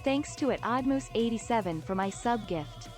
Thanks to @Oddmoose87 for my sub gift.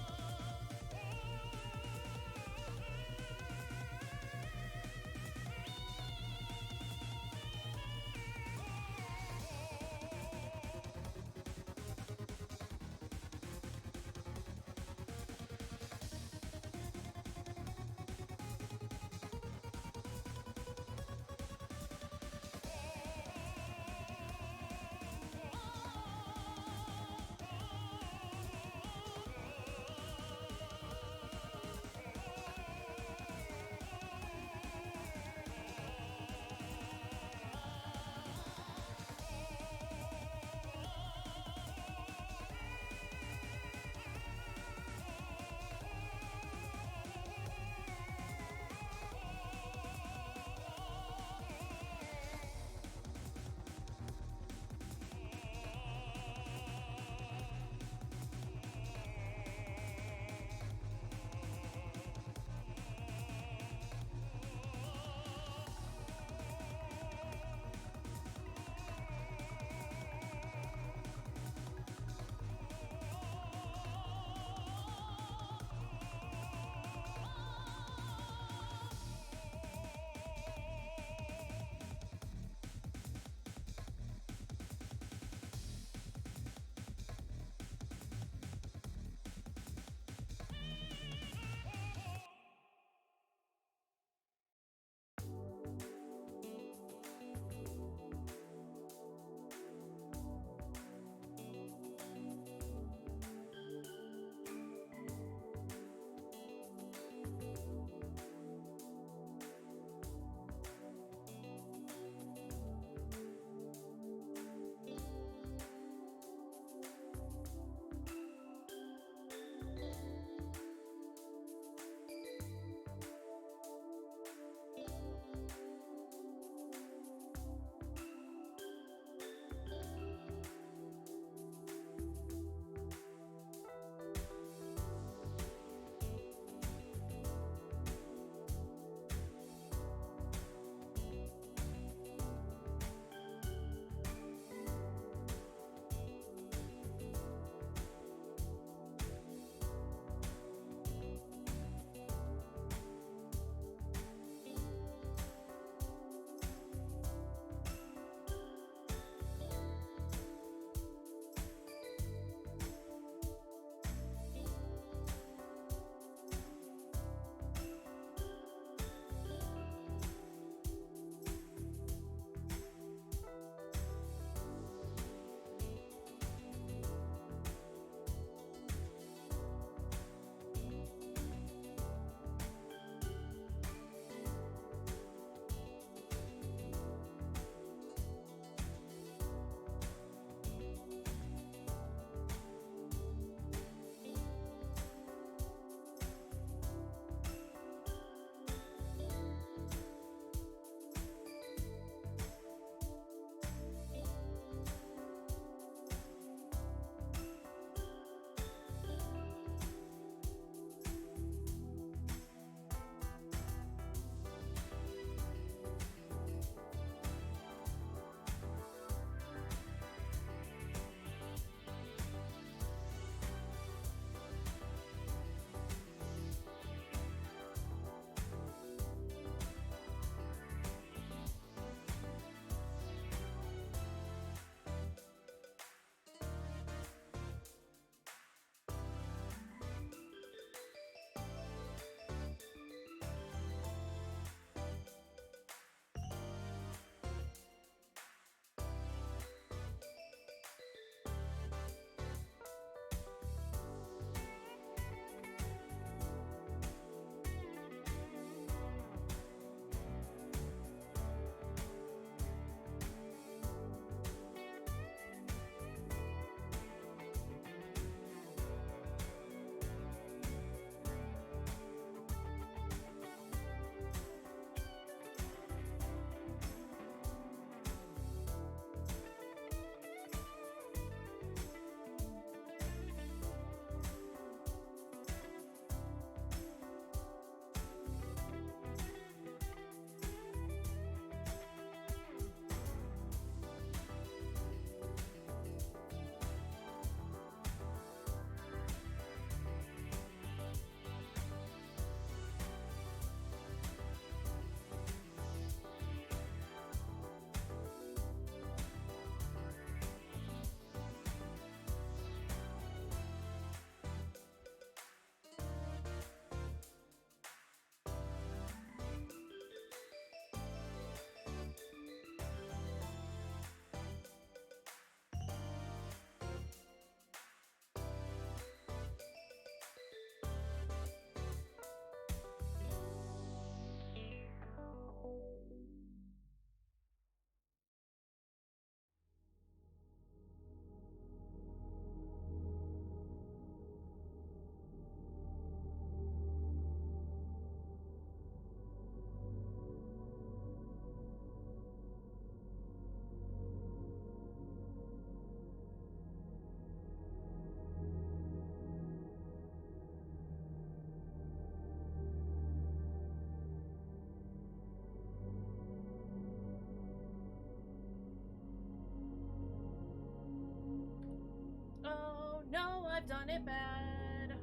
I've done it bad.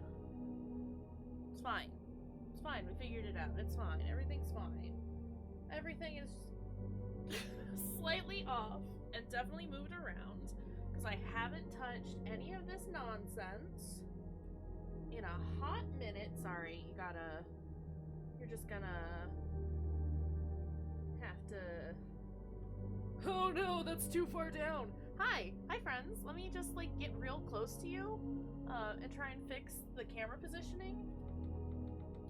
It's fine. It's fine. We figured it out. It's fine. Everything's fine. Everything is slightly off and definitely moved around because I haven't touched any of this nonsense in a hot minute. Sorry, you're just gonna have to... Oh no, that's too far down. Hi friends. Let me just like get real close to you and try and fix the camera positioning.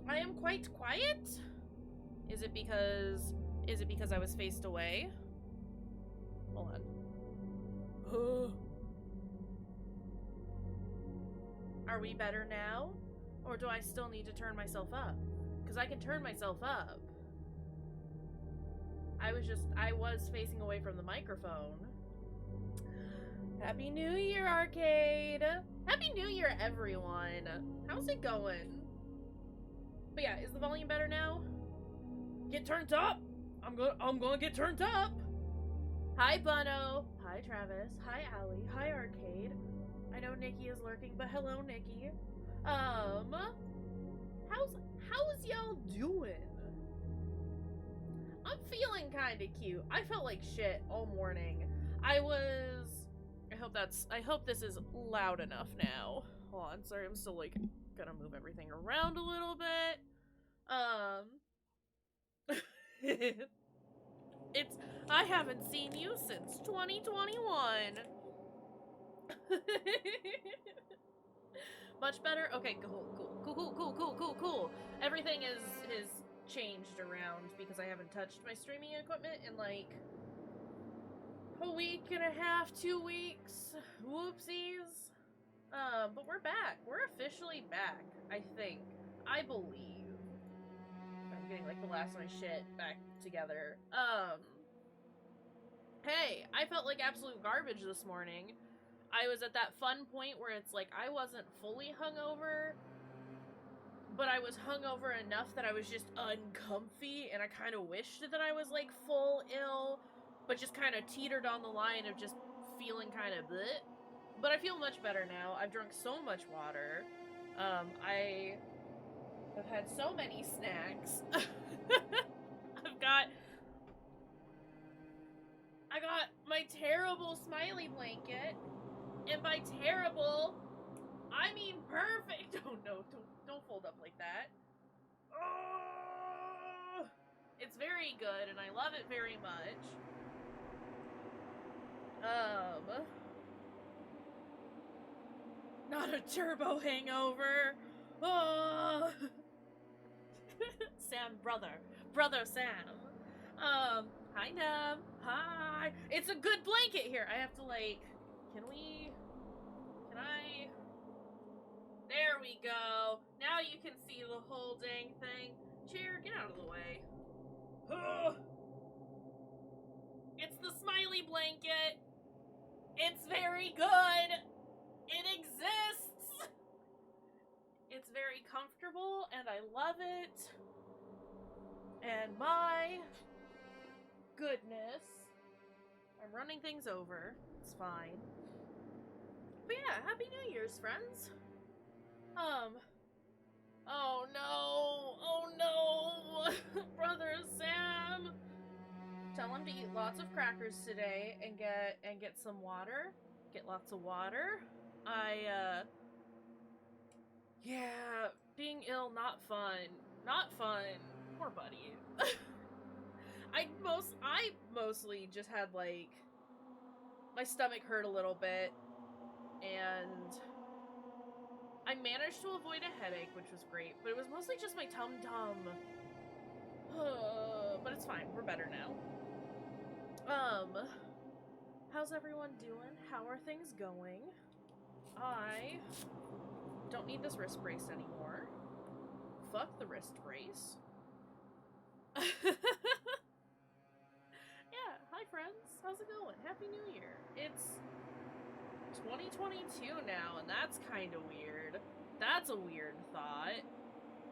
I am quite quiet. Is it because I was faced away? Hold on. Are we better now? Or do I still need to turn myself up? Because I can turn myself up. I was facing away from the microphone. Happy New Year, Arcade! Happy New Year, everyone! How's it going? But yeah, is the volume better now? Get turned up! I'm gonna get turned up! Hi, Bono! Hi, Travis. Hi, Allie. Hi, Arcade. I know Nikki is lurking, but hello, Nikki. How's y'all doing? I'm feeling kinda cute. I felt like shit all morning. I hope this is loud enough now. Hold on, sorry, I'm still like gonna move everything around a little bit. I haven't seen you since 2021. Much better? Okay, cool. Everything is changed around because I haven't touched my streaming equipment in like a week and a half, 2 weeks. Whoopsies. But we're back. We're officially back, I think. I believe. I'm getting like the last of my shit back together. Hey, I felt like absolute garbage this morning. I was at that fun point where it's like I wasn't fully hungover, but I was hungover enough that I was just uncomfy, and I kind of wished that I was like full ill, but just kind of teetered on the line of just feeling kind of bleh. But I feel much better now. I've drunk so much water. I have had so many snacks. I got my terrible smiley blanket, and by terrible, I mean perfect. Oh no, don't fold up like that. Oh, it's very good, and I love it very much. Not a turbo hangover. Oh. Sam, brother Sam. Hi, Neb. Hi. It's a good blanket here. I have to, like, can I? There we go. Now you can see the whole dang thing. Chair, get out of the way. It's the smiley blanket. It's very good. It exists. It's very comfortable, and I love it. And my goodness. I'm running things over. It's fine. But yeah, Happy New Year's, friends. Oh no! Brother Sam! Tell him to eat lots of crackers today and get some water. Get lots of water. Yeah, being ill, not fun. Not fun. Poor buddy. I mostly just had, like, my stomach hurt a little bit, and I managed to avoid a headache, which was great, but it was mostly just my tum-tum. But it's fine, we're better now. How's everyone doing? How are things going? I don't need this wrist brace anymore. Fuck the wrist brace. Yeah, hi friends. How's it going? Happy New Year. It's 2022 now, and that's kind of weird. That's a weird thought.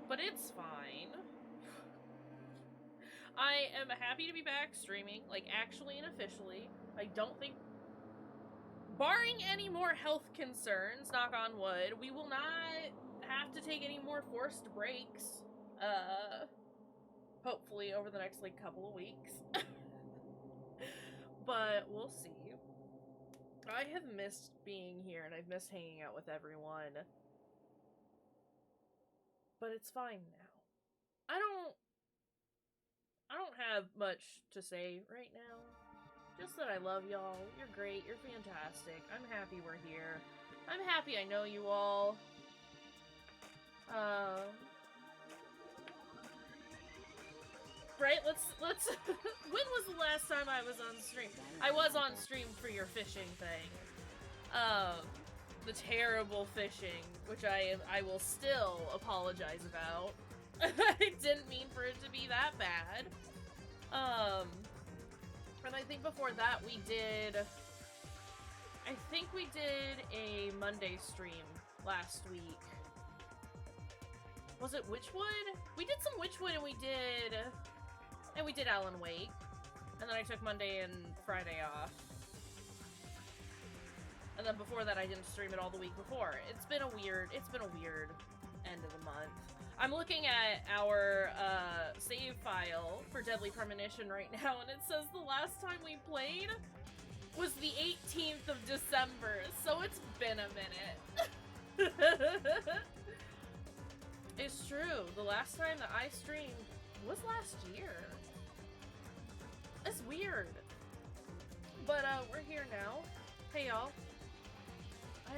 But it's fine. I am happy to be back streaming, like, actually and officially. I don't think barring any more health concerns, knock on wood, we will not have to take any more forced breaks. Hopefully over the next, like, couple of weeks. But we'll see. I have missed being here, and I've missed hanging out with everyone. But it's fine now. I don't have much to say right now. Just that I love y'all. You're great. You're fantastic. I'm happy we're here. I'm happy I know you all. Right? Let's when was the last time I was on stream? I was on stream for your fishing thing. The terrible fishing, which I will still apologize about. I didn't mean for it to be that bad. And I think before that we did a Monday stream last week. Was it Witchwood? We did some Witchwood and we did Alan Wake. And then I took Monday and Friday off. And then before that I didn't stream it all the week before. It's been a weird end of the month. I'm looking at our save file for Deadly Premonition right now, and it says the last time we played was the 18th of December, so it's been a minute. It's true. The last time that I streamed was last year. It's weird. But we're here now. Hey y'all. I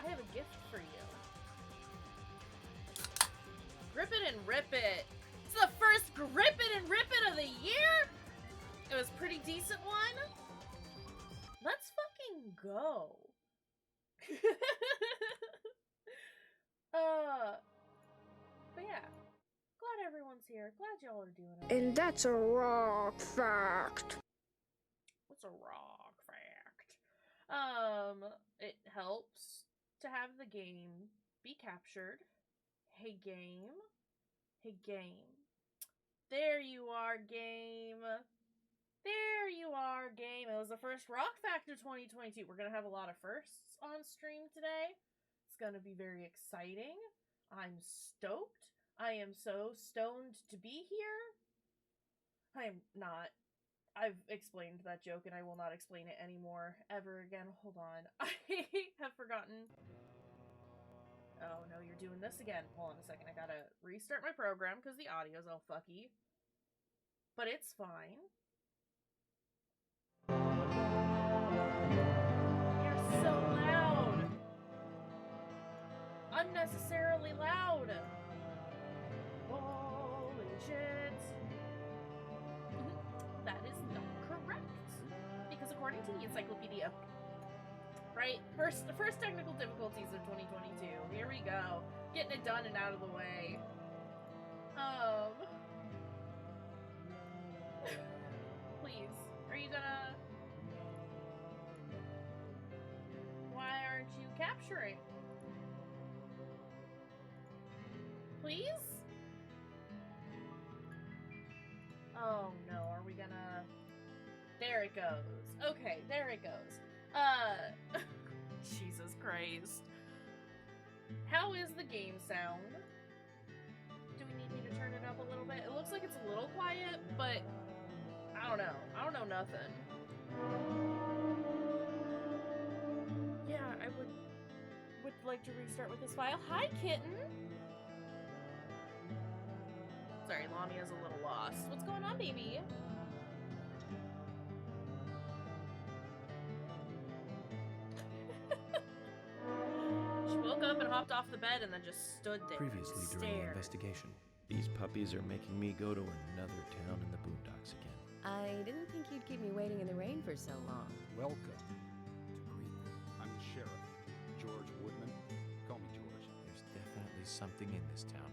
have a gift for you. Grip it and rip it. It's the first grip it and rip it of the year. It was a pretty decent one. Let's fucking go. But yeah. Glad everyone's here. Glad y'all are doing it. And that's a rock fact. What's a rock fact? It helps to have the game be captured. Hey game. Hey game. There you are, game. There you are, game. It was the first Rock Factor 2022. We're gonna have a lot of firsts on stream today. It's gonna be very exciting. I'm stoked. I am so stoned to be here. I'm not. I've explained that joke and I will not explain it anymore ever again. Hold on. I have forgotten. Oh no, you're doing this again. Hold on a second. I gotta restart my program because the audio's all fucky. But it's fine. You're so loud. Unnecessarily loud. Holy shit. That is not correct. Because according to the encyclopedia, right? The first technical difficulties of 2022. Here we go. Getting it done and out of the way. Please. Are you gonna... Why aren't you capturing? Please? Oh no, are we gonna... There it goes. Okay, there it goes. Jesus Christ. How is the game sound? Do we need me to turn it up a little bit? It looks like it's a little quiet, but I don't know. I don't know nothing. Yeah, I would like to restart with this file. Hi, kitten! Sorry, Lamia's a little lost. What's going on, baby? She woke up and hopped off the bed and then just stood there. Previously during the investigation, these puppies are making me go to another town in the boondocks again. I didn't think you'd keep me waiting in the rain for so long. Welcome to Greenwood. I'm the sheriff, George Woodman. Call me George. There's definitely something in this town.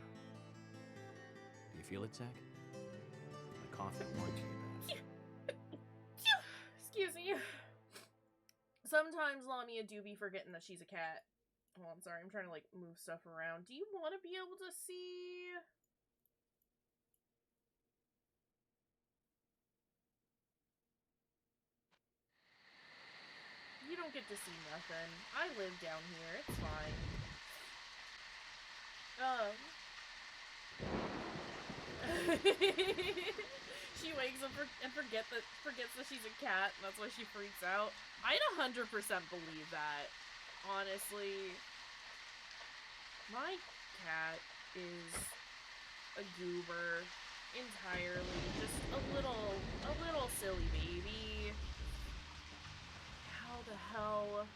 Do you feel it, Zach? My coffee warns you about. Excuse me. Sometimes Lamia do be forgetting that she's a cat. Oh, I'm sorry. I'm trying to, like, move stuff around. Do you want to be able to see... You don't get to see nothing. I live down here. It's fine. She wakes up and forgets that she's a cat, and that's why she freaks out. I'd 100% believe that. Honestly, my cat is a goober entirely. Just a little silly baby. How the hell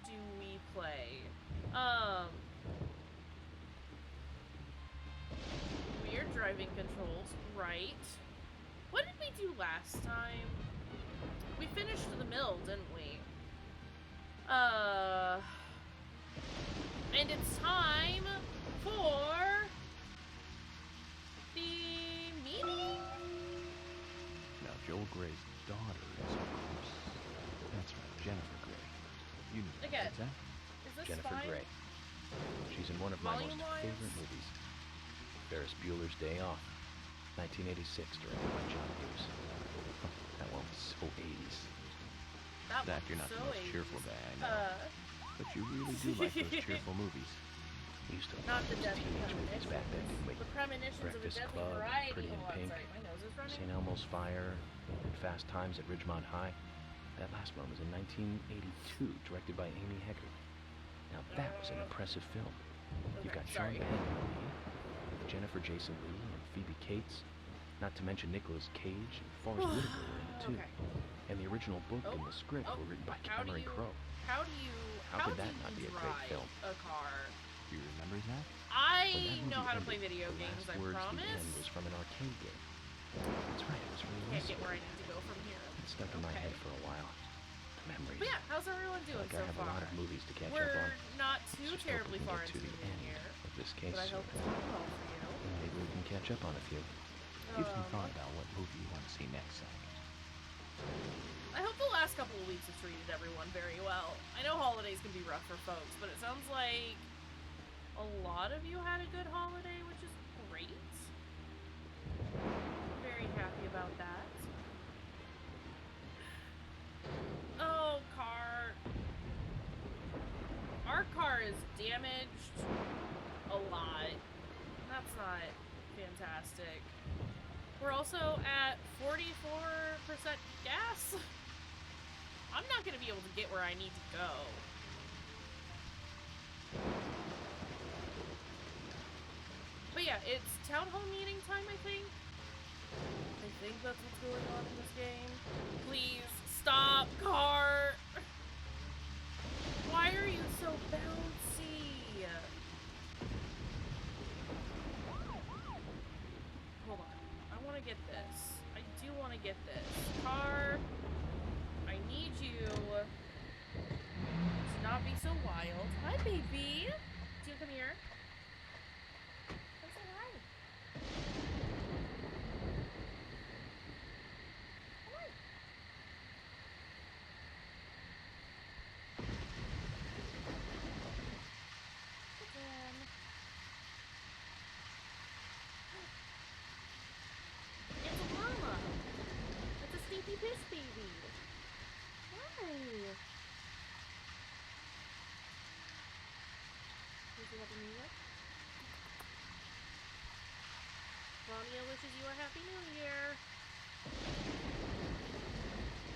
do we play? Weird driving controls, right? What did we do last time? We finished the mill, didn't we? And it's time for the meeting? Now, Joel Gray's daughter is, of course, that's right, Jennifer Gray. You knew that, Again, right, Zach? Is this Jennifer fine? Gray. She's in one of my most Volume-wise? favorite movies, Ferris Bueller's Day Off, 1986, directed by John Hughes. That one was so 80s. That Zach, one's you're not so the most 80s. cheerful guy I know, but you really do like those cheerful movies. We used to Not love the those deadly teenage movies back then, didn't we? The premonitions of a Breakfast deadly Club, variety. Pretty in Hold on, Pink, sorry, my nose is running. St. Elmo's Fire, and Fast Times at Ridgemont High. That last one was in 1982, directed by Amy Hecker. Now that was an impressive film. You've got Sean sorry. Penn in the lead, with Jennifer Jason Leigh and Phoebe Cates, not to mention Nicolas Cage and Forrest Whitaker were in it too. Okay. And the original book and the script were written by Cameron Crowe. How do you How could do that you not be a great drive film? a car? Do you remember that? I When that know movie how to play ended, video the games, last I words at the end promise. was from an arcade game. That's right, it was Can't released. get where I need to go from here. It stuck in my Okay. head for a while. Memories. But yeah, how's everyone I feel doing like I so have far? a lot of movies to catch up We're on. not Let's too just hope terribly we can far get into to the the new end year, of this case but I hope soon. it's going well for you. And maybe we can catch up on a few. Give some thought about what movie you want to see next, Zach. I hope the last couple of weeks have treated everyone very well. I know holidays can be rough for folks, but it sounds like a lot of you had a good holiday, which is great. Very happy about that. Oh, car. Our car is damaged a lot. That's not fantastic. We're also at 44% gas. I'm not gonna be able to get where I need to go. But yeah, it's town hall meeting time, I think. I think that's what's going on in this game. Please, stop, car! Why are you so bouncy? Hold on. I want to get this. I do want to get this. Car, I need you to not be so wild. Hi, baby. Do you come here? Come say hi. Come on. Sit down. It's a llama. It's a sleepy piss baby. Hi. Did you Happy New Year? Romeo wishes you a Happy New Year.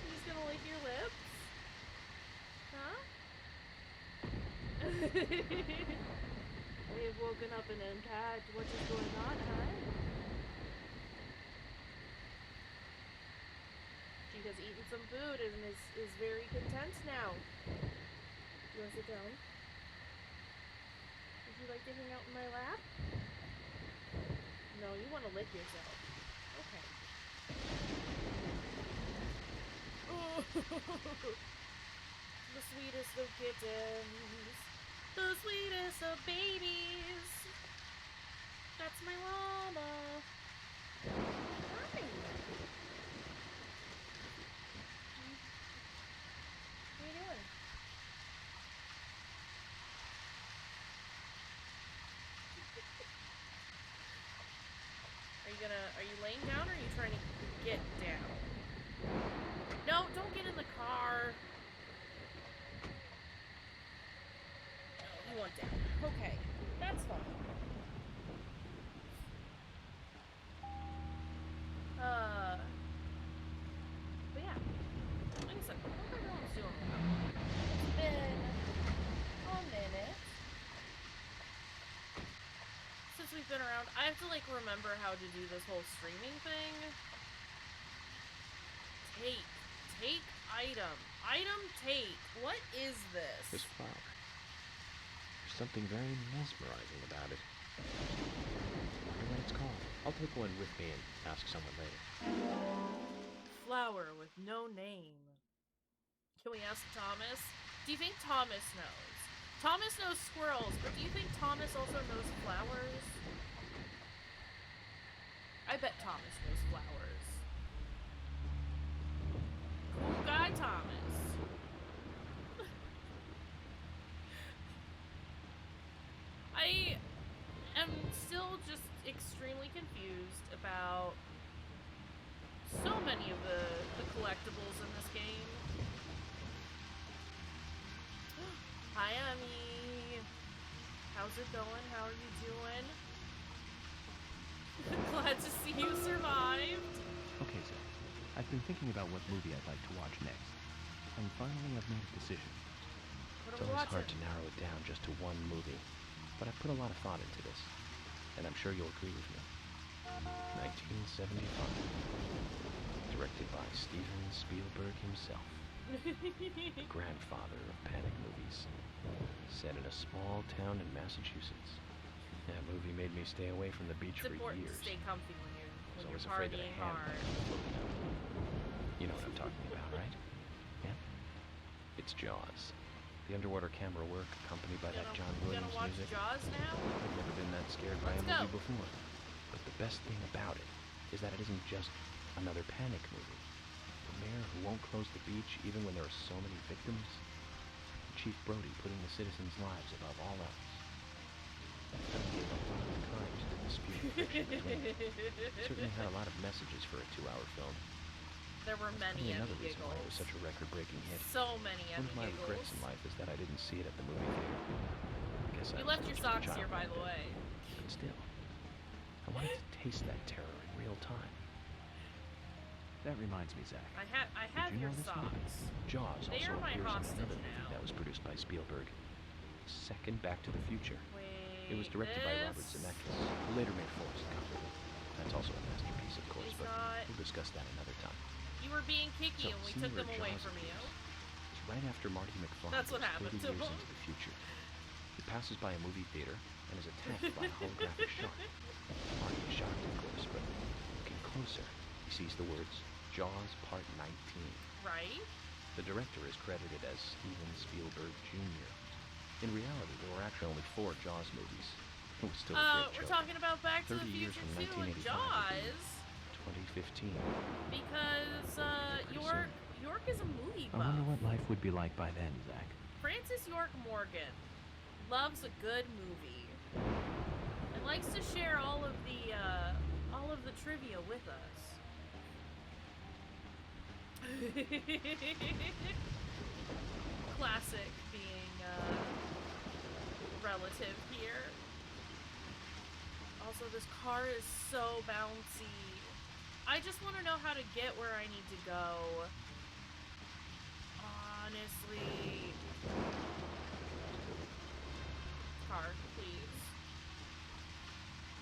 He's gonna lick your lips? Huh? We have woken up and unpacked. What is going on, huh? She has eaten some food and is very content now. You wanna sit down? Would you like to hang out in my lap? No, you wanna lick yourself. Okay. The sweetest of kittens. The sweetest of babies. That's my llama. Hi. What are you doing? Are you laying down or are you trying to get down? No, don't get in the car. going down. Okay, that's fine. But yeah, like I said, I hope everyone's doing well. It's been a minute since we've been around. I have to, like, remember how to do this whole streaming thing. Take item. Item take. What is this? This flower. There's something very mesmerizing about it. I wonder what it's called. I'll take one with me and ask someone later. Flower with no name. Can we ask Thomas? Do you think Thomas knows? Thomas knows squirrels, but do you think Thomas also knows flowers? I bet Thomas knows flowers. Cool guy, Thomas. I am still just extremely confused about so many of the collectibles in this game. Hi, Emmy. How's it going? How are you doing? Glad to see you survived. Okay, Zach. I've been thinking about what movie I'd like to watch next. And finally I've made a decision. What It's are we always watching? hard to narrow it down just to one movie. But I've put a lot of thought into this. And I'm sure you'll agree with me. 1975. Directed by Steven Spielberg himself. The grandfather of panic movies. Set in a small town in Massachusetts. That movie made me stay away from the beach It's for important years. to stay comfy when I was you're always afraid that a partying hand hard. might float out. You know what I'm talking about, right? Yeah? It's Jaws. The underwater camera work accompanied by that John Williams Gonna watch music. Jaws now? I've never been that scared by a Let's movie go. before. But the best thing about it is that it isn't just another panic movie. The mayor who won't close the beach even when there are so many victims. Chief Brody putting the citizens' lives above all else. That film gave a lot of courage to the disputed fiction between them. It certainly had a lot of messages for a 2-hour film. There were That's many probably Emmy another reason why it giggles. was such a record-breaking hit. So many One Emmy of my giggles. regrets in life is that I didn't see it at the movie theater. I guess I You was left your much of a socks child here, by back the then. way. But still, I wanted to taste that terror in real time. That reminds me, Zach. I have you your know this one? socks. Jaws They also are my appears in hostage another movie now. that was produced by Spielberg. The second Back to the Future. Wait, It was directed by Robert this Zemeckis, who later made Forrest Gump. That's also a masterpiece, of course, is but not- we'll discuss that another time. You were being kicky So, and we scene took where them away Jaws from you. appears is right after Marty McFly That's what goes happened 30 to years him. into the future. He passes by a movie theater and is attacked by a holographic shark. Marty is shocked, of course, but looking closer, he sees the words Jaws Part 19. Right? The director is credited as Steven Spielberg Jr. In reality, there were actually only 4 Jaws movies. It was still a great We're joke. talking about Back to the 30 years Future from 2 and 1985 Jaws. 2015. Because Pretty York is a movie I buff. wonder what life would be like by then, Zach. Francis York Morgan loves a good movie and likes to share all of the trivia with us. Classic being relative here. Also, this car is so bouncy. I just want to know how to get where I need to go. Honestly. Car, please.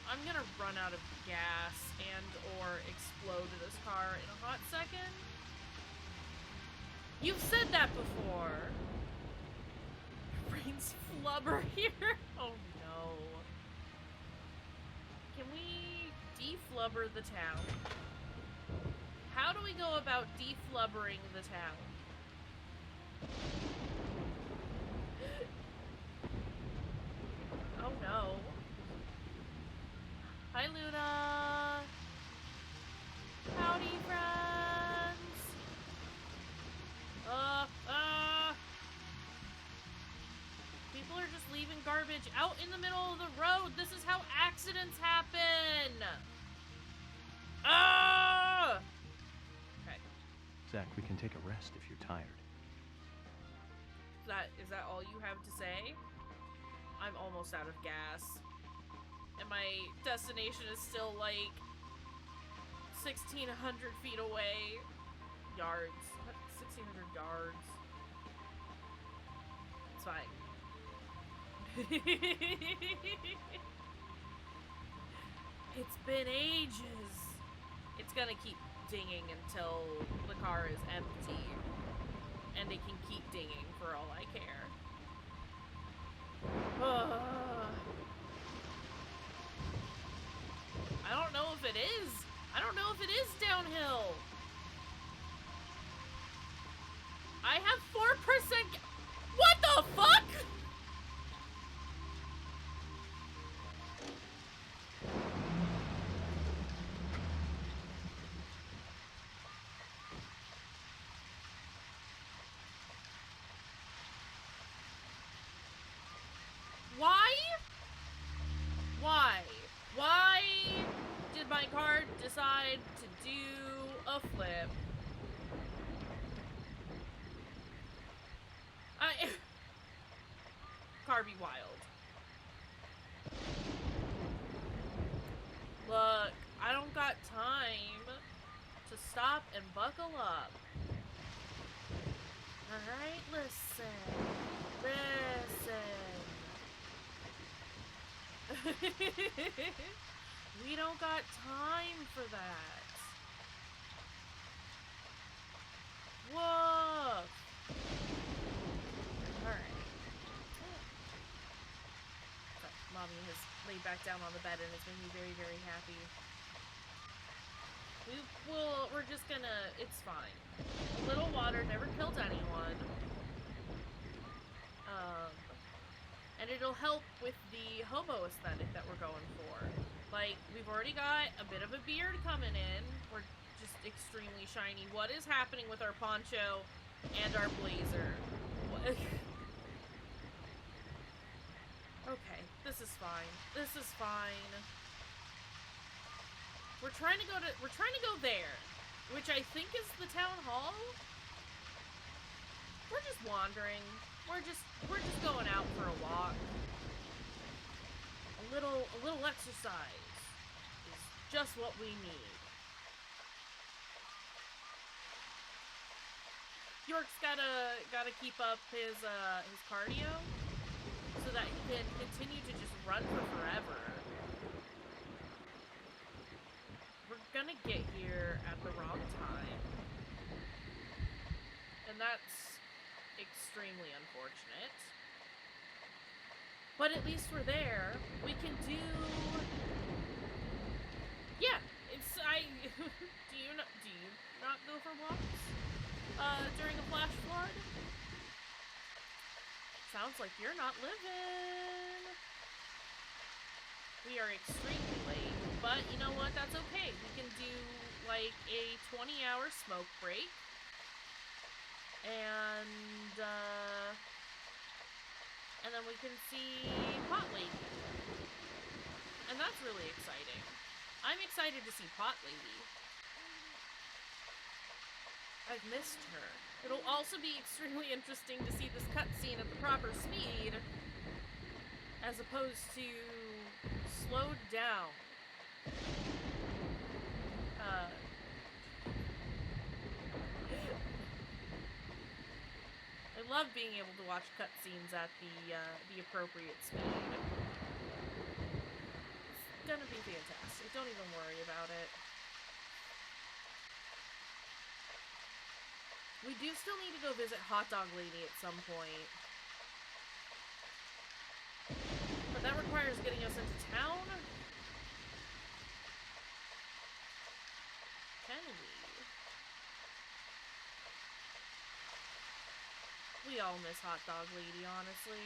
I'm gonna run out of gas and or explode this car in a hot second. You've said that before. Brains flubber here. Oh no. Can we deflubber the town? How do we go about deflubbering the town? Oh no. Hi Luna. Howdy friends. People are just leaving garbage out in the middle of the road. This is how accidents happen. Okay. Zach, we can take a rest if you're tired. Is that all you have to say? I'm almost out of gas. And my destination is still like 1,600 feet away. Yards. 1,600 yards. It's fine. It's been ages. It's gonna keep dinging until the car is empty. And it can keep dinging for all I care. I don't know if it is. I don't know if it is downhill. I have 4%. What the fuck? Why? Why? Why did my car decide to do a flip? Car be wild. Look, I don't got time to stop and buckle up. Alright, listen. We don't got time for that. Whoa. Alright. Mommy has laid back down on the bed and it's made me very, very happy. We're just gonna, it's fine. A little water never killed anyone. And it'll help with the hobo aesthetic that we're going for. Like, we've already got a bit of a beard coming in. We're just extremely shiny. What is happening with our poncho and our blazer? Okay, this is fine. This is fine. We're trying to go there, which I think is the town hall. We're just wandering. We're just going out for a walk. A little exercise is just what we need. York's gotta keep up his cardio so that he can continue to just run for forever. We're gonna get here at the wrong time. And that's extremely unfortunate. But at least we're there. We can do... Yeah, it's... Do you not go for walks? During a flash flood? Sounds like you're not living. We are extremely late, but you know what? That's okay. We can do, like, a 20-hour smoke break. And then we can see Pot Lady. And that's really exciting. I'm excited to see Pot Lady. I've missed her. It'll also be extremely interesting to see this cutscene at the proper speed, as opposed to slowed down. I love being able to watch cutscenes at the appropriate speed. It's gonna be fantastic. Don't even worry about it. We do still need to go visit Hot Dog Lady at some point. But that requires getting us into town. Can we? We all miss Hot Dog Lady, honestly.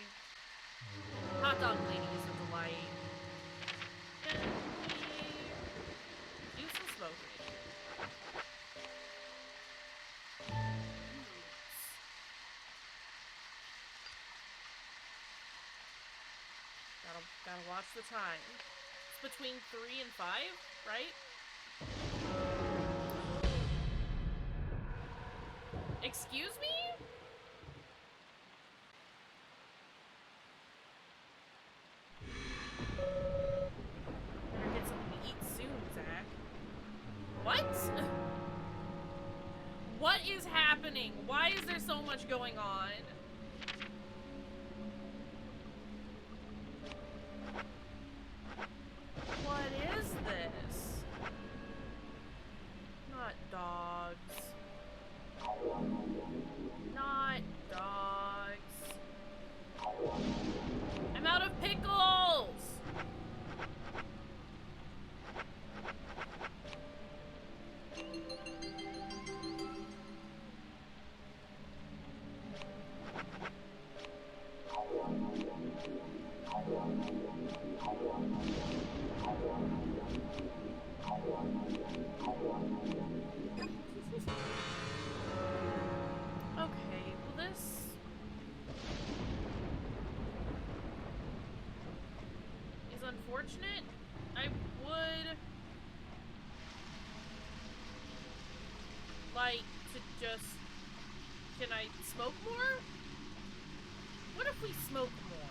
Hot Dog Lady is a delight. Can we do some smoking? Gotta watch the time. It's between 3 and 5, right? Excuse me? What? What is happening? Why is there so much going on? What is this? Not dogs. Not dogs. I'm out of pickles! Okay, well this is unfortunate. I would like to just... Can I smoke more? What if we smoke more?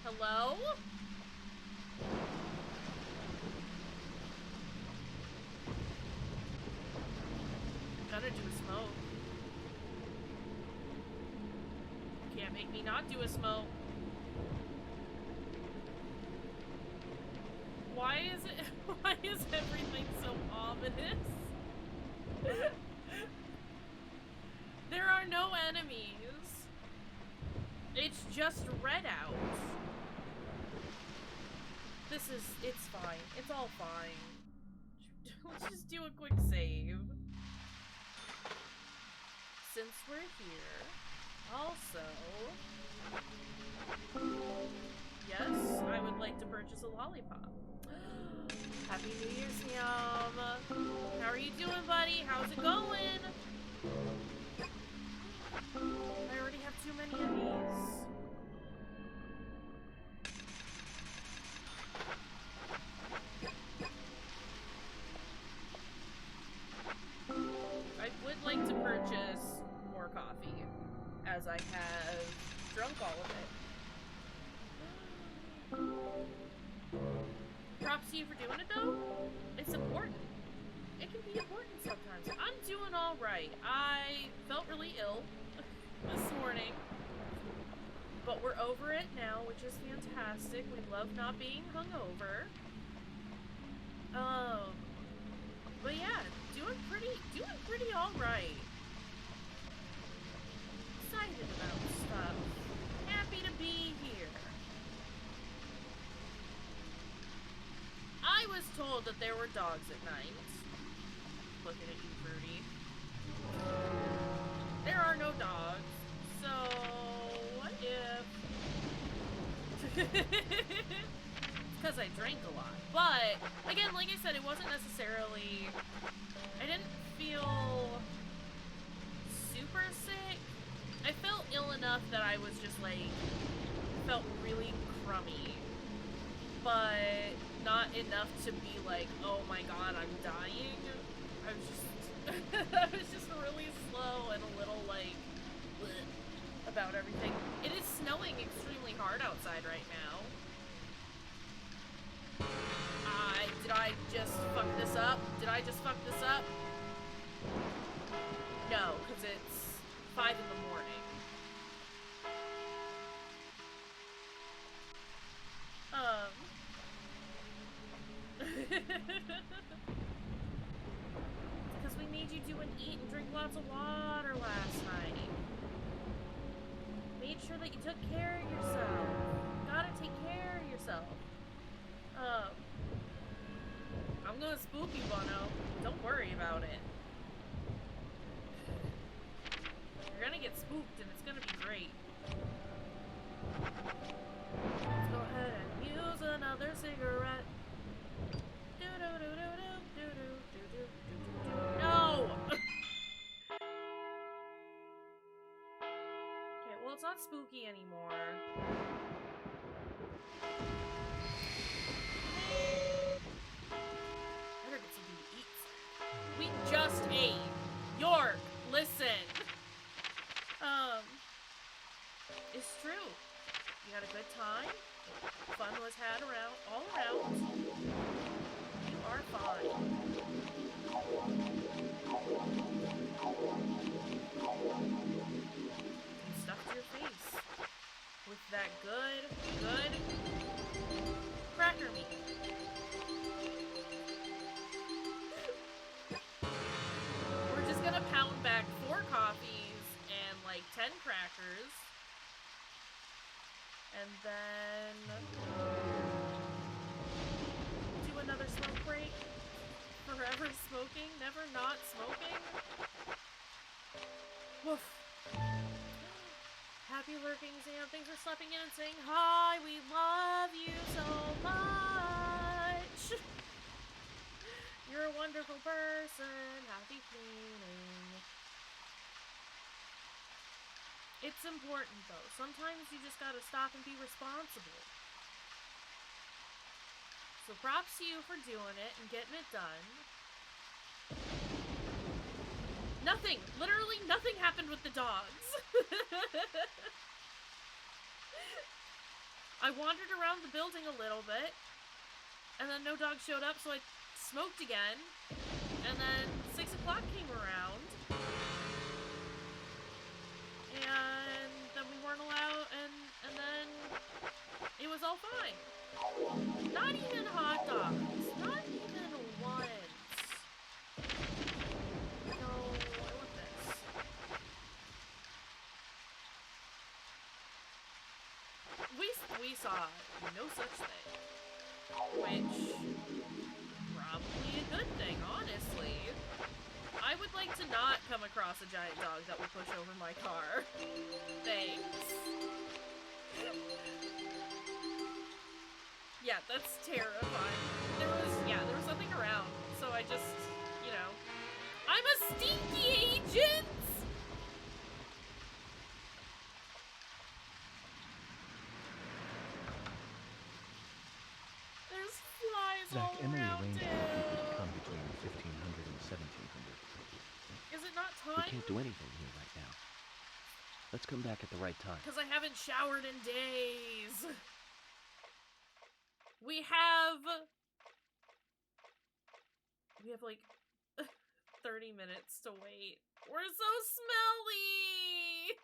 Hello? Gotta do a smoke. Can't make me not do a smoke. Why is everything so ominous? There are no enemies. It's just red out. It's fine. It's all fine. Let's just do a quick save. Since we're here. Also, yes, I would like to purchase a lollipop. Happy New Year, Siam. How are you doing, buddy? How's it going? I already have too many of these. I would like to purchase more coffee, as I have drunk all of it. Props to you for doing it, though. It's important. It can be important sometimes. I'm doing all right. I felt really ill this morning, but we're over it now, which is fantastic. We love not being hungover. But yeah, doing pretty all right. Excited about stuff. Happy to be here. I was told that there were dogs at night. Looking at you, Fruity. There are no dogs, so what if... It's because I drank a lot. But, again, like I said, it wasn't necessarily... I didn't feel super sick. I felt ill enough that I was just, like, felt really crummy. But not enough to be like, oh my god, I'm dying. I was just... I was just really slow and a little, like, bleh about everything. It is snowing extremely hard outside right now. Did I just fuck this up? Did I just fuck this up? No, because it's 5 in the morning. Because we made you do and eat and drink lots of water last night. Made sure that you took care of yourself. Gotta take care of yourself. I'm gonna spook you, Bono. Don't worry about it. You're gonna get spooked and it's gonna be great. Let's go ahead and use another cigarette. No! Okay, well, it's not spooky anymore. Better get something to eat. We just ate. York, listen. like 10 crackers. And then do another smoke break. Forever smoking, never not smoking. Woof. Happy lurking, Sam. Thanks for stepping in and saying hi. We love you so much. You're a wonderful person. Happy cleaning. It's important, though. Sometimes you just gotta stop and be responsible. So props to you for doing it and getting it done. Nothing! Literally nothing happened with the dogs. I wandered around the building a little bit, and then no dog showed up, so I smoked again. And then 6 o'clock came around, and then we weren't allowed, and then it was all fine. Not even hot dogs. Not even once. No, I want this. We saw no such thing. Which, probably a good thing, honestly. I would like to not come across a giant dog that would push over my car. Thanks. Yeah, that's terrifying. There was nothing around, so I just, you know. I'm a stinky agent! There's flies Zach, all Emily around arranged for him. people to come between 1500 and 1700. Is it not We time? can't do anything here right now. Let's come back at the right time. Because I haven't showered in days. We have like 30 minutes to wait. We're so smelly!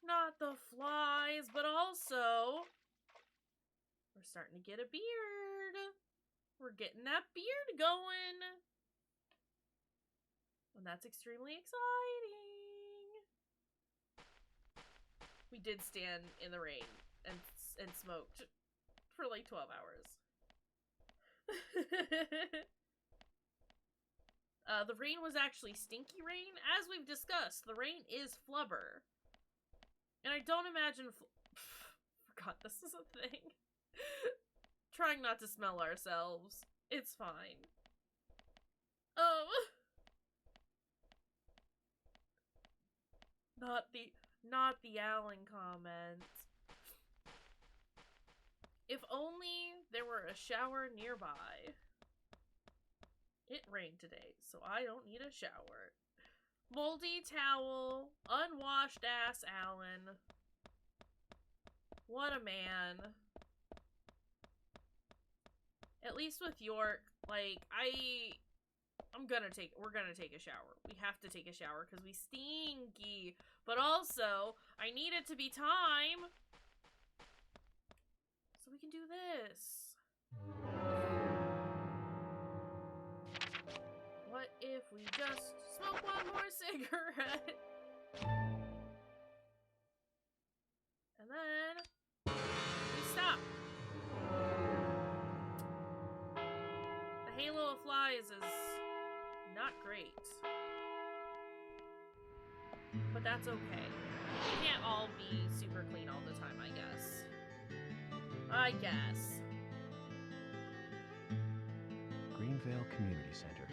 Not the flies, but also we're starting to get a beard. We're getting that beard going. And that's extremely exciting. We did stand in the rain and smoked for like 12 hours. The rain was actually stinky rain. As we've discussed, the rain is flubber. And I don't imagine forgot this is a thing. Trying not to smell ourselves. It's fine. Not the Alan comments. If only there were a shower nearby. It rained today, so I don't need a shower. Moldy towel, unwashed ass Alan. What a man. At least with York, like, we're gonna take a shower. We have to take a shower because we stinky. But also, I need it to be time so we can do this. What if we just smoke one more cigarette? And then we stop. The halo of flies is not great. But that's okay. We can't all be super clean all the time, I guess. Greenvale Community Center.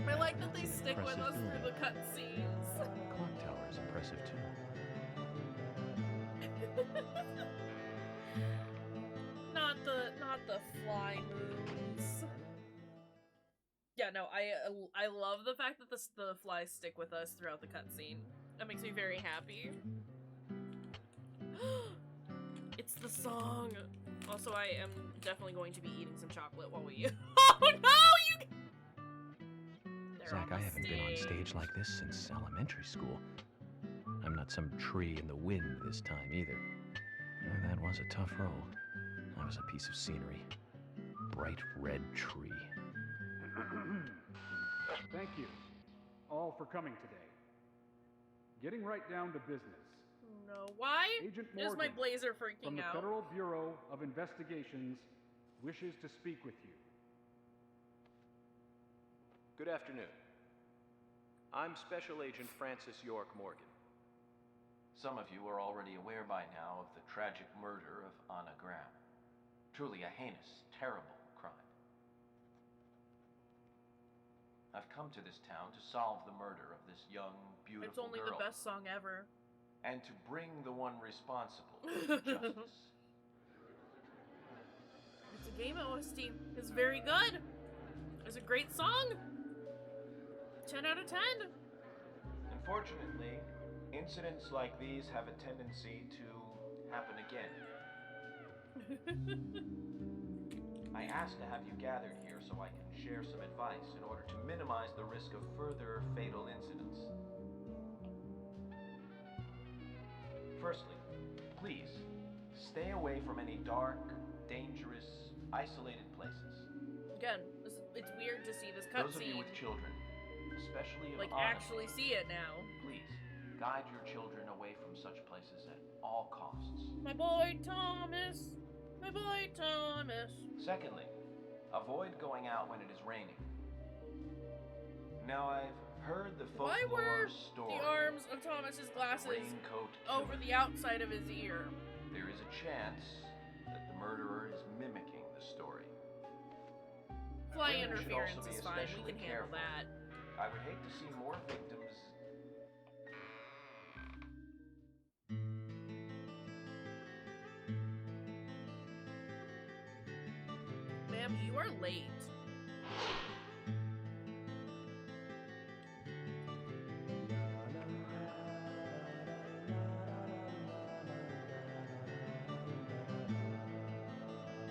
I like that they stick with Impressive us through the building. cutscenes. The clock tower is impressive too. Not the fly moons. Yeah, no, I love the fact that the flies stick with us throughout the cutscene. That makes me very happy. It's the song. Also, I am definitely going to be eating some chocolate while we. Oh no, you. They're Zach, on I the haven't been on stage like this since elementary school. I'm not some tree in the wind this time either. And that was a tough role. I was a piece of scenery. Bright red tree. Thank you. all for coming today. Getting right down to business. No, why Agent is my Morgan blazer from freaking the out? Federal Bureau of Investigations wishes to speak with you. Good afternoon. I'm Special Agent Francis York Morgan. Some of you are already aware by now of the tragic murder of Anna Graham. Truly a heinous, terrible crime. I've come to this town to solve the murder of this young, beautiful It's only girl. the best song ever. And to bring the one responsible to justice. It's a game OST. It's very good. It's a great song. 10 out of 10. Unfortunately, incidents like these have a tendency to happen again. I asked to have you gathered here so I can share some advice in order to minimize the risk of further fatal incidents. Firstly, please, stay away from any dark, dangerous, isolated places. Again, it's weird to see this Those of you cutscene. with children, especially of Like, Anna's actually age, see it now. please, guide your children away from such places at all costs. My boy Thomas. My boy Thomas. Secondly, avoid going out when it is raining. Now, I've heard the Why folklore were story the arms of Thomas's of the glasses raincoat over killer. the outside of his ear? There is a chance that the murderer is mimicking the story. Fly Women should interference also be is fine. We especially can handle careful. that. I would hate to see more victims. Ma'am, you are late.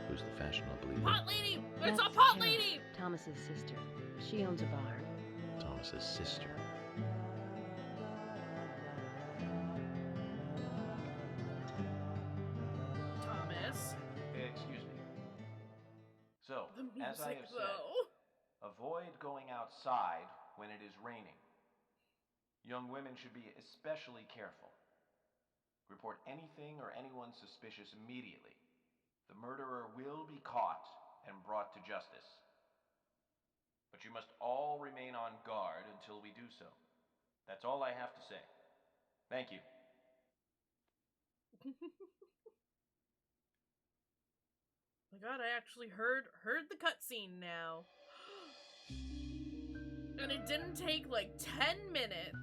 Who's the fashionably Pot lady! It's a pot lady! Thomas's sister. She owns a bar. Thomas's sister. Thomas. Excuse me. So, The as I music, have said, though. avoid going outside when it is raining. Young women should be especially careful. Report anything or anyone suspicious immediately. The murderer will be caught and brought to justice. But you must all remain on guard until we do so. That's all I have to say. Thank you. My god, I actually heard the cutscene now. And it didn't take like 10 minutes.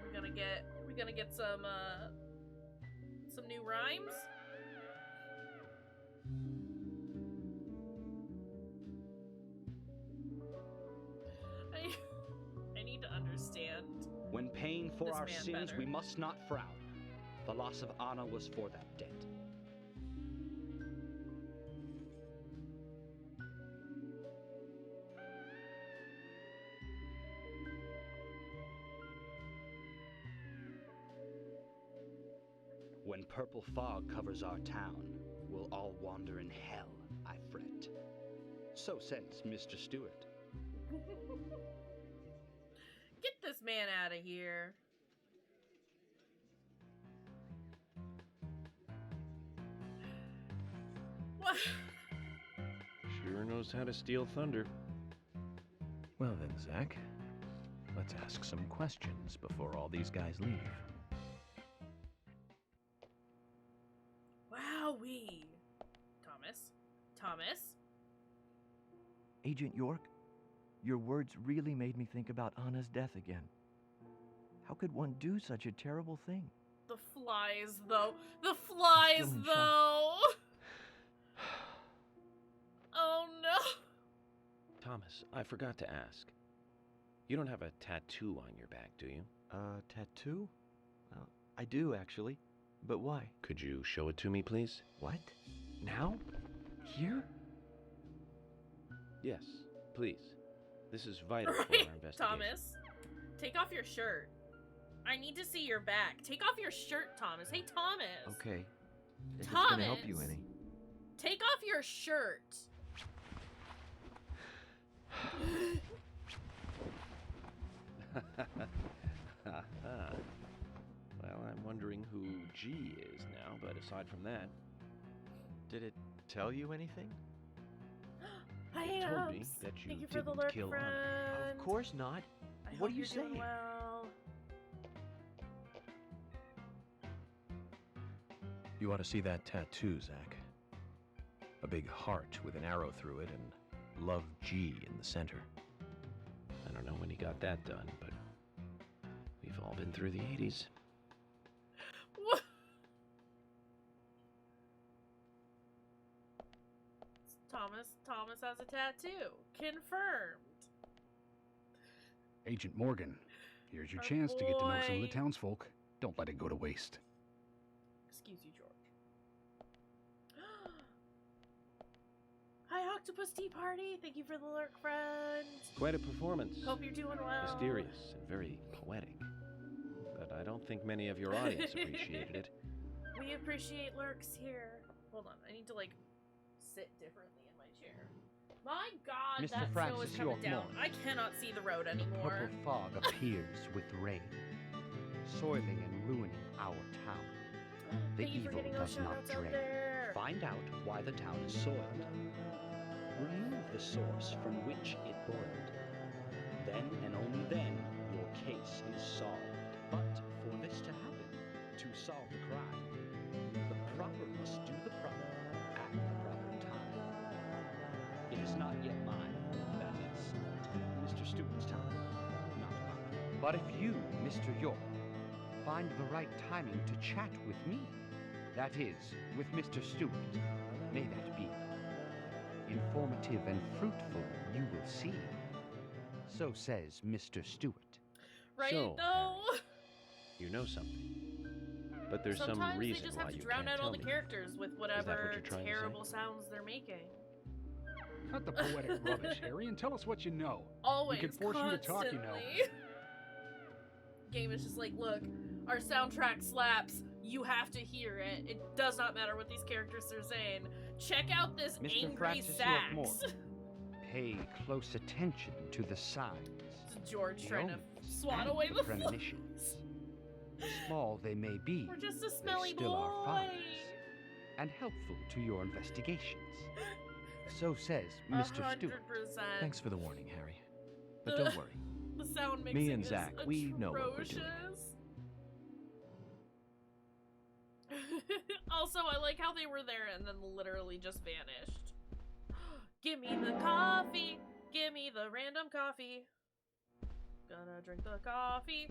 We're gonna get some new rhymes. I need to understand. When paying for This our man sins, better. we must not frown. The loss of Anna was for that debt. When purple fog covers our town, we'll all wander in hell, I fret. So says Mr. Stewart. Get this man out of here. What? Sure knows how to steal thunder. Well then, Zach, let's ask some questions before all these guys leave. Wowee. Thomas? Agent York, your words really made me think about Anna's death again. How could one do such a terrible thing? The flies, though. The flies, Still in though. Oh, no. Thomas, I forgot to ask. You don't have a tattoo on your back, do you? Tattoo? Well, I do, actually. But why? Could you show it to me, please? What? Now? Here? Yes, please. This is vital for Right, our investigation. Thomas. Take off your shirt. I need to see your back. Take off your shirt, Thomas. Hey, Thomas. Okay. If it's gonna help you Thomas. any. Take off your shirt. Well, I'm wondering who G is now, but aside from that... Did it tell you anything? Hi, It told me Amps. that you Thank you for the didn't lurk, kill friend. Anna. Of course not. I What hope are you you're doing saying? well. You ought to see that tattoo, Zach. A big heart with an arrow through it and Love G in the center. I don't know when he got that done, but we've all been through the 80s. What? Thomas has a tattoo. Confirmed. Agent Morgan, here's your Our chance to get to know some of the boy. townsfolk. Don't let it go to waste. Excuse you, George. Hi, Octopus Tea Party. Thank you for the lurk, friend. Quite a performance. Hope you're doing well. Mysterious and very poetic. But I don't think many of your audience appreciated it. We appreciate lurks here. Hold on, I need to like sit differently in my chair. My God, Mr. that snow is Francis coming York down. Moore. I cannot see the road The anymore. purple fog appears with rain, soiling and ruining our town. The Thank you for evil getting those does not shoutouts out drain. there. Find out why the town is soiled. Remove the source from which it boiled. Then and only then your case is solved. But for this to happen, to solve the crime, the proper must do the proper at the proper time. It is not yet mine, that is, Mr. Stewart's time, not mine. But if you, Mr. York, find the right timing to chat with me, that is, with Mr. Stewart, may that be. Informative and fruitful, you will see. So says Mr. Stewart. Right So, though. You know something. But there's Sometimes some reason they just why have to you drown can't out all tell the me. characters with what whatever you're trying to say? terrible sounds they're making. Cut the poetic rubbish, Harry, and tell us what you know. Always, We can force you to talk, you know. constantly. Game is just like, look, our soundtrack slaps. You have to hear it. It does not matter what these characters are saying. Check out this Mr. angry Francis sax. York Moore. Pay close attention to the signs. It's George the trying to omens, swat and away the premonitions. Small they may be, We're just a they smelly still are boy. finds, and helpful to your investigations. So says Mr. 100%. Stewart. Thanks for the warning, Harry. But don't worry. The sound Me mixing and is Zach, we know what we're doing. atrocious. Also, I like how they were there and then literally just vanished. Give me the coffee. Give me the random coffee. Gonna drink the coffee.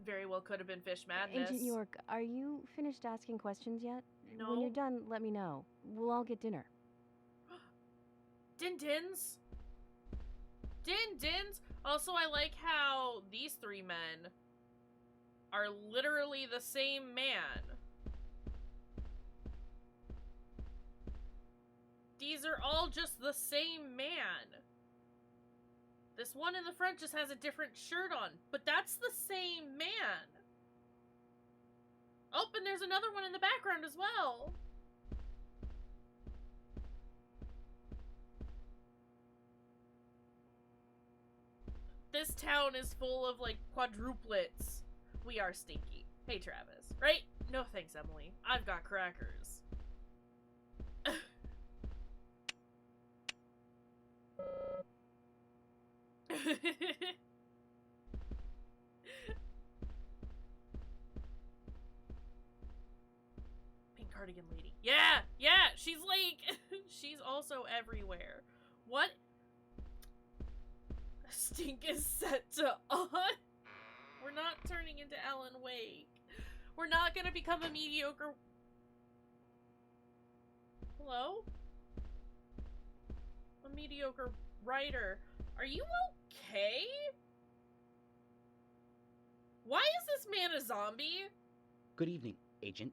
Very well could have been Fish Madness. Agent York, are you finished asking questions yet? No. When you're done, let me know. We'll all get dinner. Din Dins. Din Dins. Also, I like how these three men are literally the same man. These are all just the same man. This one in the front just has a different shirt on, but that's the same man. Oh, and there's another one in the background as well. This town is full of, like, quadruplets. We are stinky. Hey, Travis. Right? No thanks, Emily. I've got crackers. Pink cardigan lady. Yeah! Yeah! She's like... she's also everywhere. What? Stink is set to on? We're not turning into Alan Wake. We're not gonna become a mediocre... Hello? A mediocre writer. Are you okay? Why is this man a zombie? Good evening, Agent.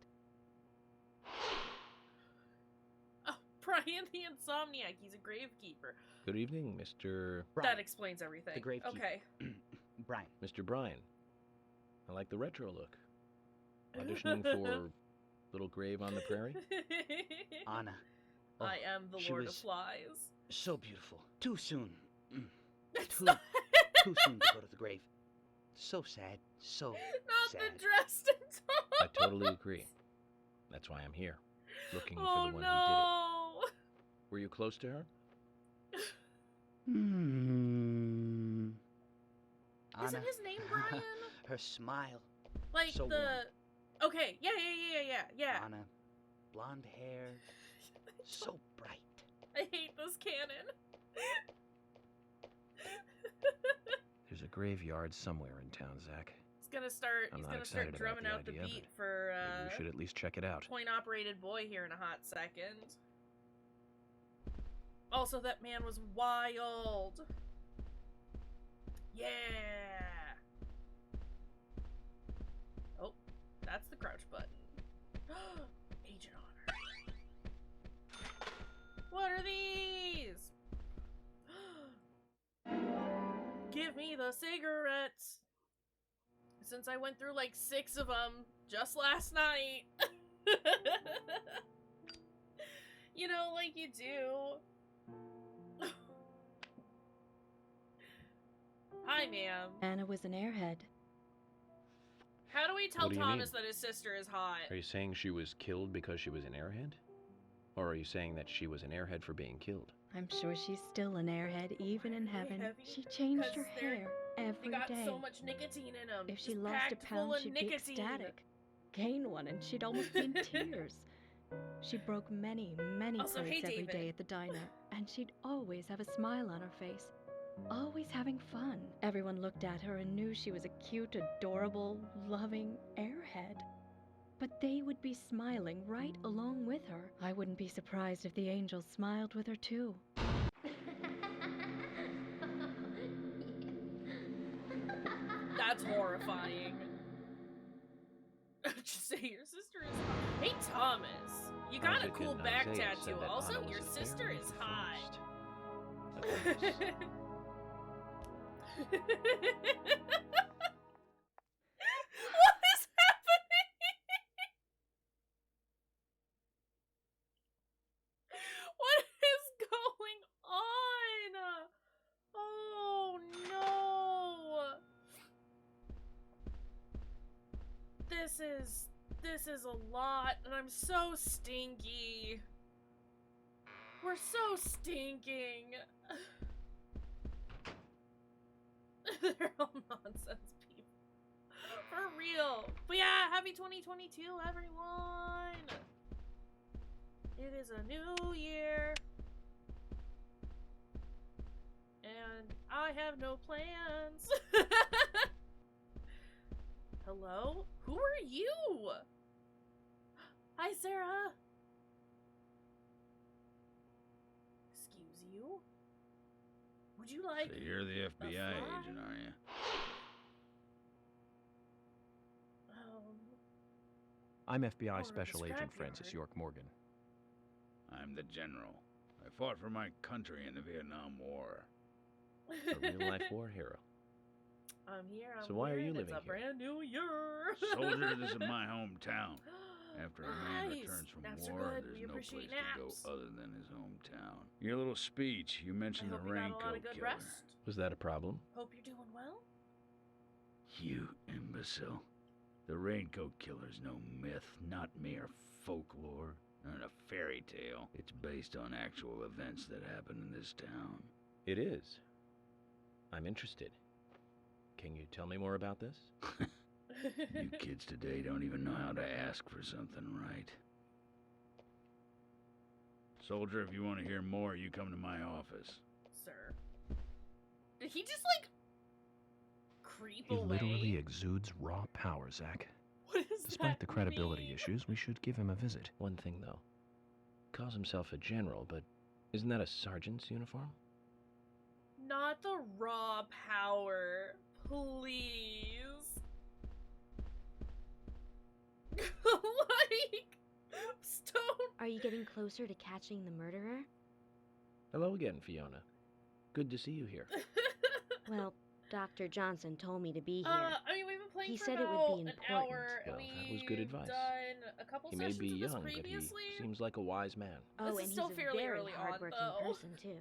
Oh, Brian the Insomniac. He's a gravekeeper. Good evening, Mr. That explains everything. The gravekeeper. Okay. Brian. Mr. Bryan. I like the retro look. Auditioning for Little Grave on the Prairie? Anna. Oh, I am the she Lord of was Flies. So beautiful. Too soon. That's Too, not too soon to go to the grave. So sad. So not sad. the dressed in I Thomas. totally agree. That's why I'm here, looking Oh for the one who no. did it. Were you close to her? Hmm. Isn't Anna. his name Brian? Her smile. Like So Okay, yeah. Anna. Blonde hair. So bright. I hate this canon. There's a graveyard somewhere in town, Zach. He's gonna start. I'm He's not gonna start excited about drumming the out the idea, beat but for Maybe we should at least check it out. point-operated boy here in a hot second. Also, that man was wild. Yeah. Oh, that's the crouch button. Agent Honor. What are these? Give me the cigarettes. Since I went through like 6 of them just last night. You know, like you do. Hi, ma'am. Anna was an airhead. How do we tell What do you Thomas mean? that his sister is hot? Are you saying she was killed because she was an airhead? Or are you saying that she was an airhead for being killed? I'm sure she's still an airhead even in Really heaven. heavy? She changed 'Cause her they're- hair They every got day. so much nicotine in them. If she lost a pound, she'd be ecstatic. Gain one, and she'd almost be in tears. She broke many, many Also, hey, plates every David. day at the diner, and she'd always have a smile on her face. Always having fun. Everyone looked at her and knew she was a cute, adorable, loving airhead. But they would be smiling right along with her. I wouldn't be surprised if the angels smiled with her too. That's horrifying. Just say your sister is hot. Hey, Thomas. You got a Isaac cool and back Isaiah tattoo. said that Also, Anna was your a sister very is hot. first. What is happening? What is going on? Oh no. This is a lot, and I'm so stinky. We're so stinking. They're all nonsense people. For real. But yeah, happy 2022, everyone. It is a new year. And I have no plans. Hello? Who are you? Hi, Sarah. Excuse you? Would you like... So you're the FBI fly? agent, are you? I'm Or FBI the Special Agent scrapyard. Francis York Morgan. I'm the general. I fought for my country in the Vietnam War. A real-life war hero. I'm here. I'm So why are here, you and living it's a here? brand new year. Soldier, this is my hometown. After a man Nice. returns from Naps are war, good. there's We no appreciate place to naps. go other than his hometown. Your little speech, you mentioned I the hope you got a lot raincoat of good killer. rest. Was that a problem? Hope you're doing well. You imbecile. The raincoat killer's no myth, not mere folklore, not a fairy tale. It's based on actual events that happened in this town. It is. I'm interested. Can you tell me more about this? You kids today don't even know how to ask for something right. Soldier, if you want to hear more, you come to my office. Sir. Did he just, like, creep He away? literally exudes raw power, Zach. What does Despite that the credibility mean? issues, we should give him a visit. One thing, though. Calls himself a general, but isn't that a sergeant's uniform? Not the raw power. Please. Like, Stone. Are you getting closer to catching the murderer? Hello again, Fiona. Good to see you here. Well, Dr. Johnson told me to be here. I mean, we've been playing He for said it would about be an important. hour, and Well, that was good we've advice. done a couple He may sessions be of this young, but previously. he seems like a wise man. Oh, This is and still he's a fairly very early on, hardworking though. person too.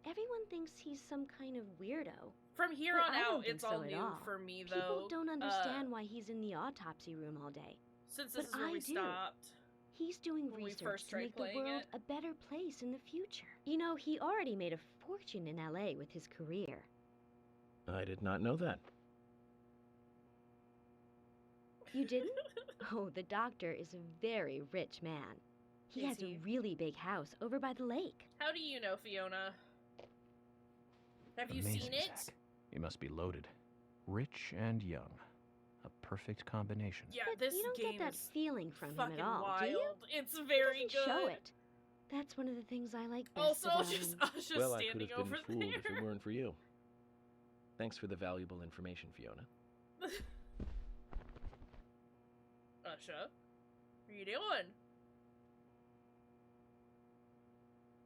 Everyone thinks he's some kind of weirdo. From here But on I don't out, think it's all so at new all. for me, though. People don't understand why he's in the autopsy room all day. Since this But is where I we do. stopped. He's doing When we research first to tried make the playing world it. a better place in the future. You know, he already made a fortune in LA with his career. I did not know that. You didn't? Oh, the doctor is a very rich man. He Is has he? a really big house over by the lake. How do you know, Fiona? Have you Amazing, seen it? Zach. He must be loaded. Rich and young. A perfect combination. Yeah, But this you don't game get that is feeling from him fucking at all, wild. do you? It's very He good. doesn't show it. That's one of the things I like best Also, about just him. Usha Well, I could standing have been over fooled there. if it weren't for you. Thanks for the valuable information, Fiona. Usha, what are you doing?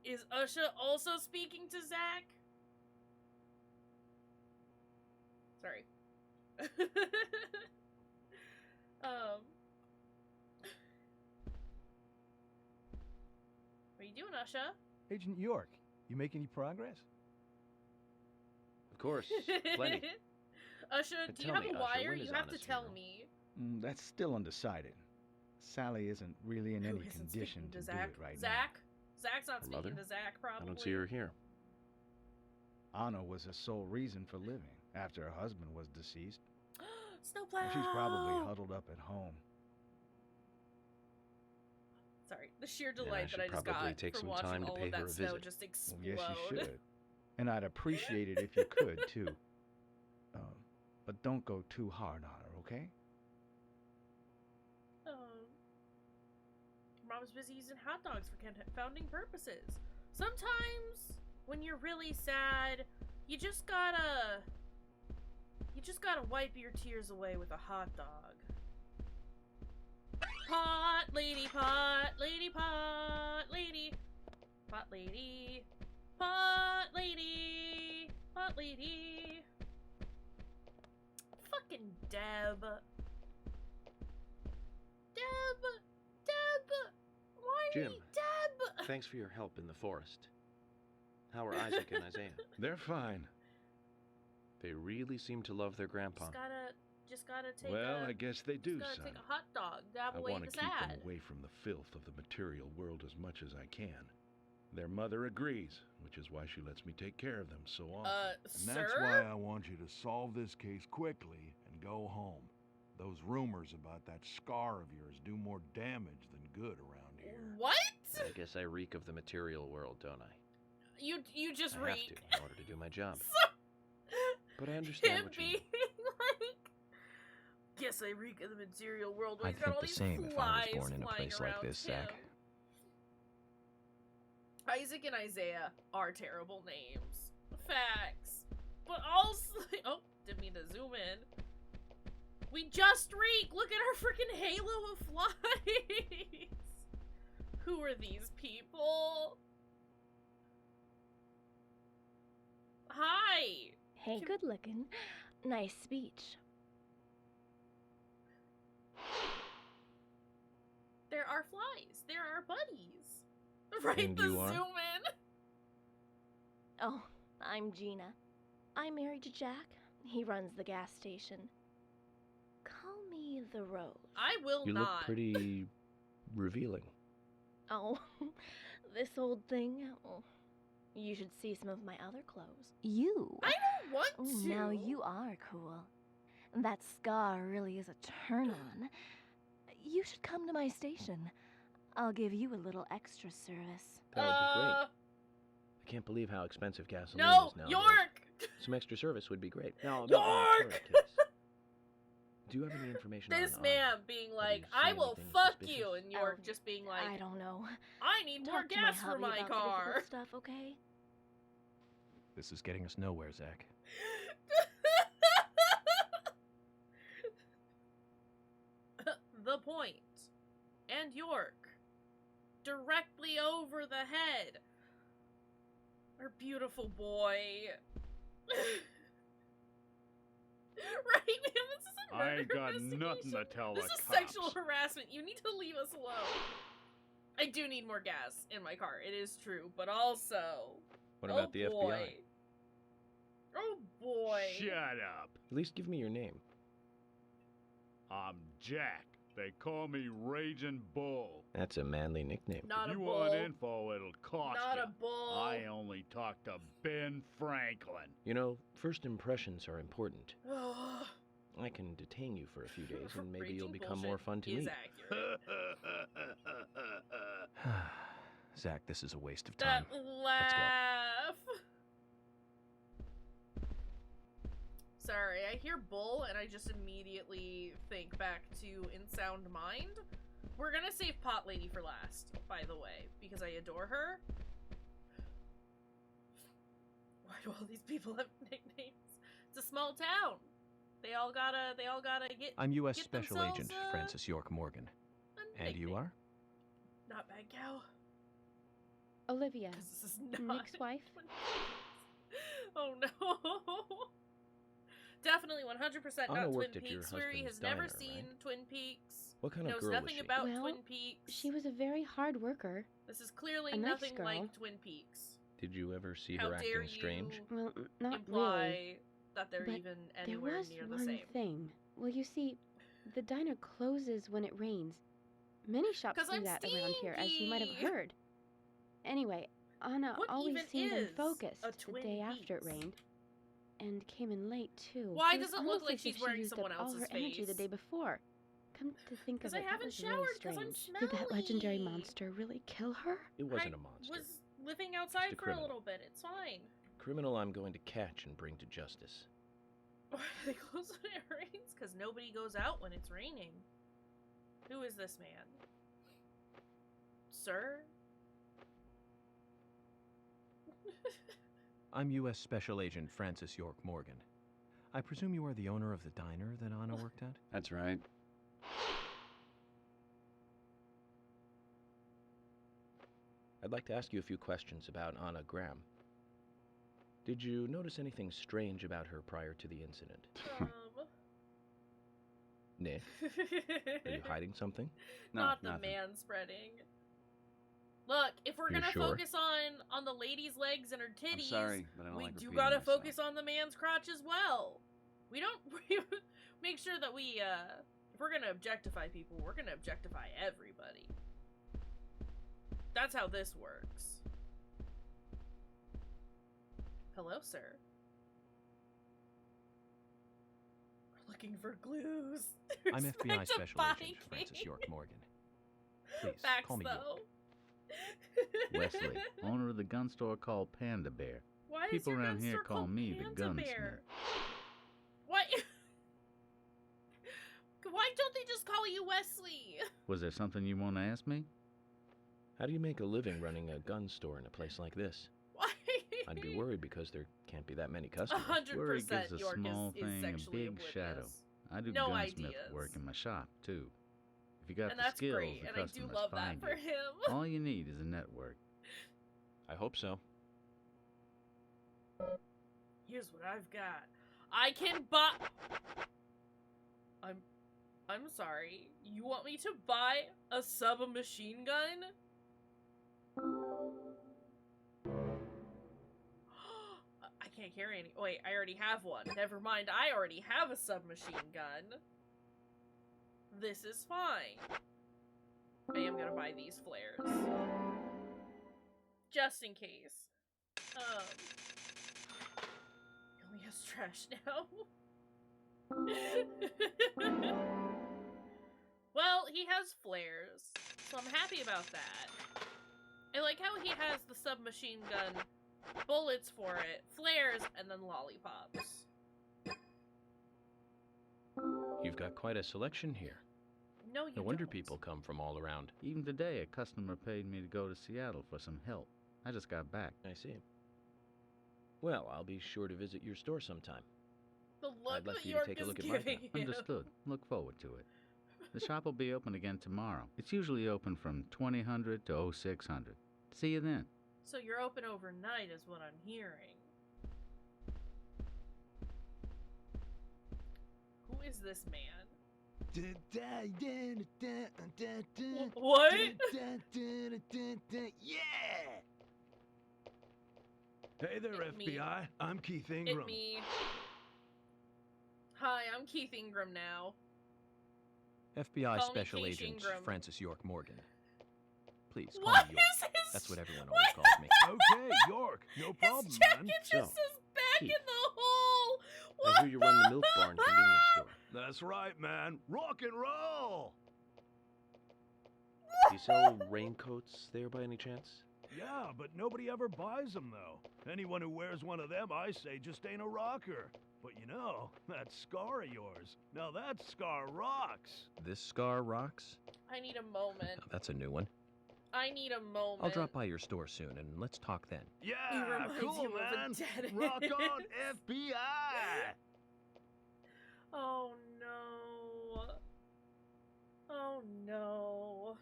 Is Usha also speaking to Zach? Sorry. What are you doing, Usha? Agent York, you make any progress? Of course, plenty. Usha, But do you tell have me, a Usha, wire? when You is have to Anna's tell funeral? me. That's still undecided. Sally isn't really in Who any isn't condition speaking to do Zach? it right Zach? Zach's not Her speaking mother? to Zach, probably. I don't see her here. now. Anna was her sole reason for living after her husband was deceased. Snowplow! And she's probably huddled up at home. Sorry, the sheer Then I delight should that I just probably got take from some watching time to all pay of her that a snow visit. just Well, explode. yes, you should. And I'd appreciate it if you could, too. But don't go too hard on her, okay? Mom's busy using hot dogs for confounding purposes. Sometimes, when you're really sad, you just gotta wipe your tears away with a hot dog. Pot lady, pot lady, pot lady, pot lady, pot lady, pot lady. Fucking Deb. Deb! Why Jim. me, Deb? Thanks for your help in the forest. How are Isaac and Isaiah? They're fine. They really seem to love their grandpa. Just gotta take Well, a... I guess they do, Just gotta son. take a hot dog, dab I away want the to keep sad. them away from the filth of the material world as much as I can. Their mother agrees, which is why she lets me take care of them so often. And that's why I want you to solve this case quickly and go home. Those rumors about that scar of yours do more damage than good around here. What? I guess I reek of the material world, don't I? You just I have reek. to in order to do my job. So, But I understand him what you being mean. like, guess I reek of the material world. When I'd he's got think all the these same if I was flies born in a flying place like around this, Zach. him. Isaac and Isaiah are terrible names. Facts. But also, oh, didn't mean to zoom in. We just reek! Look at our freaking halo of flies! Who are these people? Hi! Hey, good looking. Nice speech. There are flies. There are buddies. Right, And the you are? zoom in. Oh, I'm Gina. I'm married to Jack. He runs the gas station. Call me the Rose. I will You not. look pretty revealing. Oh, this old thing. Oh, you should see some of my other clothes. You. I don't want Oh, to. now you are cool. That scar really is a turn on. You should come to my station. I'll give you a little extra service. That would be great. I can't believe how expensive gasoline No, is nowadays. York! Some extra service would be great. Now, about York! my current case. Do you have any information This on man Anna? being Have like, you I seen will anything fuck suspicious? you, and York Oh, just being like, I don't know. I need more Talk to my gas for hubby my about the car. difficult stuff, okay? This is getting us nowhere, Zach. The point. And York. Directly over the head. Our beautiful boy. Right? This is I ain't got investigation. nothing to tell This the is cops. sexual harassment. You need to leave us alone. I do need more gas in my car. It is true, but also. What about the FBI? Oh boy. Shut up. At least give me your name. I'm Jack. They call me Raging Bull. That's a manly nickname. Not if a you bull. want info, it'll cost Not you. a bull. I only talk to Ben Franklin. You know, first impressions are important. I can detain you for a few days, and maybe you'll become more fun to meet. Accurate. Zach, this is a waste of That time. laugh. Sorry, I hear bull and I just immediately think back to In Sound Mind. We're gonna save Pot Lady for last, by the way, because I adore her. Why do all these people have nicknames? It's a small town. They all gotta get. I'm U.S. get Special themselves, Agent Francis York Morgan. a And you nickname. are? Not Bad Cow. Olivia, 'Cause this is not Nick's wife. Oh no. Definitely 100% Anna not Twin worked at your Peaks. Sweary has husband's never diner, seen right? Twin Peaks. What kind of knows girl was nothing she? about Well, Twin Peaks. She was a very hard worker. This is clearly a nice nothing girl. like Twin Peaks. Did you ever see How her dare acting strange? you Well, not imply really. that they're But even There anywhere was near the one same? thing. Well, you see, the diner closes when it rains. Many shops 'Cause do I'm that around here, as you might have stinky. heard. Anyway, Anna What always even seemed is unfocused a the Twin day after it Peaks? rained. And came in late, too. Why It was does it look almost like as if she's wearing she used someone up all else's her energy the face? day before. Come to think of 'Cause I it, that haven't was really showered 'cause I'm strange. Did that legendary smelly. monster really kill her? It wasn't I a monster. was living outside Just a for a criminal. little bit. It's fine. Criminal I'm going to catch and bring to justice. Why do they close when it rains? Because nobody goes out when it's raining. Who is this man? Sir? I'm U.S. Special Agent Francis York Morgan. I presume you are the owner of the diner that Anna worked at? That's right. I'd like to ask you a few questions about Anna Graham. Did you notice anything strange about her prior to the incident? Nick, are you hiding something? No, Not the nothing. man spreading. Look, if we're You're gonna sure? focus on the lady's legs and her titties, sorry, but I don't we like do repeating gotta myself. focus on the man's crotch as well. We don't make sure that we if we're gonna objectify people, we're gonna objectify everybody. That's how this works. Hello, sir. We're looking for clues. I'm There's FBI signs of Special body Agent Francis cam. York Morgan. Please, Facts, call me York. though. Wesley, owner of the gun store called Panda Bear. Why is People your around gun here store call called me the Panda gunsmith. Bear? Why? Why don't they just call you Wesley? Was there something you want to ask me? How do you make a living running a gun store in a place like this? Why? I'd be worried because there can't be that many customers. 100% Worry gives a York small is thing a sexually big oblivious. shadow. I do No gunsmith ideas. work in my shop, too. If you got And the that's skills, great, the and I do customers love that find for you. him. All you need is a network. I hope so. Here's what I've got. I can buy. I'm sorry. You want me to buy a submachine gun? I can't carry any. Wait, I already have one. Never mind. I already have a submachine gun. This is fine. I am gonna buy these flares. Just in case. He only has trash now. Well, he has flares, so I'm happy about that. I like how he has the submachine gun, bullets for it, flares, and then lollipops. You've got quite a selection here. No, you No wonder don't. people come from all around. Even today, a customer paid me to go to Seattle for some help. I just got back. I see. Well, I'll be sure to visit your store sometime. The look I'd like that for you York to take a is look at my giving gun. you. Understood. Look forward to it. The shop will be open again tomorrow. It's usually open from 2000 to 0600. See you then. So you're open overnight is what I'm hearing. Who is this man? Wh- What? Yeah! Hey there, It me. FBI. I'm Keith Ingram. It me. Hi, I'm Keith Ingram now. FBI Call me Special Kaysh Agent Ingram. Francis York Morgan. Please, call What me York. is his... That's what everyone what? always calls me. Okay, York. No problem, His jacket man. just So, says back Keith, in the hole. I What hear you run the Milk Barn convenience store. That's right, man. Rock and roll! Do you sell raincoats there by any chance? Yeah, but nobody ever buys them, though. Anyone who wears one of them, I say, just ain't a rocker. But you know, that scar of yours. Now that scar rocks. This scar rocks? I need a moment. Oh, that's a new one. I need a moment. I'll drop by your store soon and let's talk then. He Yeah, reminds cool, you of a man. dead Rock end. on, FBI! Oh no. Oh no.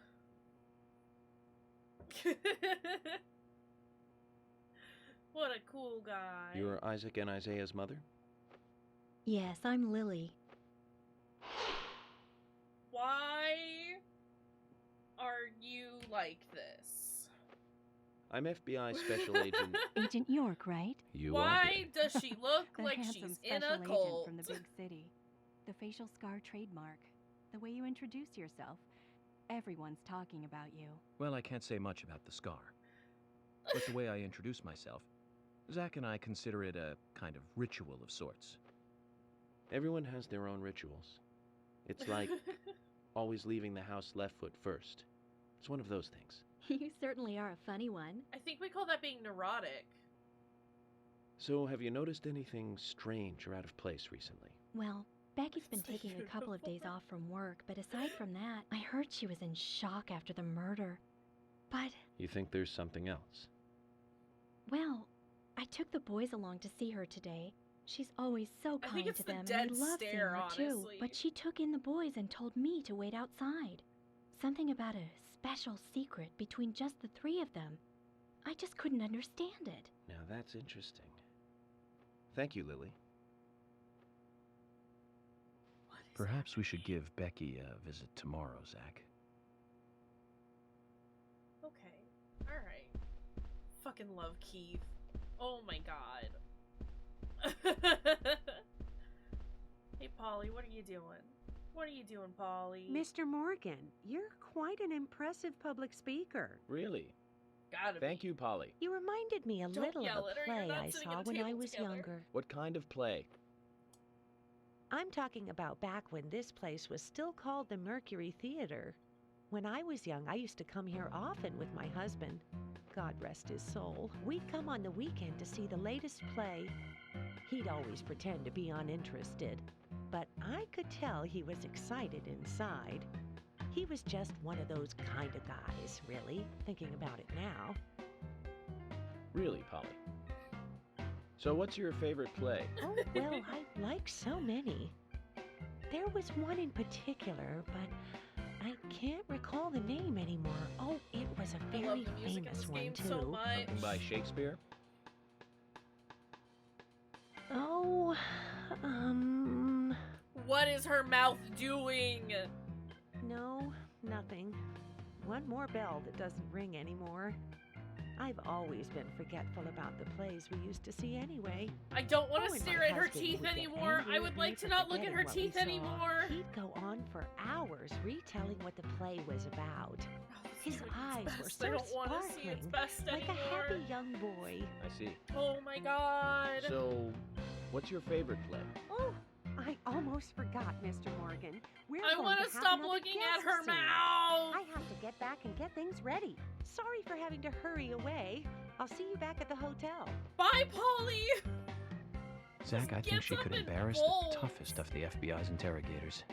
What a cool guy. You're Isaac and Isaiah's mother? Yes, I'm Lily. Why are you like this? I'm FBI Special Agent. Agent York, right? You Why does she look The like handsome she's in special a agent cult? from the big city. The facial scar trademark. The way you introduce yourself. Everyone's talking about you. Well, I can't say much about the scar. But the way I introduce myself, Zach and I consider it a kind of ritual of sorts. Everyone has their own rituals. It's like always leaving the house left foot first. It's one of those things. You certainly are a funny one. I think we call that being neurotic. So, have you noticed anything strange or out of place recently? Well, Becky's been taking a couple of days off from work, but aside from that, I heard she was in shock after the murder. But, You think there's something else? well, I took the boys along to see her today. She's always so I think kind it's to the them, dead and we love seeing stare, her too. honestly. But she took in the boys and told me to wait outside. Something about a special secret between just the three of them. I just couldn't understand it. Now that's interesting. Thank you, Lily. Perhaps we should give Becky a visit tomorrow, Zach. Okay. Alright. Fucking love Keith. Oh my god. Hey, Polly, what are you doing? What are you doing, Polly? Mr. Morgan, you're quite an impressive public speaker. Really? Gotta Thank you, Polly. You reminded me a Don't little of yell a at her, you're play not I sitting saw at a when I table was together. younger. What kind of play? I'm talking about back when this place was still called the Mercury Theater. When I was young, I used to come here often with my husband. God rest his soul. We'd come on the weekend to see the latest play. He'd always pretend to be uninterested, but I could tell he was excited inside. He was just one of those kind of guys, really, thinking about it now. Really, Polly? So what's your favorite play? Oh, well, I like so many. There was one in particular, but I can't recall the name anymore. Oh, it was a I love very the music in famous this one, game too. so much. Something by Shakespeare? Oh, What is her mouth doing? no, nothing. One more bell that doesn't ring anymore. I've always been forgetful about the plays we used to see anyway. I don't want Oh, to and my stare at her husband teeth would get anymore. angry I at would me like to for not look at forgetting her what we teeth saw. anymore. He'd go on for hours retelling what the play was about. His eyes were best. I so don't want to see its sparkling, best like a anymore. happy young boy. I see. Oh my god. So, what's your favorite play? Oh, I almost forgot, Mr. Morgan. We're I going want to to have stop another looking at guest her soon. mouth. I have to get back and get things ready. Sorry for having to hurry away. I'll see you back at the hotel. Bye, Polly. Zach, I think gets she up could and embarrass bolts. the toughest of the FBI's interrogators.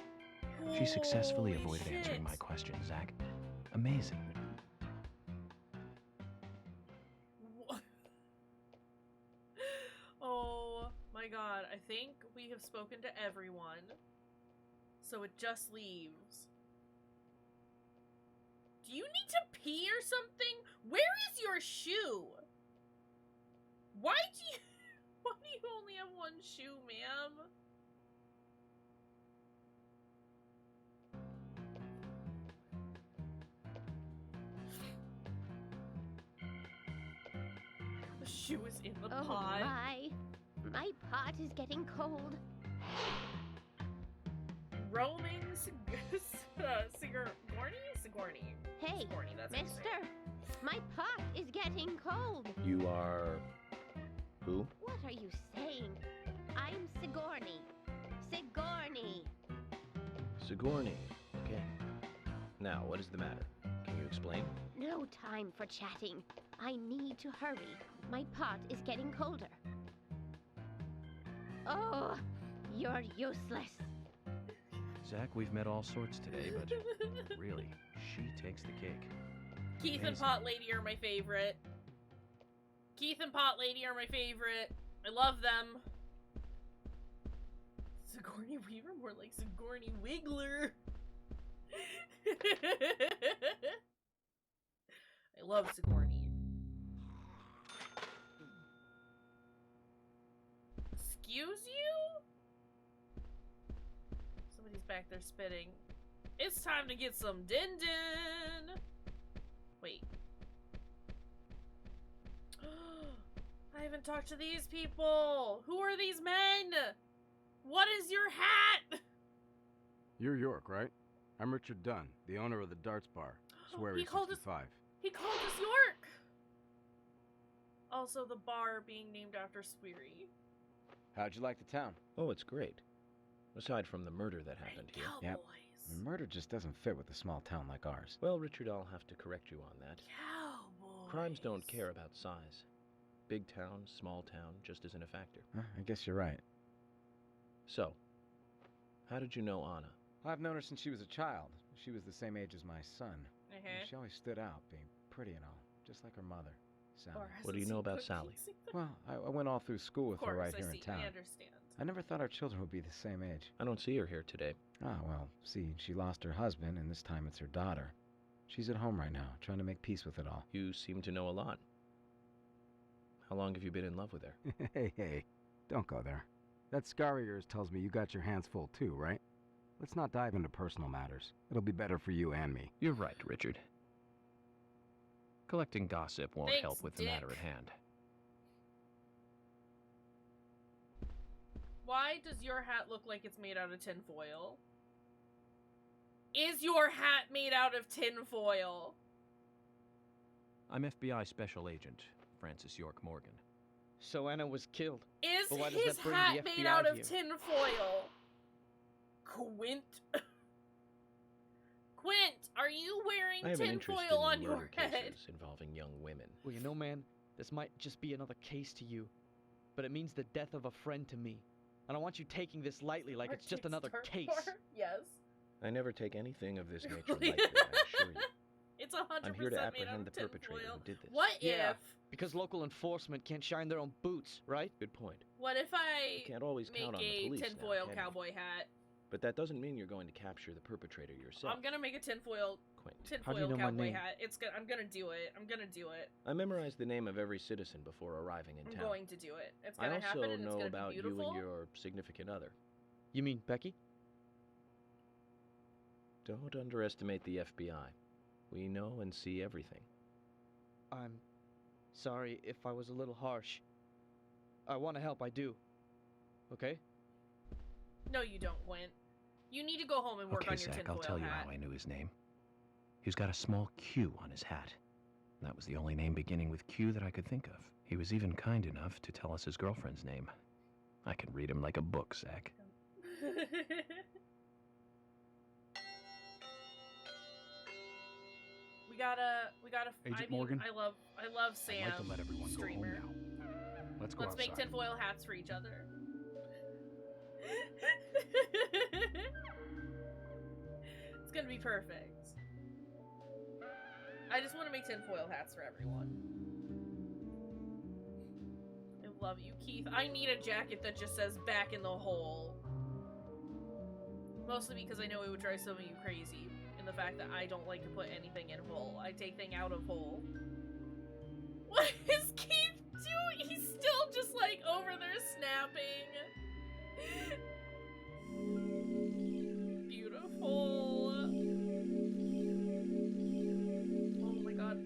She successfully Holy avoided answering shit. my questions, Zach. Amazing. Wha- Oh my god, I think we have spoken to everyone. So it just leaves. Do you need to pee or something? Where is your shoe? Why do you only have one shoe, ma'am? The shoe is in the Oh pot. my pot is getting cold. Roaming Sigourney. Hey, Sigourney, that's how you say mister, it. my pot is getting cold. You are... who? What are you saying? I'm Sigourney. Sigourney. Sigourney. Okay. Now, what is the matter? Can you explain? No time for chatting. I need to hurry. My pot is getting colder. Oh, you're useless. Zach, we've met all sorts today, but really, she takes the cake. Keith and Amazing. Pot Lady are my favorite. Keith and Pot Lady are my favorite. I love them. Sigourney Weaver? More like Sigourney Wiggler. I love Sigourney. Excuse you? Somebody's back there spitting. It's time to get some din-din! Wait. I haven't talked to these people! Who are these men? What is your hat? You're York, right? I'm Richard Dunn, the owner of the Darts Bar. Swery He called us- 65. He called us York! Also, the bar being named after Sweary. How'd you like the town? Oh, it's great. Aside from the murder that happened here. Yep. Murder just doesn't fit with a small town like ours. Well, Richard, I'll have to correct you on that. Cowboys. Crimes don't care about size. Big town, small town, just isn't a factor. I guess you're right. So, how did you know Anna? I've known her since she was a child. She was the same age as my son. Uh-huh. She always stood out, being pretty and all, just like her mother, Sally. What do you know about Sally? Well, I went all through school with her right here in town. I understand. I never thought our children would be the same age. I don't see her here today. Ah, well, see, she lost her husband, and this time it's her daughter. She's at home right now, trying to make peace with it all. You seem to know a lot. How long have you been in love with her? Hey, don't go there. That scar of yours tells me you got your hands full too, right? Let's not dive into personal matters. It'll be better for you and me. You're right, Richard. Collecting gossip won't Thanks, help with the matter Dick. at hand. Why does your hat look like it's made out of tinfoil? Is your hat made out of tinfoil? I'm FBI Special Agent Francis York Morgan. So Anna was killed. Is But why does his that bring hat the made FBI out of here? tinfoil? Quint. Quint, are you I wearing have an interest tinfoil on in your murder head? cases involving young women. Well, you know, man, this might just be another case to you, but it means the death of a friend to me. And I want you taking this lightly like it's just another case. Yes. I never take anything of this nature lightly, I assure you. It's 100% I'm here to made out apprehend of the perpetrator tinfoil. who did this. What Yeah, if? because local enforcement can't shine their own boots, right? Good point. What if I You can't always make count on the a police now, tinfoil can you? cowboy hat? But that doesn't mean you're going to capture the perpetrator yourself. I'm gonna make a tinfoil Quint. How do you know my cowboy name? hat. I'm gonna do it. I'm gonna do it. I memorized the name of every citizen before arriving in I'm town. going to do it. It's I gonna also happen and it's know gonna about be you beautiful. and your significant other. You mean Becky? Don't underestimate the FBI. We know and see everything. I'm sorry if I was a little harsh. I want to help, I do. Okay? No, you don't, Gwent. You need to go home and work Okay, on your Zach, tinfoil I'll tell you hat. how I knew his name. He's got a small Q on his hat. That was the only name beginning with Q that I could think of. He was even kind enough to tell us his girlfriend's name. I can read him like a book, Zach. we gotta. Agent I mean, Morgan? I love Sam. I'd like to let everyone go home Streamer. now. Let's go Let's outside. make tinfoil hats for each other. It's gonna be perfect. I just want to make tinfoil hats for everyone. I love you, Keith. I need a jacket that just says "back in the hole." Mostly because I know it would drive some of you crazy in the fact that I don't like to put anything in hole. I take thing out of hole. What is Keith doing? He's still just like over there snapping. Beautiful. Oh my god.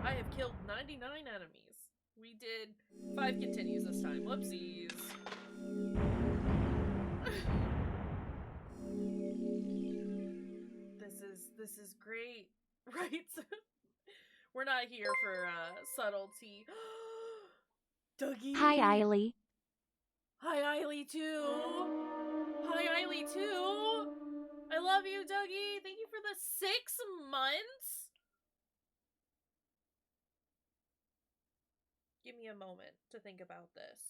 I have killed 99 enemies. We did 5 continues this time. Whoopsies. This is great, right? We're not here for subtlety. Dougie. Hi, Eiley. Hi, Eiley too. Hi, Eiley too. I love you, Dougie. Thank you for the 6 months. Give me a moment to think about this.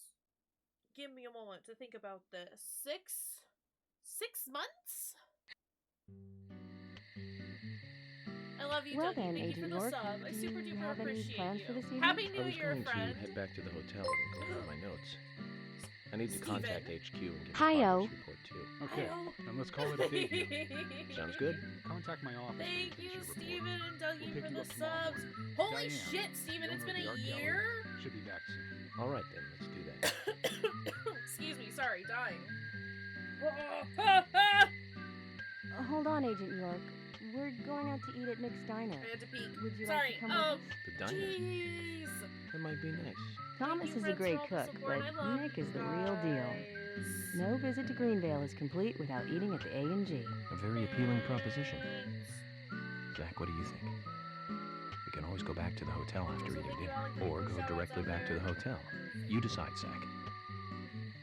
Give me a moment to think about this. 6 months? I love you, Well Dougie. then, Thank you for Agent the York, sub. I do super you duper have any appreciate plans you. for this evening? Happy I New was Year, going friend. to head back to the hotel and go over my notes. I need to contact HQ and get a Hi-yo. progress report too. Okay, then let's call it a day here. Sounds good. Contact my office. Thank you, Steven and Dougie, We'll pick for you the up tomorrow subs. morning. Holy Diane, shit, Steven, the it's owner been of the a art year? gallery, should be back soon. All right then, let's do that. Excuse me, sorry, dying. Hold on, Agent York. We're going out to eat at Nick's Diner. I had to peek. Would you Sorry, like to come with us? The diner. Jeez. That might be nice. Thomas you, is a friends, great for all the cook, support. but I love Nick you is the real deal. guys. No visit to Greenvale is complete without eating at the A&G. A very appealing proposition. Zach, what do you think? We can always go back to the hotel after eating dinner, or go directly back to the hotel. You decide, Zach.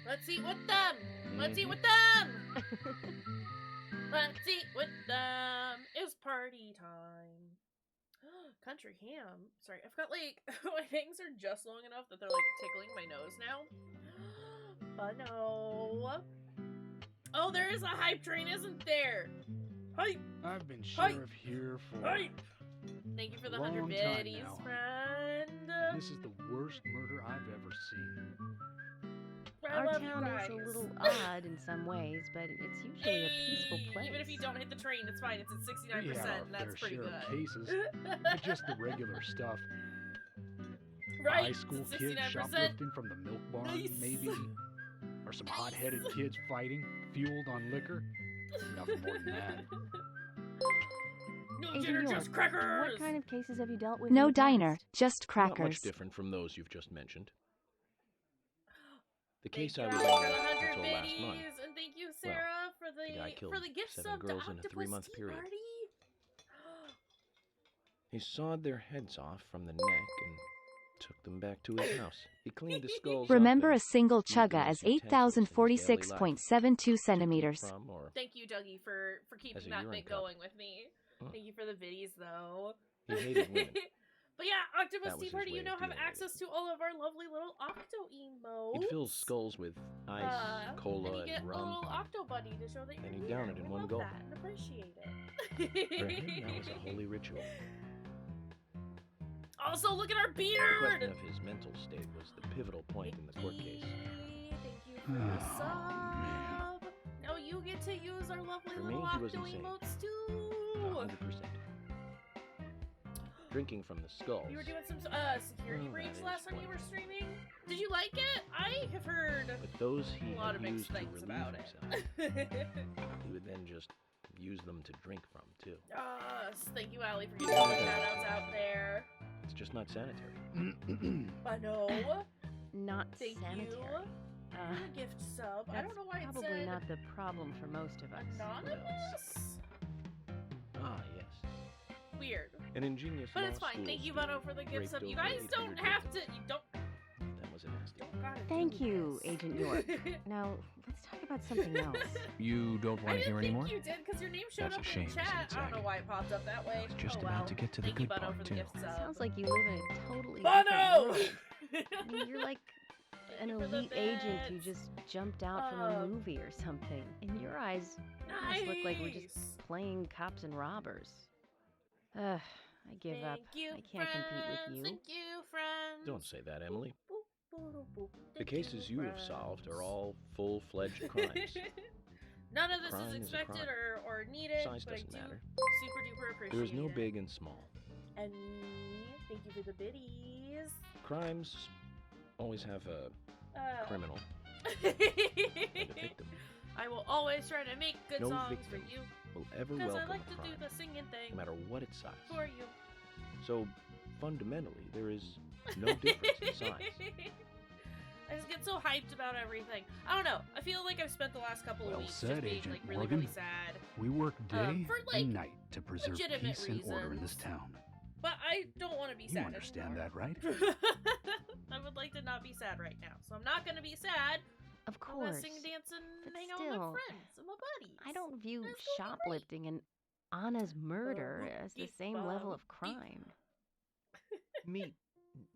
Let's eat with them. Let's eat with them. Let's eat with them. It's party time. Country ham. Sorry, I've got like my bangs are just long enough that they're like tickling my nose now. But no. Oh, there is a hype train, isn't there? Hype. I've been Hype. sheriff here for Hype. Thank you for the 100 long time biddies, now. friend. This is the worst murder I've ever seen. I Our love you town is guys. a little odd in some ways, but it's usually a peaceful place. Even if you don't hit the train, it's fine. It's at 69%, We had our and that's fair pretty share good. of cases, but just the regular stuff. Right, High school it's kids 69%. shoplifting from the milk barn, Nice. maybe. Or some hot-headed kids fighting, fueled on liquor. Nothing more than that. No Agent dinner, York, just crackers. what kind of cases have you dealt with? in No the diner, past? Not just much crackers. different from those you've just mentioned. The Thank case you, I was Alex, in for the 100 until last month. biddies, and thank you, Sarah, for the guy killed the gift 7 sub to girls in a Octopus 3-month Tea period. Party. He sawed their heads off from the neck and took them back to his house. He cleaned the skulls Remember up a and single used them chugga as as utensils in his daily life. 8,046.72 centimeters. From or Thank you, Dougie, for As keeping a that urine bit cup. going with me. Thank you for the biddies, though. He hated women. But yeah, Octopus That was Tea his Party, way you of know, have dealing with access to all of our lovely little Octo emotes. He'd fill skulls with ice, and cola, you get and a rum. little Octo Buddy to show that you're And he'd here. down it in I one love gulp. that and appreciate it. For him, that was a holy ritual. Also, look at our The question beard! of his mental state was the pivotal point in the court case. Thank you for the sub. Now you get to use our lovely For me, little he was Octo insane. emotes too. 100%. Drinking from the skulls. You were doing some security Oh, breach that last is time you were wonderful. streaming. Did you like it? I have heard But those he a lot had of mixed used to things relieve about himself. it. He would then just use them to drink from, too. Thank you, Allie, for getting all the shout-outs out there. It's just not sanitary. I know. Not Thank sanitary. you. For the gift sub. I That's don't know why it probably said not the problem for most of us. anonymous. Ah, yes. Weird. An ingenious But law it's fine. school Thank you, student Bono, for the gift raped sub. You over guys don't 800 have to. victims. You don't. That was a nasty one. Gotta Thank do you, this. Agent York. Now, let's talk about something else. You don't I want to hear didn't anymore? think you did because your name showed That's up a shame, in isn't chat. it, I don't Zach? know why it popped up that way. I was just oh, about well. to get to the Thank you, good Bono, part, for the too. gift sub. Sounds like you live in a totally Bono! different world. I mean, you're like an you for the elite agent who bits. just jumped out from a movie or something. In your eyes, we must look like we're just Nice. playing cops and robbers. Ugh, I give up. Thank you, I can't compete with friends. you. Thank you, friends. Don't say that, Emily. The Thank you, cases you have friends. solved are all full-fledged crimes. None of this Crime is is a expected crime. or needed, Size but I doesn't do matter. super duper appreciate There is no it. big and small. And me, thank you for the biddies. Crimes always have a criminal and a victim. I will always try to make good No songs victim for you. will ever Because I welcome like a to crime, do the singing thing no matter what its size. for you. So, fundamentally, there is no difference in size. I just get so hyped about everything. I don't know. I feel like I've spent the last couple of Well weeks said, just being Agent like really, Morgan. really sad. We work day for, like, and night to preserve legitimate peace and order in this reasons. town. But I don't want to be You sad understand anymore. that, right? I would like to not be sad right now, so I'm not gonna be sad. Of I'm course. gonna sing, dance, and But hang out with my still, friends and my buddies. I don't view That's gonna be great. shoplifting and Anna's murder Whoop, as the beep, same level bum, of crime. Me,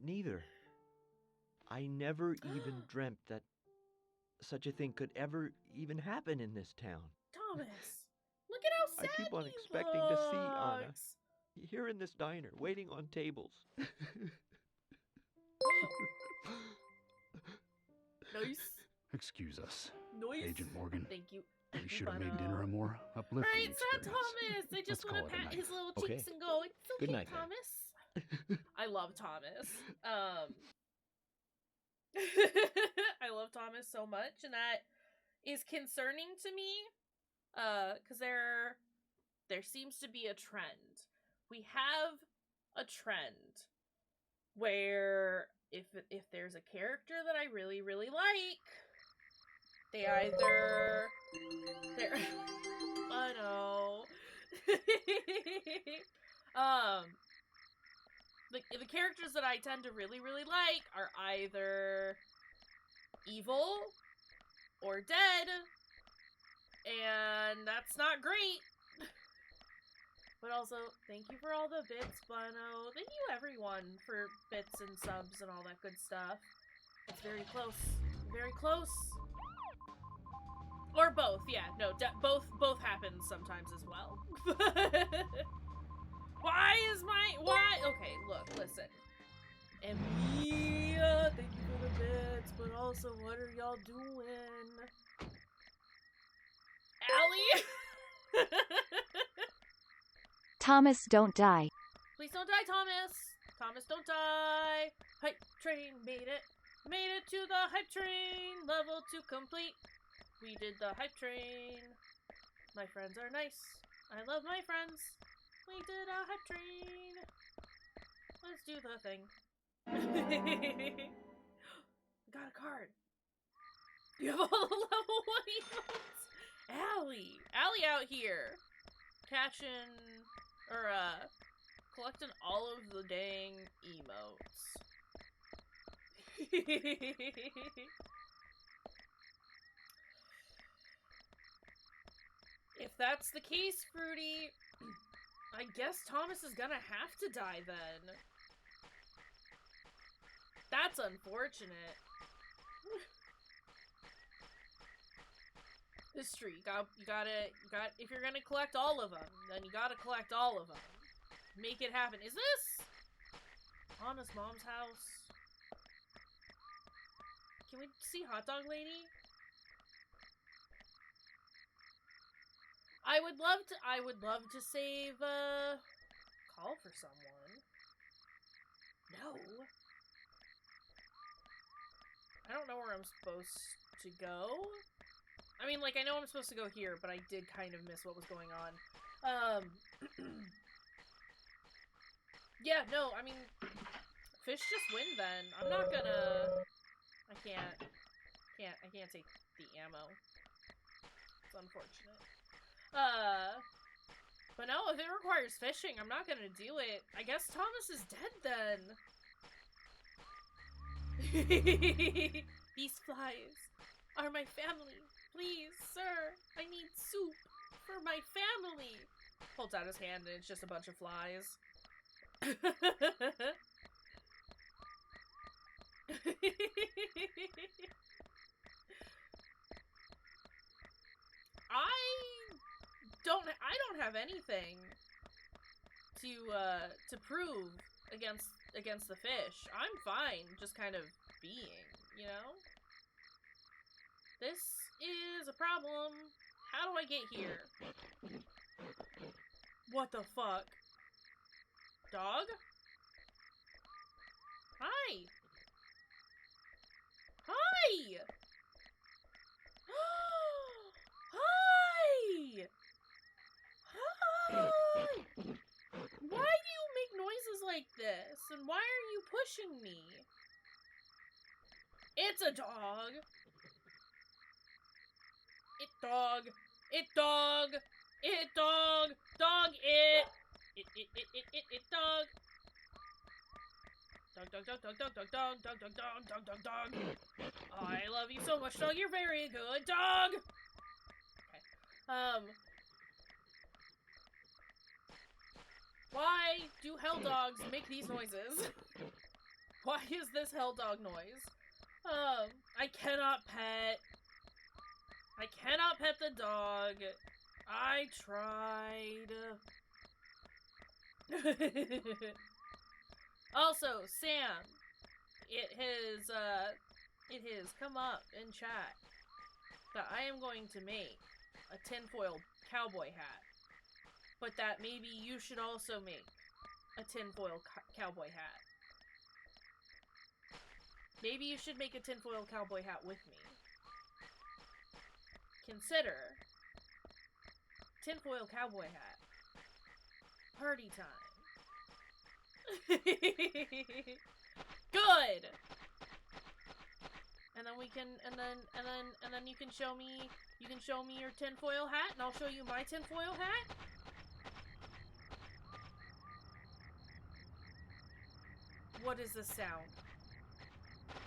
neither. I never even dreamt that such a thing could ever even happen in this town. Thomas, look at how sad I keep on he expecting to see Anna looks. here in this diner, waiting on tables. Nice. Excuse us, Nice. Agent Morgan. Thank you. We Thank you, should have made Bono. dinner a more uplifting Right, sad experience. Thomas. I just Let's want call to it a pat night. his little Okay. cheeks and go, "It's okay, Good night, then." Thomas." I love Thomas. I love Thomas so much, and that is concerning to me. Because there seems to be a trend. We have a trend where if there's a character that I really, really like, they either I know. The characters that I tend to really, really like are either evil or dead, and that's not great. But also, thank you for all the bits, Bono. Thank you, everyone, for bits and subs and all that good stuff. It's very close. Very close. Or both, yeah. No, both happen sometimes as well. Why? Okay, look, listen. Emilia, thank you for the bits, but also, what are y'all doing? Allie? Thomas, don't die. Please don't die, Thomas! Thomas, don't die! Hype train made it. Made it to the hype train! Level 2 complete. We did the hype train. My friends are nice. I love my friends. We did a hype train. Let's do the thing. Got a card. You have all the level 1 emotes. Allie out here. Catching, or collecting all of the dang emotes. If that's the case, Fruity, I guess Thomas is gonna have to die then. That's unfortunate. History, you gotta, if you're gonna collect all of them, then you gotta collect all of them. Make it happen. Is this Anna's mom's house? Can we see Hot Dog Lady? I would love to save, call for someone. No. I don't know where I'm supposed to go. I mean, like, I know I'm supposed to go here, but I did kind of miss what was going on. Yeah, no, I mean, fish just win then. I'm not gonna... I can't take the ammo. It's unfortunate. But no, if it requires fishing, I'm not gonna do it. I guess Thomas is dead then. These flies are my family. Please, sir, I need soup for my family. Holds out his hand and it's just a bunch of flies. I don't have anything to prove against the fish. I'm fine just kind of being, you know? This is a problem. How do I get here? What the fuck? Dog? Hi! Hi! Hi! Hi! Why do you make noises like this? And pushing me? It's a dog. It dog. It dog. It dog. Dog it. It dog. Dog, dog, dog, dog, dog, dog, dog, dog, dog, dog, dog, dog, dog. Oh, I love you so much, dog. You're very good, dog. Okay. Why do hell dogs make these noises? Why is this hell dog noise? I cannot pet. I cannot pet the dog. I tried. Also, Sam, it has come up in chat that I am going to make a tinfoil cowboy hat, but that maybe you should also make a tinfoil cowboy hat. Maybe you should make a tinfoil cowboy hat with me. Consider tinfoil cowboy hat. Party time. Good. And then we can, and then you can show me your tinfoil hat, and I'll show you my tinfoil hat. What is the sound?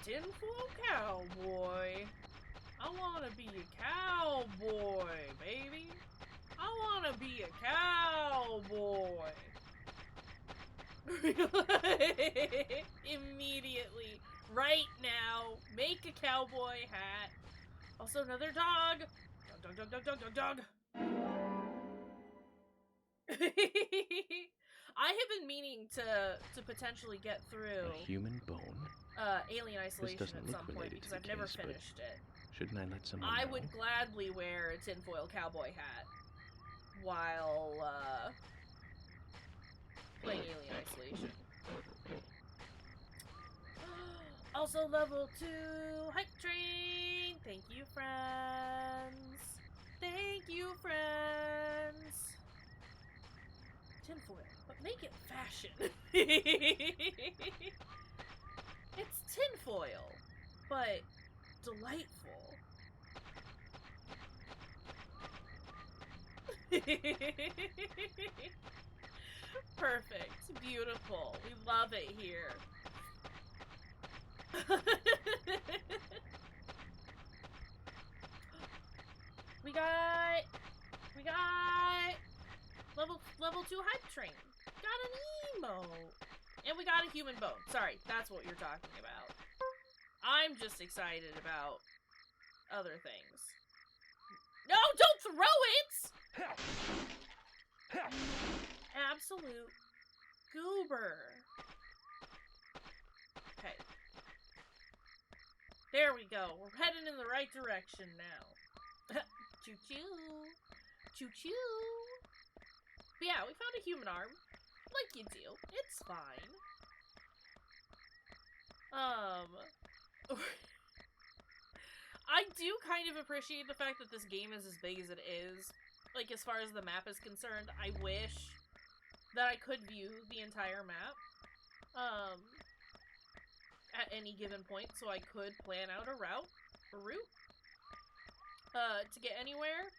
Tinfoil cowboy. I wanna be a cowboy, baby. I wanna be a cowboy. Immediately, right now, make a cowboy hat. Also, another dog. Dog, dog, dog, dog, dog, dog, dog. I have been meaning to potentially get through A human bone? Alien Isolation This doesn't at look some point related because to I've the never case, but finished it. Shouldn't I let someone I know? would gladly wear a tinfoil cowboy hat while playing Alien Isolation. Also, level 2 hype train. Thank you, friends. Thank you, friends. Tinfoil, but make it fashion. It's tinfoil, but delightful. Perfect. Beautiful. We love it here. We got level 2 hype train. Got an emote. And we got a human bone. Sorry, that's what you're talking about. I'm just excited about other things. No, don't throw it! Absolute goober. Okay. There we go. We're heading in the right direction now. Choo-choo. Choo-choo. But yeah, we found a human arm. Like you do. It's fine. I do kind of appreciate the fact that this game is as big as it is. Like, as far as the map is concerned, I wish that I could view the entire map. At any given point, so I could plan out a route, to get anywhere.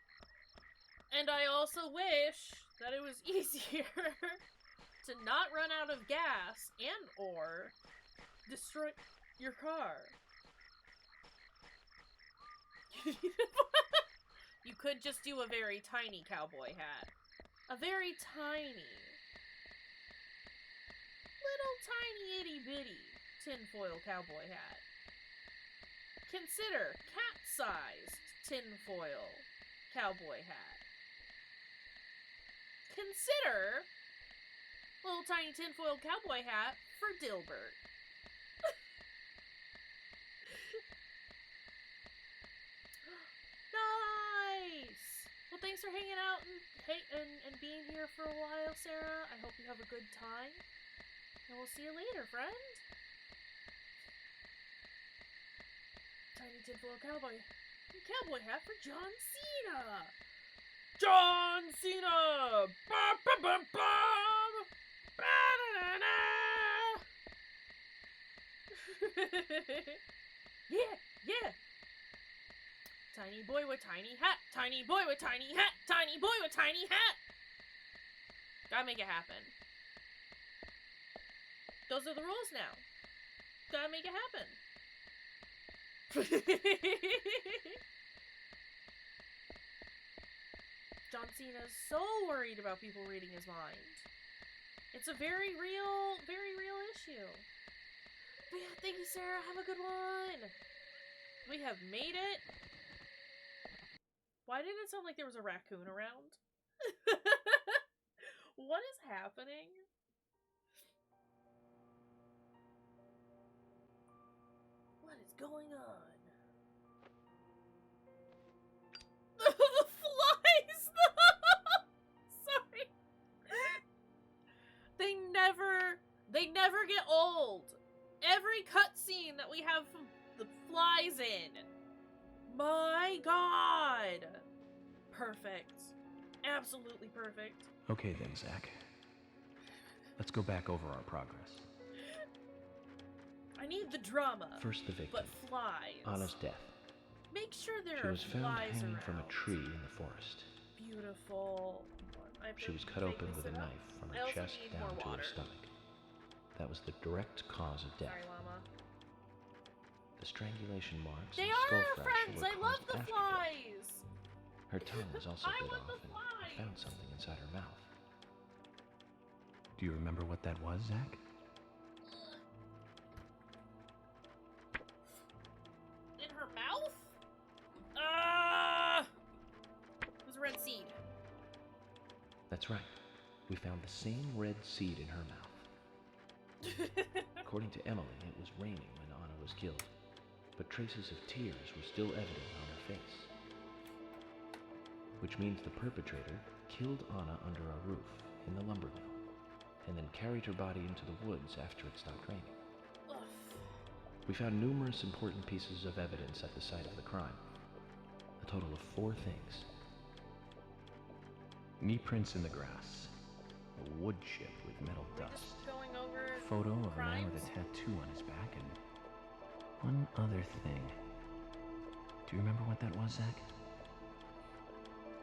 And I also wish that it was easier to not run out of gas and or destroy your car. You could just do a very tiny cowboy hat. A very tiny, little tiny itty bitty tinfoil cowboy hat. Consider cat-sized tinfoil cowboy hat. Consider little tiny tinfoil cowboy hat for Dilbert. Nice! Well, thanks for hanging out and being here for a while, Sarah. I hope you have a good time. And we'll see you later, friend. Tiny tinfoil cowboy hat for John Cena. John Cena. Ba ba ba ba. Ba da da da. Yeah, yeah. Tiny boy with tiny hat. Tiny boy with tiny hat. Tiny boy with tiny hat. Gotta make it happen. Those are the rules now. Gotta make it happen. John Cena's so worried about people reading his mind. It's a very real issue. But yeah, thank you, Sarah. Have a good one. We have made it. Why did it sound like there was a raccoon around? What is happening? What is going on? The flies! Sorry. They never get old. Every cutscene that we have the flies in. My god. Perfect. Absolutely perfect. Okay then, Zach. Let's go back over our progress. I need the drama. First, the victim. But flies. Anna's death. Make sure there She are was found flies hanging around. from a tree in the forest. Beautiful. She was cut open with a knife from her chest down to her stomach. That was the direct cause of death. Sorry, Llama. The strangulation marks They and are skull our fracture friends. were I love caused the after flies. death. Her tongue was also bit off, and I found something inside her mouth. Do you remember what that was, Zach? In her mouth? It was a red seed. That's right. We found the same red seed in her mouth. According to Emily, it was raining when Anna was killed, but traces of tears were still evident on her face. Which means the perpetrator killed Anna under a roof in the lumber mill, and then carried her body into the woods after it stopped raining. We found numerous important pieces of evidence at the site of the crime. A total of 4 things. Knee prints in the grass, a wood chip with metal dust, Going over a photo of a man with a tattoo on his back, and one other thing. Do you remember what that was, Zach?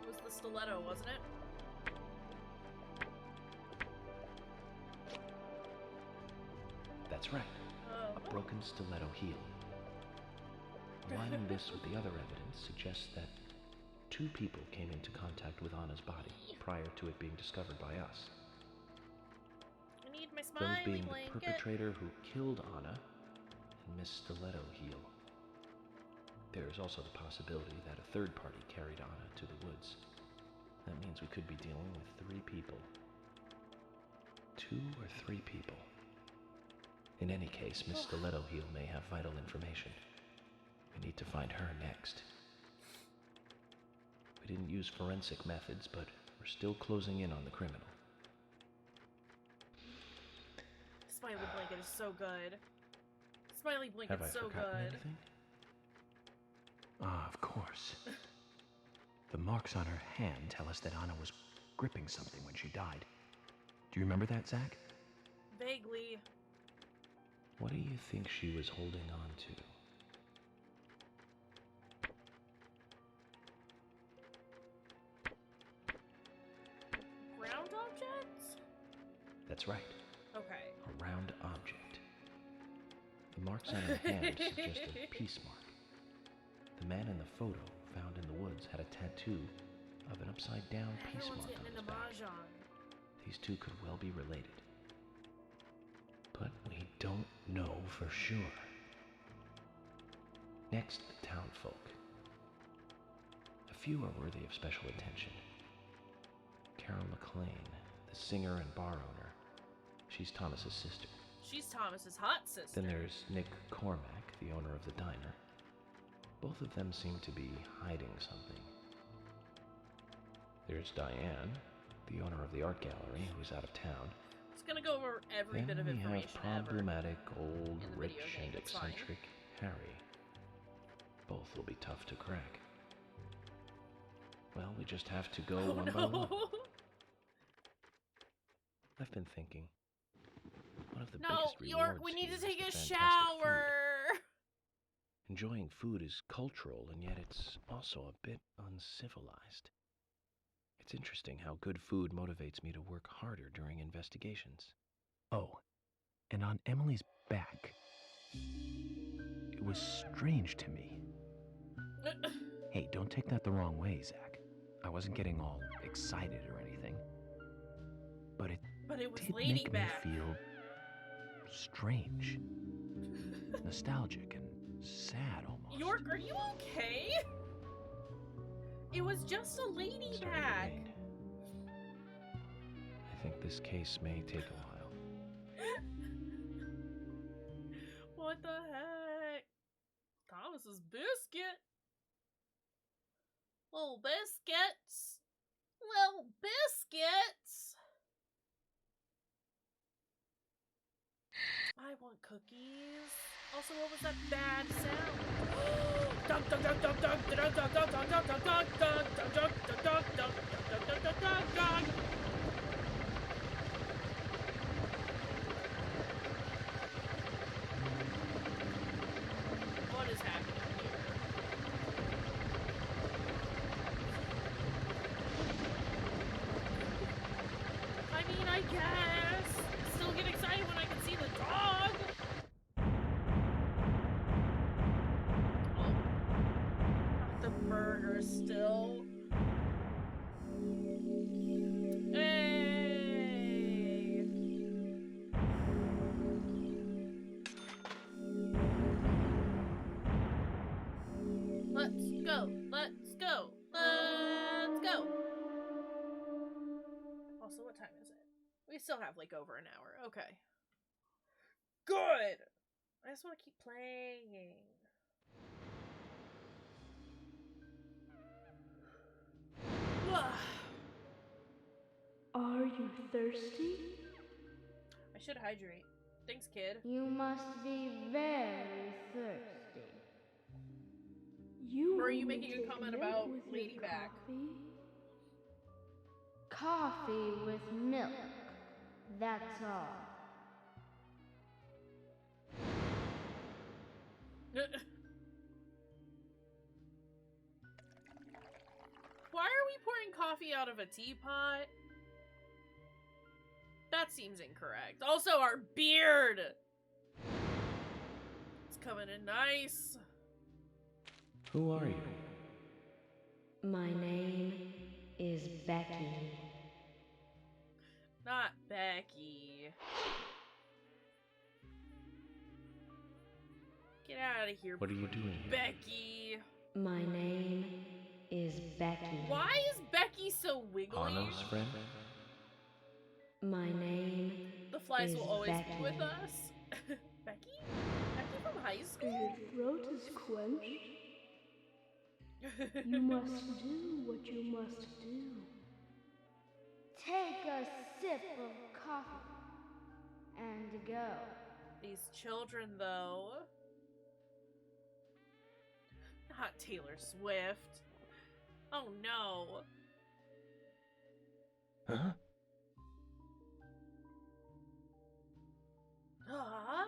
It was the stiletto, wasn't it? That's right. A broken stiletto heel. Aligning this with the other evidence suggests that 2 people came into contact with Anna's body prior to it being discovered by us. I need my Those smiley being blanket. the perpetrator who killed Anna and Miss Stiletto Heel. There is also the possibility that a third party carried Anna to the woods. That means we could be dealing with 3 people. 2 or 3 people. In any case, Miss Stiletto Heel may have vital information. We need to find her next. We didn't use forensic methods, but we're still closing in on the criminal. Smiley blanket is so good. Smiley Have blanket I is so forgotten good. anything? Ah, of course. The marks on her hand tell us that Anna was gripping something when she died. Do you remember that, Zach? Vaguely. What do you think she was holding on to? Ground objects? That's right. Okay. A round object. The marks on her hand suggest a peace mark. The man in the photo found in the woods had a tattoo of an upside-down peace Everyone's mark on getting his into back. Mahjong. These 2 could well be related. But we don't know for sure. Next, the townfolk. A few are worthy of special attention. Carol McLean, the singer and bar owner. She's Thomas's sister. She's Thomas's hot sister. Then there's Nick Cormack, the owner of the diner. Both of them seem to be hiding something. There's Diane, the owner of the art gallery, who's out of town. It's gonna go over every Then bit of we information have problematic, old, in the rich, video game. and It's fine. eccentric Harry. Both will be tough to crack. Well, we just have to go one by one. I've been thinking. One of the No, biggest York, rewards we need here to is take the a fantastic shower. Enjoying food is cultural, and yet it's also a bit uncivilized. It's interesting how good food motivates me to work harder during investigations. Oh, and on Emily's back, it was strange to me. Hey, don't take that the wrong way, Zach. I wasn't getting all excited or anything. But it was did lady make me back. feel strange. Nostalgic and sad almost. York, are you okay? It was just a lady Starting to back. pain. I think this case may take a while. What the heck? Thomas's biscuit. Little biscuits. Little biscuits. I want cookies. Also, what was that bad sound? Dunk dunk dunk dunk dunk dunk dunk dunk dunk dunk dunk dunk dunk dunk dunk dunk dunk dunk dunk. What is happening here? I mean, I guess. Still get excited when I can see the dog. Oh, not the burger still. Hey. Let's go. Let's go. Let's go. Also, what time is it? We still have like over an hour. Okay. Good. I just want to keep playing. Are you thirsty? I should hydrate. Thanks, kid. You must be very thirsty. You Or are you only making a take comment milk about with your Ladyback? Coffee with milk. That's all. Why are we pouring coffee out of a teapot? That seems incorrect. Also, our beard! It's coming in nice. Who are you? My name is Becky. Not Becky. Get out of here. What are you doing here? Becky. My name is Becky. Why is Becky so wiggly? Arno's friend? My name The flies is will always Becky. be with us. Becky? Becky from high school? Your throat is quenched. You must do what you must do. Take a sip of coffee and go. These children, though. Not Taylor Swift. Oh no. Huh? Huh?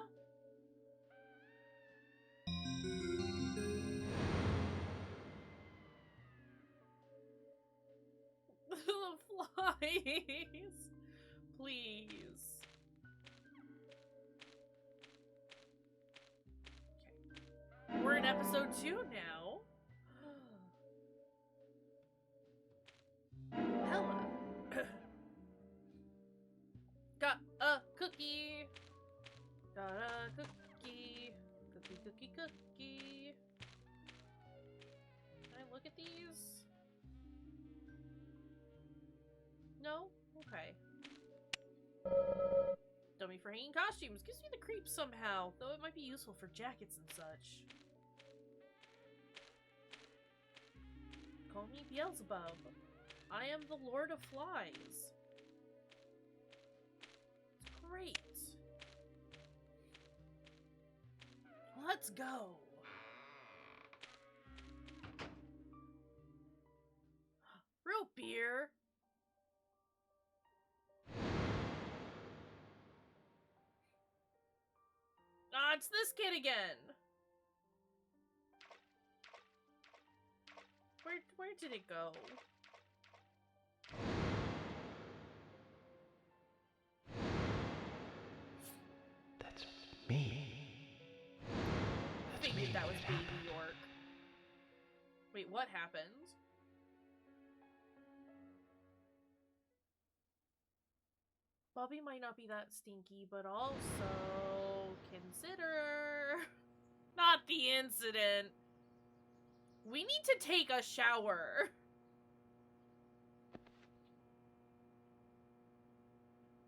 The flies. Please. Okay. We're in episode 2 now. Hello. Got a cookie. Got a cookie. Cookie, cookie, cookie. Can I look at these? No? Okay. Dummy for hanging costumes. Gives me the creeps somehow, though it might be useful for jackets and such. Call me Beelzebub. I am the Lord of Flies. It's great. Let's go. Root beer. Ah, it's this kid again. Where did it go? That's me. I figured that was Baby York. Wait, what happened? Bobby might not be that stinky, but also consider not the incident. We need to take a shower.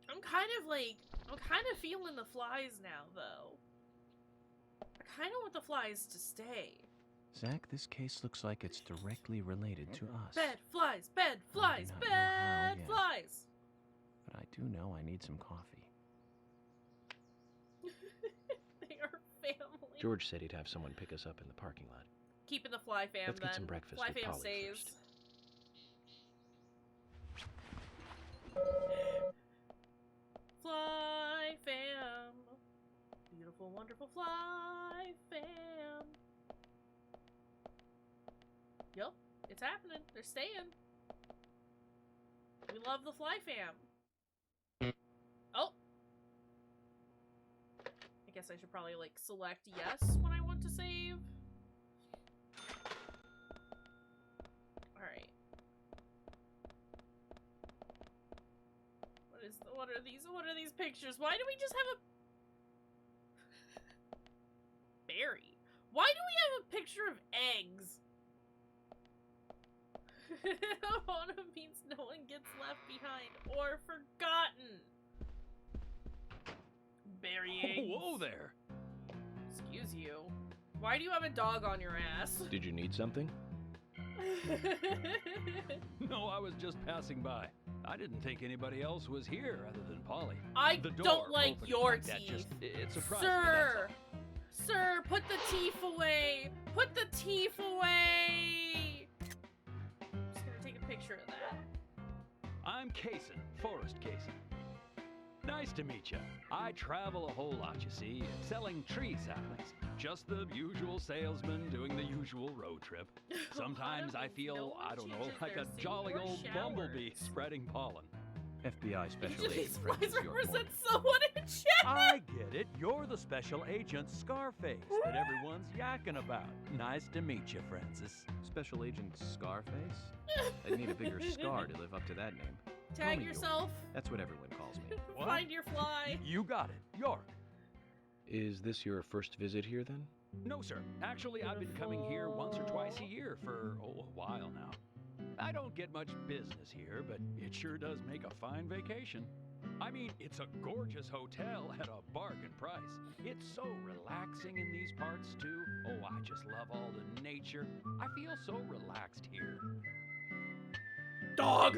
I'm kind of feeling the flies now, though. I kind of want the flies to stay. Zach, this case looks like it's directly related to us. Bed flies, bed flies, I do not know how bed yet. flies. But I do know I need some coffee. They are family. George said he'd have someone pick us up in the parking lot. Keeping the fly fam. Let's then. get some breakfast Fly with fam Polly stays. first. Fly fam. Beautiful, wonderful fly fam. Yup, it's happening. They're staying. We love the fly fam. Oh. I guess I should probably, like, select yes when I want to save. Alright. What are these pictures? Why do we just have a berry? Why do we have a picture of eggs? One means no one gets left behind or forgotten. Berry eggs. Whoa there! Excuse you. Why do you have a dog on your ass? Did you need something? No, I was just passing by. I didn't think anybody else was here other than Polly. I The door don't like opening your like that teeth. it surprised me, Sir! Sir, put the teeth away! Put the teeth away! I'm just gonna take a picture of that. I'm Kayshurrr, Forrest Kayshurrr. Nice to meet you. I travel a whole lot, you see, selling tree saplings. Just the usual salesman doing the usual road trip. Sometimes I feel, I don't know, like a jolly old bumblebee spreading pollen. FBI Special Agent These Francis flies York represent someone in chat! I get it. You're the special agent Scarface that everyone's yakking about. Nice to meet you, Francis. Special Agent Scarface? I'd need a bigger scar to live up to that name. Call Tag me York. yourself. That's what everyone calls me. Find your fly. You got it, York. Is this your first visit here, then? No, sir. Actually, I've been coming here once or twice a year for, a while now. I don't get much business here, but it sure does make a fine vacation. I mean, it's a gorgeous hotel at a bargain price. It's so relaxing in these parts, too. Oh, I just love all the nature. I feel so relaxed here. Dog!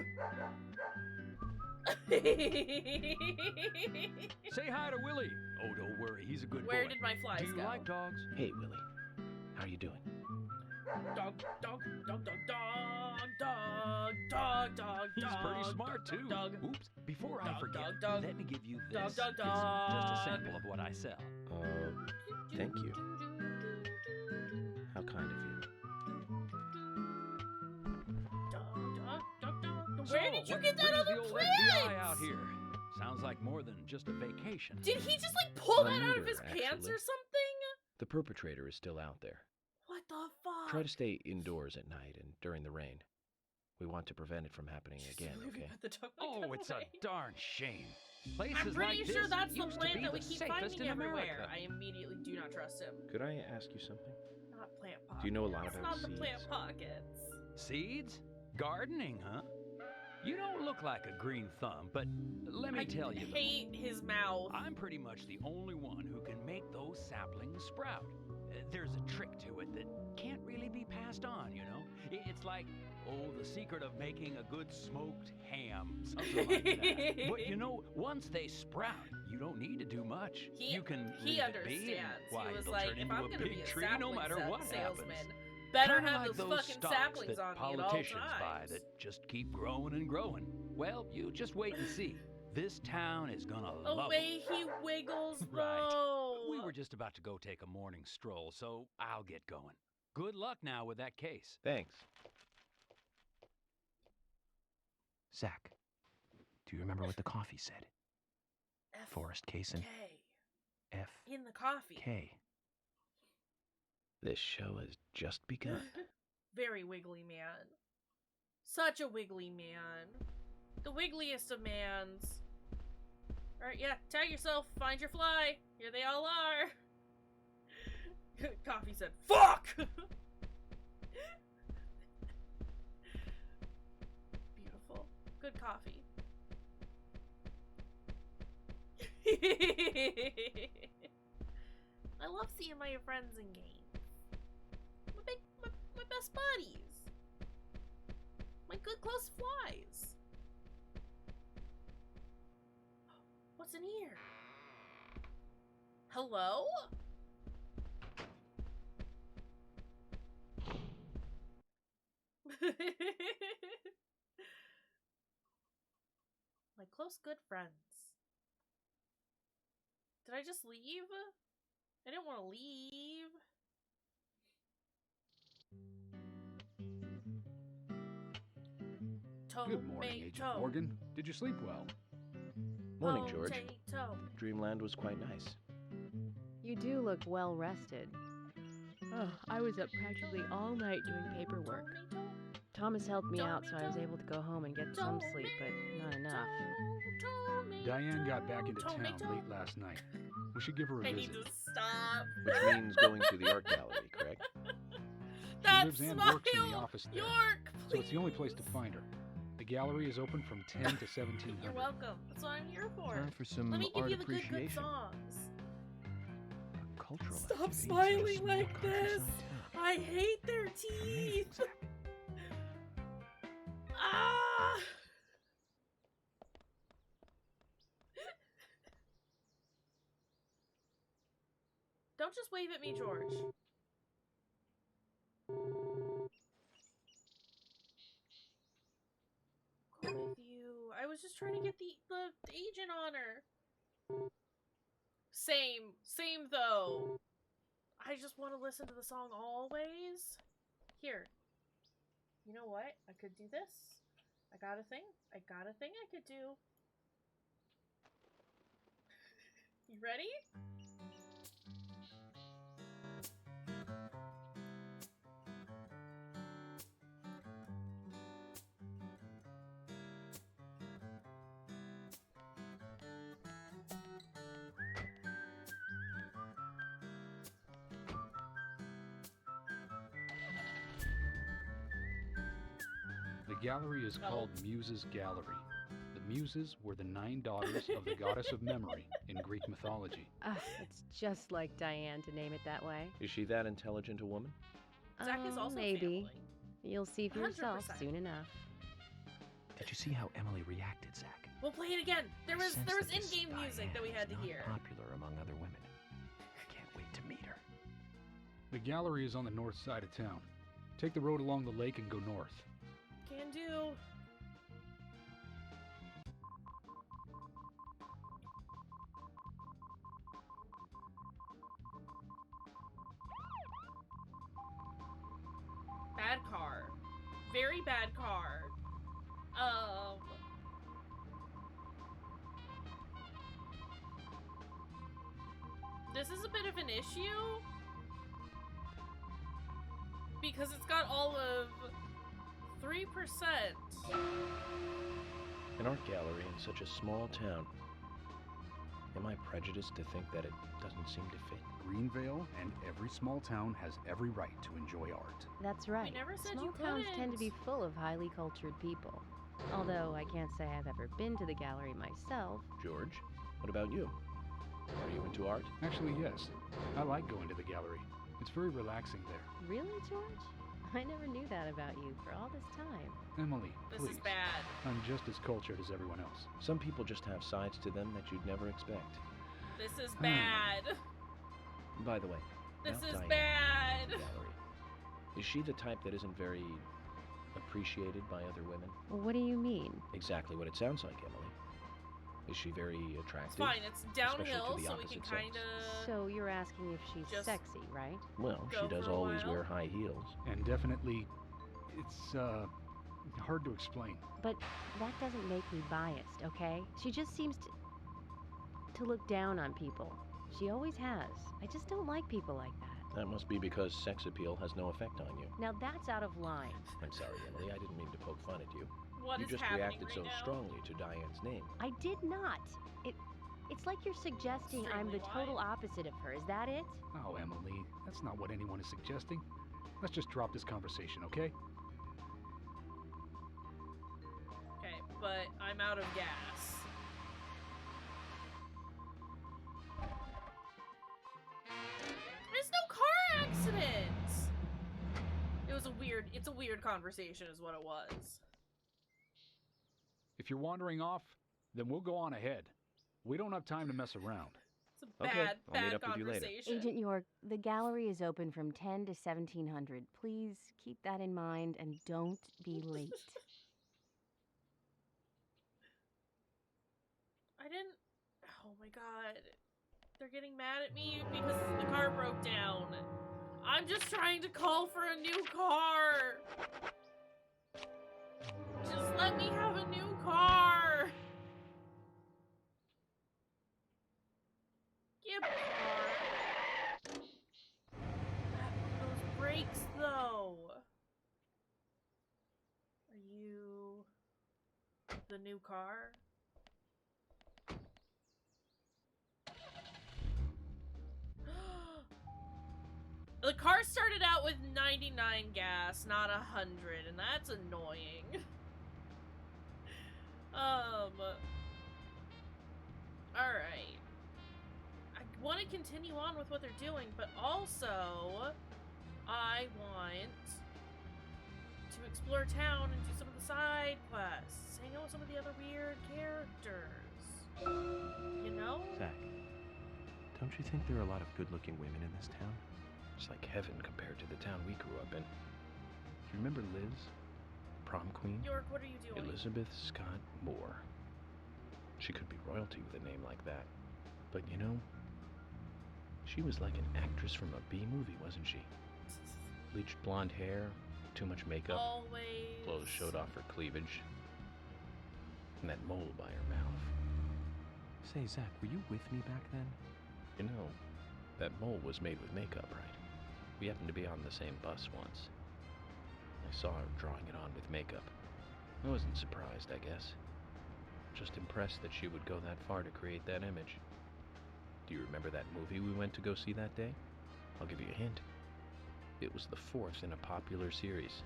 Say hi to Willie. Oh, don't worry, he's a good boy. Where did my flies Do you go? like dogs? Hey, Willie. How you doing? Dog, dog, dog, dog, dog, dog, dog, dog, He's pretty dog, smart, dog, too. dog. Oops, before I Dog, forget, dog, dog. let me give you Dog, this. dog, It's just a dog. sample of what I sell. Thank you. How kind of you. Dog, dog, dog. So, Where did you what get that brings other the old prince? FBI out here? Sounds like more than just a vacation. Did he just like pull that out of Neither, his pants actually. or something? The perpetrator is still out there. What the fuck? Try to stay indoors at night and during the rain. We want to prevent it from happening again, okay? Oh, it's a darn shame. Places I'm pretty like sure this that's the used to plant be that we the keep safest finding in everywhere. America. I immediately do not trust him. Could I ask you something? Not plant pockets. Do you know a lot It's about not the seeds? plant pockets. Seeds? Gardening, huh? You don't look like a green thumb, but let me tell you. I hate his mouth. I'm pretty much the only one who can make those saplings sprout. There's a trick to it that can't really be passed on, you know? It's like, the secret of making a good smoked ham, something like that. But you know, once they sprout, you don't need to do much. You can He leave it be, and, understands. why, He was it'll like, turn if into I'm a gonna be big a tree no sapling matter what salesman, happens. better Kinda have like those those fucking stocks saplings that on me at all politicians buy times. that just keep growing and growing. Well, you just wait and see. This town is gonna The love way it. he wiggles, Right. though. We were just about to go take a morning stroll, so I'll get going. Good luck now with that case. Thanks. Zach, do you remember what the coffee said? Forrest Kaysen. K. F. In the coffee. K. This show has just begun. Very wiggly man. Such a wiggly man. The wiggliest of mans. Alright, yeah, tag yourself, find your fly. Here they all are. Coffee said, fuck! Beautiful. Good coffee. I love seeing my friends in games. My best buddies. My good close flies. What's in here? Hello? My close good friends. Did I just leave? I didn't want to leave. Good morning, Agent Morgan. Did you sleep well? Morning, George. Potato. Dreamland was quite nice. You do look well rested. Oh, I was up practically all night doing paperwork. Thomas helped me out, so I was able to go home and get some sleep, but not enough. Diane got back into town late last night. We should give her a I visit. need to stop. Which means going to the art gallery, correct? She lives and works in the office there, so it's the only place to find her. The gallery is open from 10 to 1700. You're welcome. That's what I'm here for. Time for some Let me give art you the good appreciation. songs. Cultural Stop activities in a smiling small like this. countryside I hate their teeth. Ah! Don't just wave at me, George. Go with you. I was just trying to get the agent on her. Same though. I just want to listen to the song always. Here. You know what? I could do this. I got a thing I could do. You ready? The gallery is called Muses Gallery. The Muses were the 9 daughters of the goddess of memory in Greek mythology. It's just like Diane to name it that way. Is she that intelligent a woman? Zach is also Maybe. family. You'll see for yourself 100%. soon enough. Did you see how Emily reacted, Zach? We'll play it again. There was Sense that this in-game music that we had to Diane is hear. not popular among other women. I can't wait to meet her. The gallery is on the north side of town. Take the road along the lake and go north. Can do. Bad car. Very bad car. This is a bit of an issue because it's got all of 3%. An art gallery in such a small town. Am I prejudiced to think that it doesn't seem to fit? Greenvale and every small town has every right to enjoy art. That's right. never said Small you towns tend to couldn't. be full of highly cultured people. Although I can't say I've ever been to the gallery myself. George, what about you? Are you into art? Actually, yes. I like going to the gallery. It's very relaxing there. Really, George? I never knew that about you for all this time. Emily, This please. is bad. I'm just as cultured as everyone else. Some people just have sides to them that you'd never expect. This is bad. By the way, This now is Diane, bad. gallery. Is she the type that isn't very appreciated by other women? What do you mean? Exactly what it sounds like, Emily. Is she very attractive? It's fine. It's Especially to downhill, the so we opposite can sex? kind of. So you're asking if she's Just sexy, right? Well, go she does for a always while. wear high heels. And definitely, it's, Hard to explain. But that doesn't make me biased, okay? She just seems to look down on people. She always has. I just don't like people like that. That must be because sex appeal has no effect on you. Now that's out of line. I'm sorry, Emily. I didn't mean to poke fun at you. What you is just happening reacted right so now? strongly to Diane's name. I did not. It's like you're suggesting I'm the total opposite of her. Is that it? Oh, Emily, that's not what anyone is suggesting. Let's just drop this conversation, okay? Okay, but I'm out of gas. There's no car accident! It's a weird conversation is what it was. If you're wandering off, then we'll go on ahead. We don't have time to mess around. It's a bad conversation. Agent York, the gallery is open from 10 to 1700. Please keep that in mind and don't be late. Oh my god. They're getting mad at me because the car broke down. I'm just trying to call for a new car. Just let me have a new car. Give me a car. Those brakes, though. Are you the new car? The car started out with 99 gas, not 100, and that's annoying. Alright. I want to continue on with what they're doing, but also I want to explore town and do some of the side quests. Hang out with some of the other weird characters. You know? Zach, don't you think there are a lot of good-looking women in this town? It's like heaven compared to the town we grew up in. Do you remember Liz? Prom queen? York, what are you doing? Elizabeth Scott Moore. She could be royalty with a name like that. But you know, she was like an actress from a B movie, wasn't she? Bleached blonde hair, too much makeup. Always. Clothes showed off her cleavage. And that mole by her mouth. Say, Zach, were you with me back then? You know, that mole was made with makeup, right? We happened to be on the same bus once. I saw her drawing it on with makeup. I wasn't surprised, I guess. Just impressed that she would go that far to create that image. Do you remember that movie we went to go see that day? I'll give you a hint. It was the fourth in a popular series,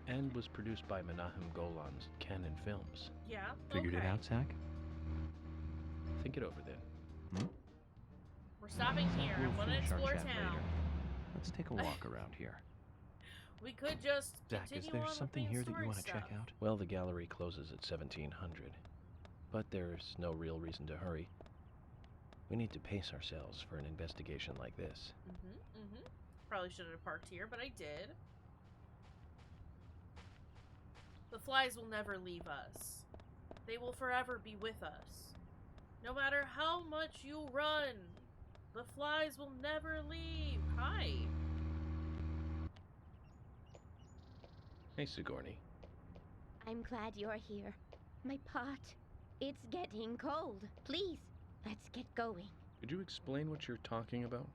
and was produced by Menahem Golan's Canon Films. Yeah, Figured it out, Zach? Think it over then. We're stopping here. We'll I want to finish our explore chat town. later. Let's take a walk around here. We could just Zach, is continue there on with something main here that you story want to check stuff. out? Well, the gallery closes at 1700, but there's no real reason to hurry. We need to pace ourselves for an investigation like this. Probably shouldn't have parked here, but I did. The flies will never leave us. They will forever be with us. No matter how much you run, the flies will never leave. Hi. Hey, Sigourney. I'm glad you're here. My pot, it's getting cold. Please, let's get going. Could you explain what you're talking about?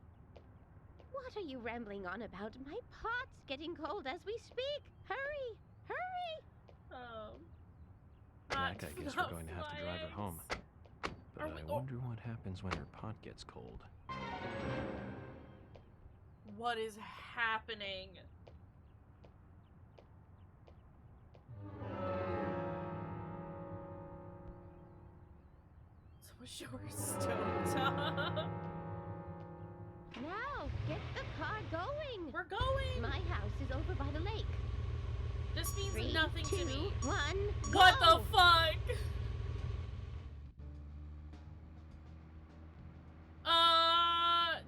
What are you rambling on about? My pot's getting cold as we speak. Hurry! Hurry! Zach, I guess we're going to have to drive her home. But I wonder what happens when her pot gets cold. What is happening? So sure stoked. Now, get the car going. We're going. My house is over by the lake. This means 3, nothing 2, to me. 1, What go! the fuck?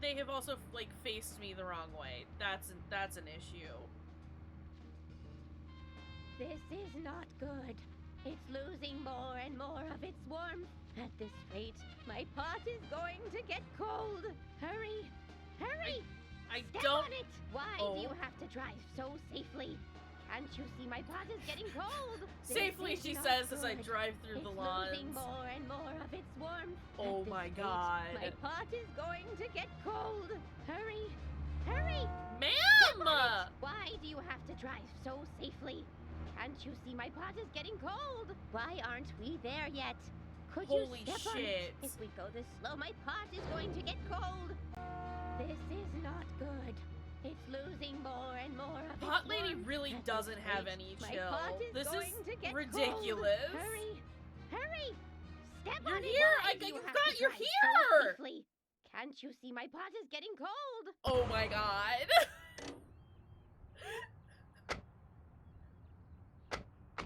They have also like faced me the wrong way. That's an issue. This is not good. It's losing more and more of its warmth. At this rate, my pot is going to get cold. Hurry! Hurry! I Step don't. on it! Why do you have to drive so safely? Can't you see my pot is getting cold? Safely, she says as I drive through the lawns. It's losing more and more of its warmth. Oh At this my rate, god. My pot is going to get cold. Hurry! Hurry! Ma'am! Why do you have to drive so safely? Can't you see my pot is getting cold? Why aren't we there yet? Could Holy you step on it? shit. If we go this slow, my pot is going to get cold. This is not good. It's losing more and more of its Pot lady warmth. really At doesn't this have rate, any my chill. pot is This going is to get ridiculous. Cold. Hurry! Hurry! Step You're on it. here. Why I- do you you've have got- to you're drive so here. safely? Can't you see my pot is getting cold? Oh my god.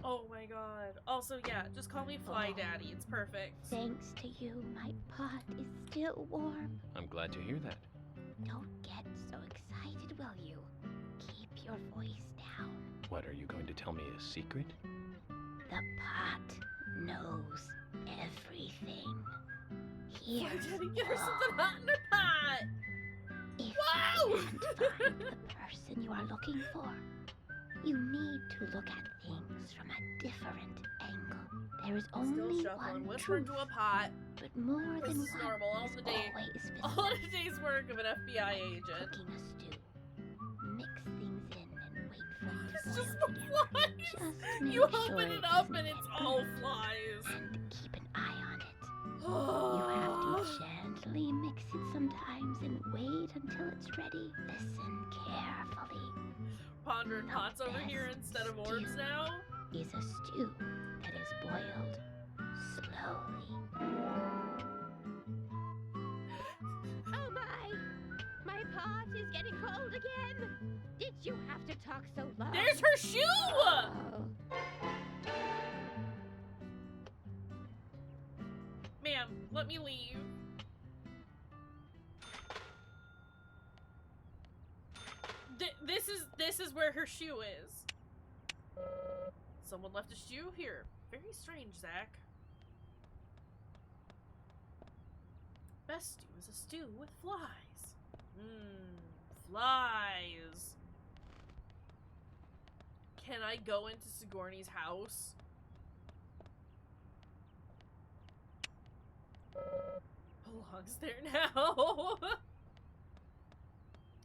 Oh my god. Also, yeah, just call me Fly Daddy. It's perfect. Thanks to you, my pot is still warm. I'm glad to hear that. Don't get so excited, will you? Keep your voice down. What, are you going to tell me a secret? The pot knows everything. Here's Fly Daddy, get her all. something hot in her pot. If Wow! you can't find the person you are looking for, you need to look at things from a different angle. There is Still only shuffling, one whisper truth, into a pot. but more This than is one normal. All is the day, always all visible. the day's work of an FBI agent. Cooking a stew. Mix things in and wait for it to It's boil just together. flies. Just make You sure open it it up doesn't and it's get all burned. flies. And keep an eye on it. You have to gently mix it sometimes and wait until it's ready. Listen carefully. Pondering pots over here instead of orbs now. Is a stew that is boiled slowly. Oh my! My pot is getting cold again! Did you have to talk so loud? There's her shoe! Oh. Ma'am, let me leave. This is where her shoe is. Someone left a shoe here. Very strange, Zach. Best stew is a stew with flies. Flies. Can I go into Sigourney's house? Belongs there now.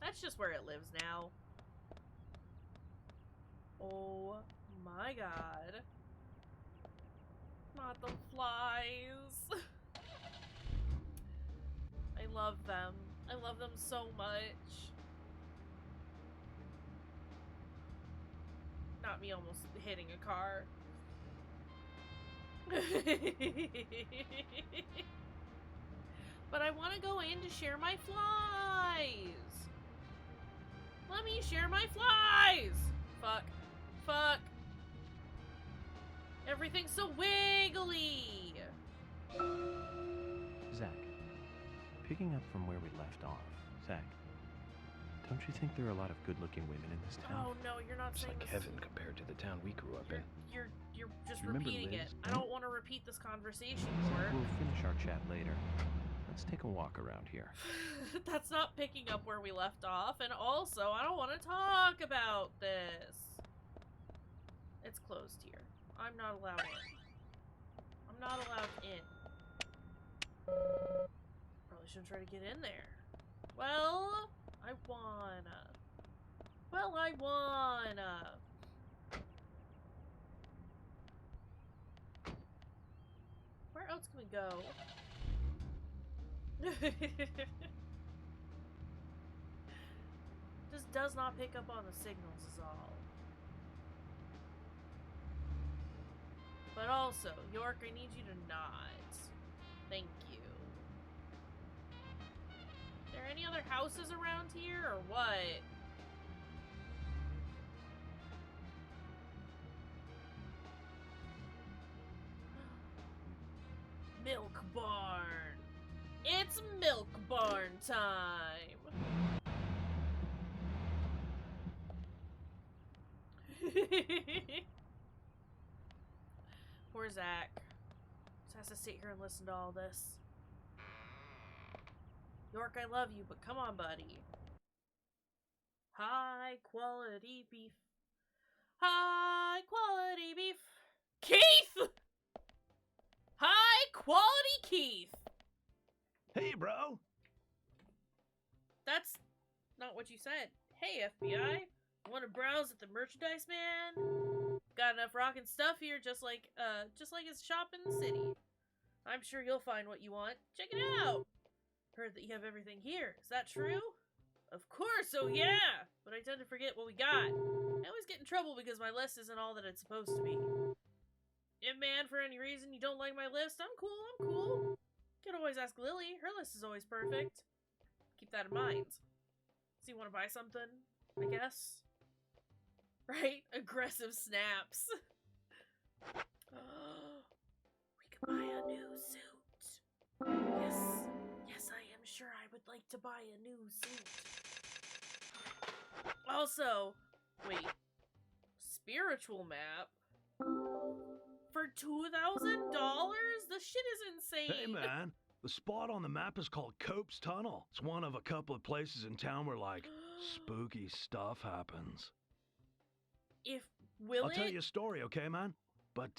That's just where it lives now. Oh my god. Not the flies. I love them. I love them so much. Not me almost hitting a car. But I want to go in to share my flies. Let me share my flies. Fuck. Fuck. Everything's so wiggly. Zach, picking up from where we left off, Zach, don't you think there are a lot of good-looking women in this town? Oh no, you're not It's saying like this. heaven compared to the town we grew up in. You're just You remember repeating it. Liz? I don't want to repeat this conversation, York. We'll finish our chat later. Let's take a walk around here. That's not picking up where we left off, and also, I don't want to talk about this. It's closed here. I'm not allowed in. I'm not allowed in. Probably shouldn't try to get in there. Well, I wanna. Well, I wanna. Where else can we go? Just does not pick up on the signals is all. But also, York, I need you to not. Thank you. Are there any other houses around here, or what? Milk barn. It's milk barn time. Poor Zach. Just has to sit here and listen to all this. York, I love you, but come on, buddy. High quality beef. High quality beef. Keith! High quality Keith! Hey, bro! That's not what you said. Hey, FBI. Want to browse at the merchandise, man? Got enough rockin' stuff here, just like it's shop in the city. I'm sure you'll find what you want. Check it out! Heard that you have everything here. Is that true? Of course, oh yeah! But I tend to forget what we got. I always get in trouble because my list isn't all that it's supposed to be. If, man, for any reason you don't like my list, I'm cool. You can always ask Lily. Her list is always perfect. Keep that in mind. So you want to buy something? I guess? Right? Aggressive snaps. We could buy a new suit. Yes, I am sure I would like to buy a new suit. Also, wait. Spiritual map? For $2,000? The shit is insane. Hey, man. The spot on the map is called Cope's Tunnel. It's one of a couple of places in town where, like, spooky stuff happens. Will I'll tell you a story, okay, man? But,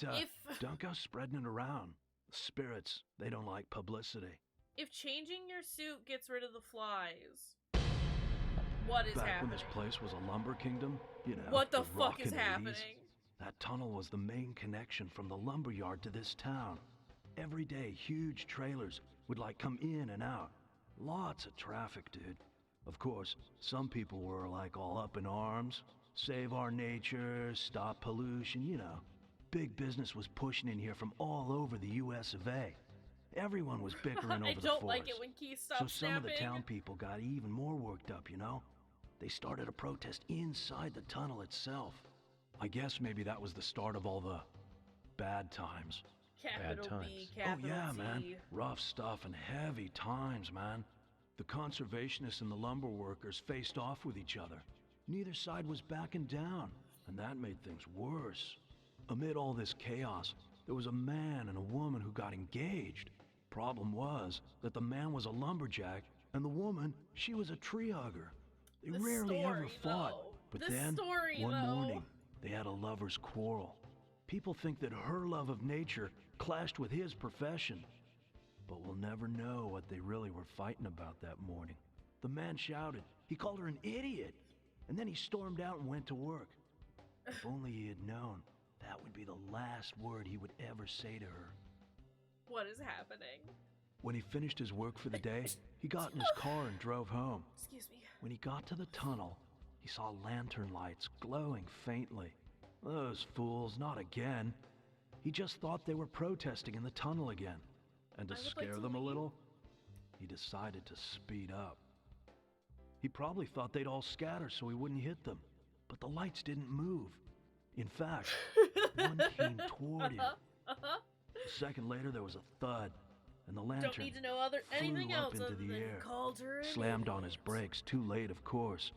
don't go spreading it around. The spirits, they don't like publicity. If changing your suit gets rid of the flies, what is Back happening? when this place was a lumber kingdom, you know, what the fuck rockin' is 80s, happening? that tunnel was the main connection from the lumber yard to this town. Every day, huge trailers would, like, come in and out. Lots of traffic, dude. Of course, some people were, like, all up in arms. Save our nature, stop pollution, you know. Big business was pushing in here from all over the US of A. Everyone was bickering over I the don't forest. like it when Keith stops So some of the snapping. town people got even more worked up, you know? They started a protest inside the tunnel itself. I guess maybe that was the start of all the bad times. Capital B, capital Oh yeah, T. man. Rough stuff and heavy times, man. The conservationists and the lumber workers faced off with each other. Neither side was backing down, and that made things worse. Amid all this chaos, there was a man and a woman who got engaged. Problem was that the man was a lumberjack, and the woman, she was a tree hugger. They rarely ever fought, but then, one morning, they had a lover's quarrel. People think that her love of nature clashed with his profession. But we'll never know what they really were fighting about that morning. The man shouted. He called her an idiot. And then he stormed out and went to work. If only he had known, that would be the last word he would ever say to her. What is happening? When he finished his work for the day, he got in his car and drove home. Excuse me. When he got to the tunnel, he saw lantern lights glowing faintly. Those fools, not again. He just thought they were protesting in the tunnel again. And to scare them a little, he decided to speed up. He probably thought they'd all scatter so he wouldn't hit them. But the lights didn't move. In fact, one came toward him. A second later, there was a thud, and the lantern Don't need to know anything flew up else into other the than air. called her an Slammed on idiot. his brakes, too late, of course.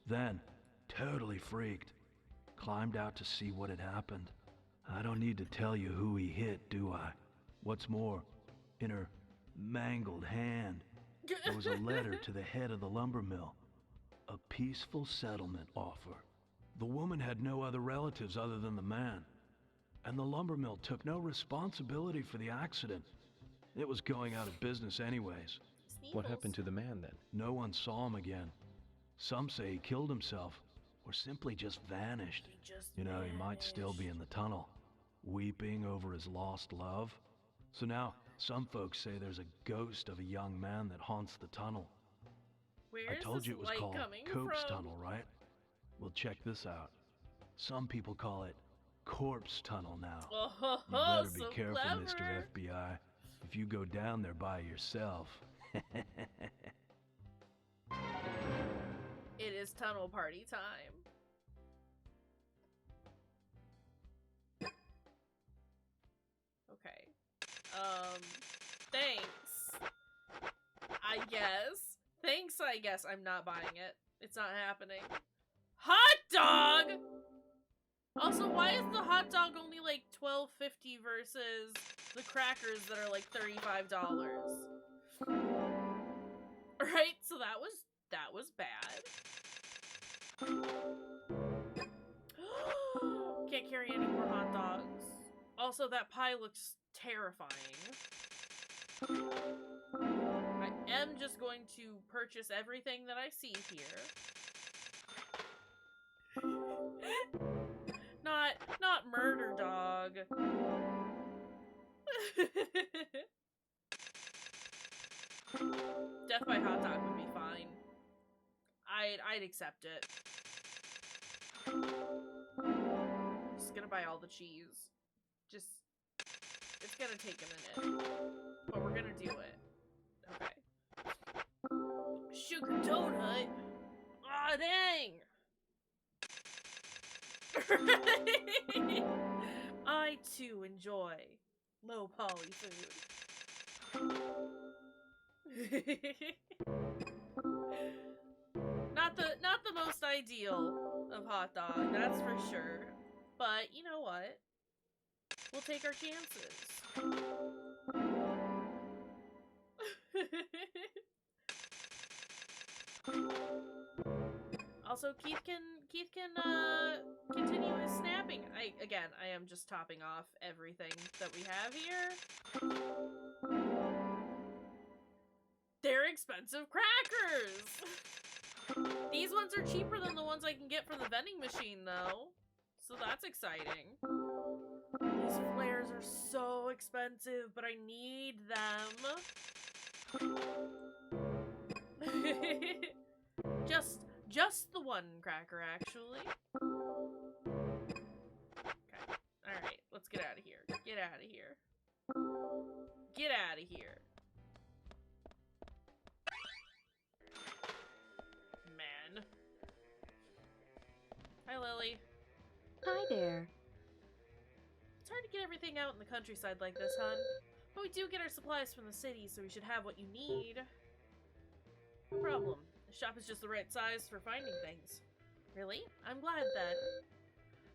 Then, totally freaked, climbed out to see what had happened. I don't need to tell you who he hit, do I? What's more, in her mangled hand, there was a letter to the head of the lumber mill. A peaceful settlement offer. The woman had no other relatives other than the man. And the lumber mill took no responsibility for the accident. It was going out of business anyways. What happened to the man then? No one saw him again. Some say he killed himself, or simply just vanished. You know, he might still be in the tunnel, weeping over his lost love. So now, some folks say there's a ghost of a young man that haunts the tunnel. I told you it was called Cope's Tunnel, right? Well, check this out. Some people call it Corpse Tunnel now. Oh, You better be so careful, clever. Mr. FBI, if you go down there by yourself. It is tunnel party time. Okay. Thanks. I guess. Thanks, I guess. I'm not buying it. It's not happening. Hot dog! Also, why is the hot dog only like $12.50 versus the crackers that are like $35? Right? So that was bad. Also, that pie looks terrifying. I am just going to purchase everything that I see here. Not murder dog. Death by hot dog would be fine. I'd accept it. Just gonna buy all the cheese. It's gonna take a minute, but we're gonna do it. Okay. Sugar donut? Aw, dang! I too enjoy low poly food. Not the most ideal of hot dog, that's for sure. But you know what? We'll take our chances. Also, Keith can continue his snapping. I am just topping off everything that we have here. They're expensive crackers! These ones are cheaper than the ones I can get from the vending machine, though. So that's exciting. These flares are so expensive, but I need them. Just the one cracker, actually. Okay. Alright, let's get out of here. Get out of here. Get out of here. Man. Hi, Lily. Hi there. It's hard to get everything out in the countryside like this, hon. But we do get our supplies from the city, so we should have what you need. No problem. The shop is just the right size for finding things. Really? I'm glad then.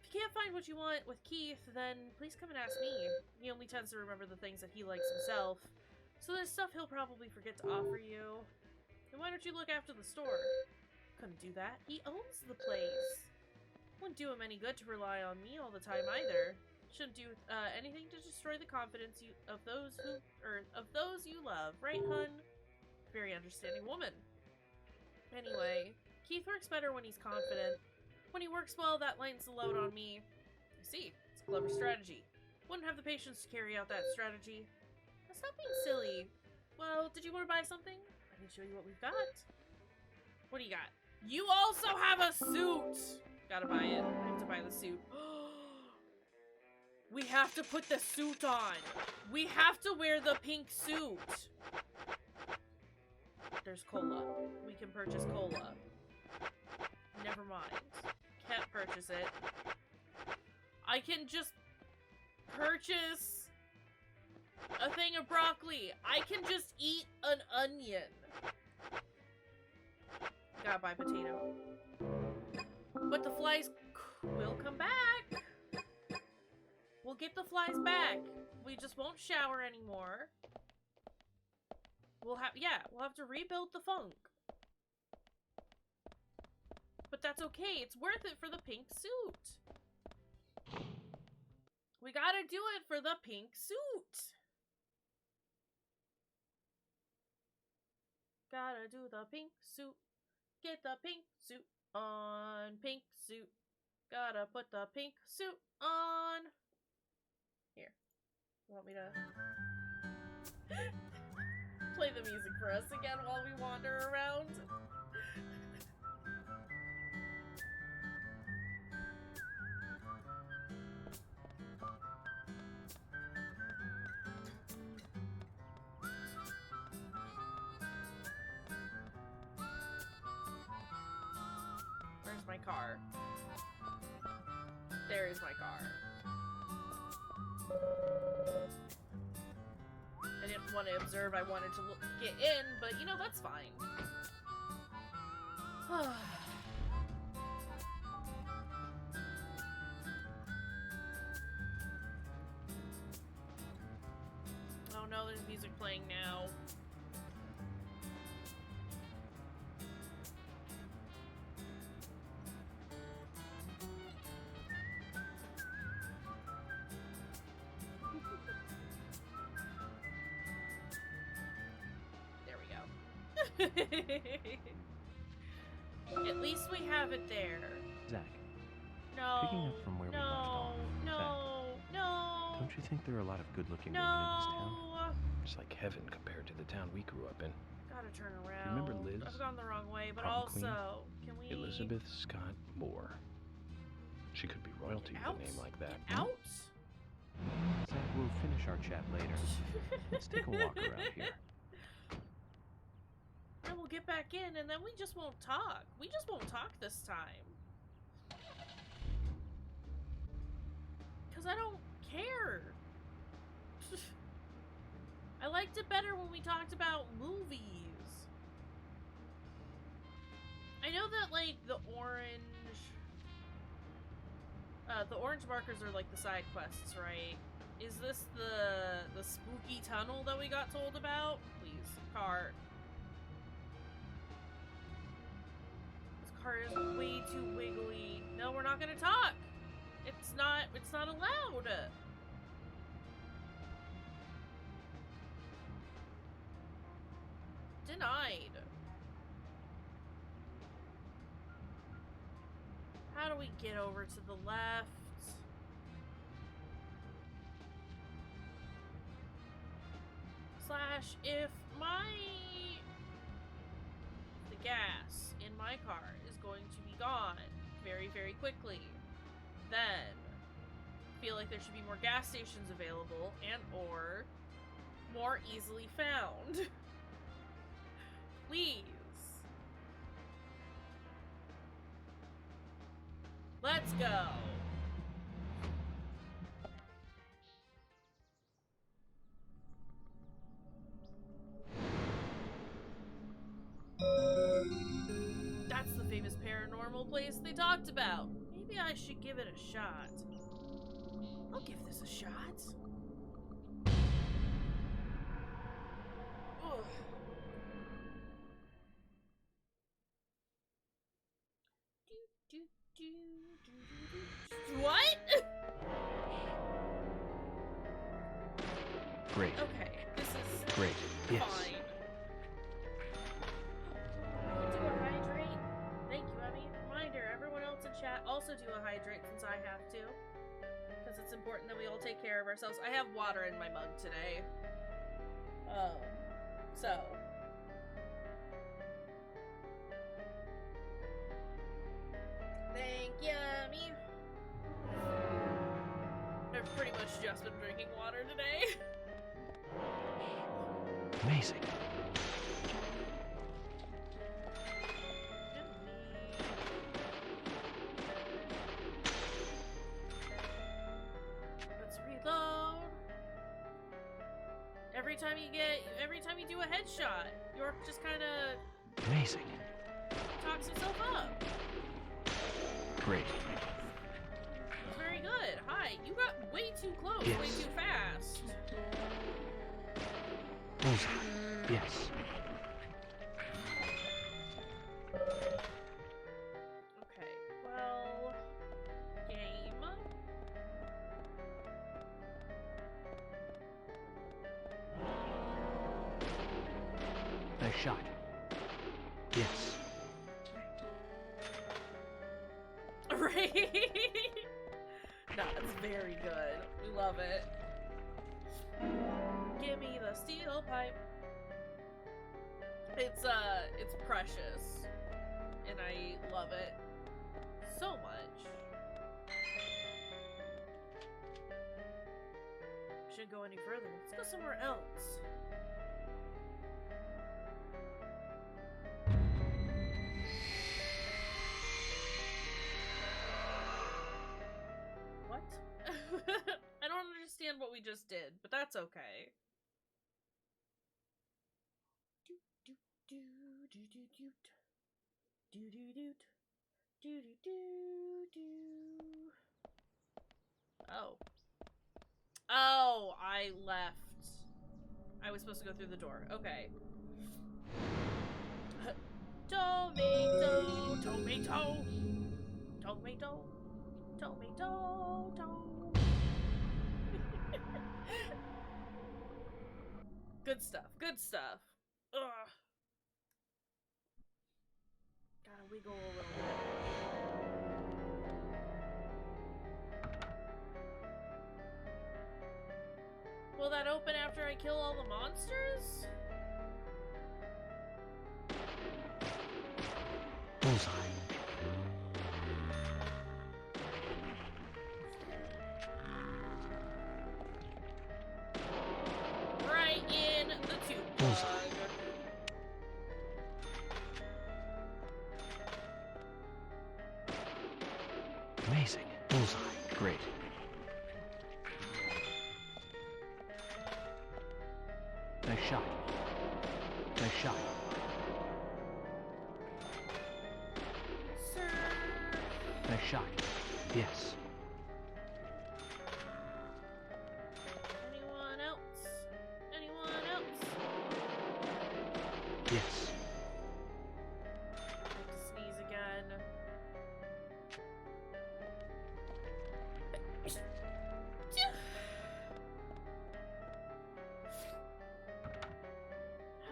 If you can't find what you want with Keith, then please come and ask me. He only tends to remember the things that he likes himself. So there's stuff he'll probably forget to offer you. Then why don't you look after the store? Couldn't do that. He owns the place. Wouldn't do him any good to rely on me all the time either. Shouldn't do anything to destroy the confidence of those you love, right, hun? Very understanding woman. Anyway, Keith works better when he's confident. When he works well, that lightens the load on me. I see. It's a clever strategy. Wouldn't have the patience to carry out that strategy. Now stop being silly. Well, did you want to buy something? I can show you what we've got. What do you got? You also have a suit! Gotta buy it. I have to buy the suit. We have to put the suit on. We have to wear the pink suit. There's cola. We can purchase cola. Never mind. Can't purchase it. I can just purchase a thing of broccoli. I can just eat an onion. Gotta buy potato. But the flies will come back. We'll get the flies back. We just won't shower anymore. We'll have to rebuild the funk. But that's okay. It's worth it for the pink suit. We gotta do it for the pink suit. Gotta do the pink suit. Get the pink suit on. Pink suit. Gotta put the pink suit on. Here. You want me to play the music for us again while we wander around? Where's my car? There is my car. I didn't want to observe, I wanted to get in, but you know, that's fine. Oh no, there's music playing now. At least we have it there. Zach, No. picking up from where we left off. No. Don't you think there are a lot of good-looking women in this town? It's like heaven compared to the town we grew up in. Gotta turn around. Remember Liz? I've gone the wrong way, but Prom also, queen? can we... Elizabeth Scott Moore. She could be royalty with a name like that. Out? Zach, we'll finish our chat later. Let's take a walk around here. Then we'll get back in, and then we just won't talk. We just won't talk this time. Because I don't care. I liked it better when we talked about movies. I know that, like, the orange markers are, like, the side quests, right? Is this the spooky tunnel that we got told about? Please, car. This car is way too wiggly. No, we're not gonna talk. It's not allowed. Denied. How do we get over to the left? Slash, if the gas in my car is going to be gone very, very quickly, then I feel like there should be more gas stations available and or more easily found. Please. Let's go. That's the famous paranormal place they talked about. Maybe I should give it a shot. I'll give this a shot. Ugh. What? Great. Okay, this is Great. Yes. fine. I can do a hydrate. Thank you, Emmy. Reminder, everyone else in chat also do a hydrate since I have to. Because it's important that we all take care of ourselves. I have water in my mug today. So. Thank you, Emmy. I've pretty much just been drinking water today. Amazing. Let's reload. Every time you do a headshot, York just kind of Amazing. talks himself up. Great. It's very good. Hi, you got way too close, Yes. way too fast. Bullseye. Yes. Okay, well, game. Nice shot. Yes. Right? No, it's very good. We love it. Give me the steel pipe. It's precious. And I love it so much. Shouldn't go any further. Let's go somewhere else. What? I don't understand what we just did, but that's okay. Oh. Oh, I left. I was supposed to go through the door. Okay. Tomato, tomato, tomato, tomato, tomato. Good stuff. Good stuff. Ugh. wiggle a little bit. Will that open after I kill all the monsters? Bullseye. Right in the tube. Bullseye. Amazing. Bullseye. Great. Nice shot. Nice shot. Sir. Nice shot. Yes. Anyone else? Anyone else? Yes. I have to sneeze again.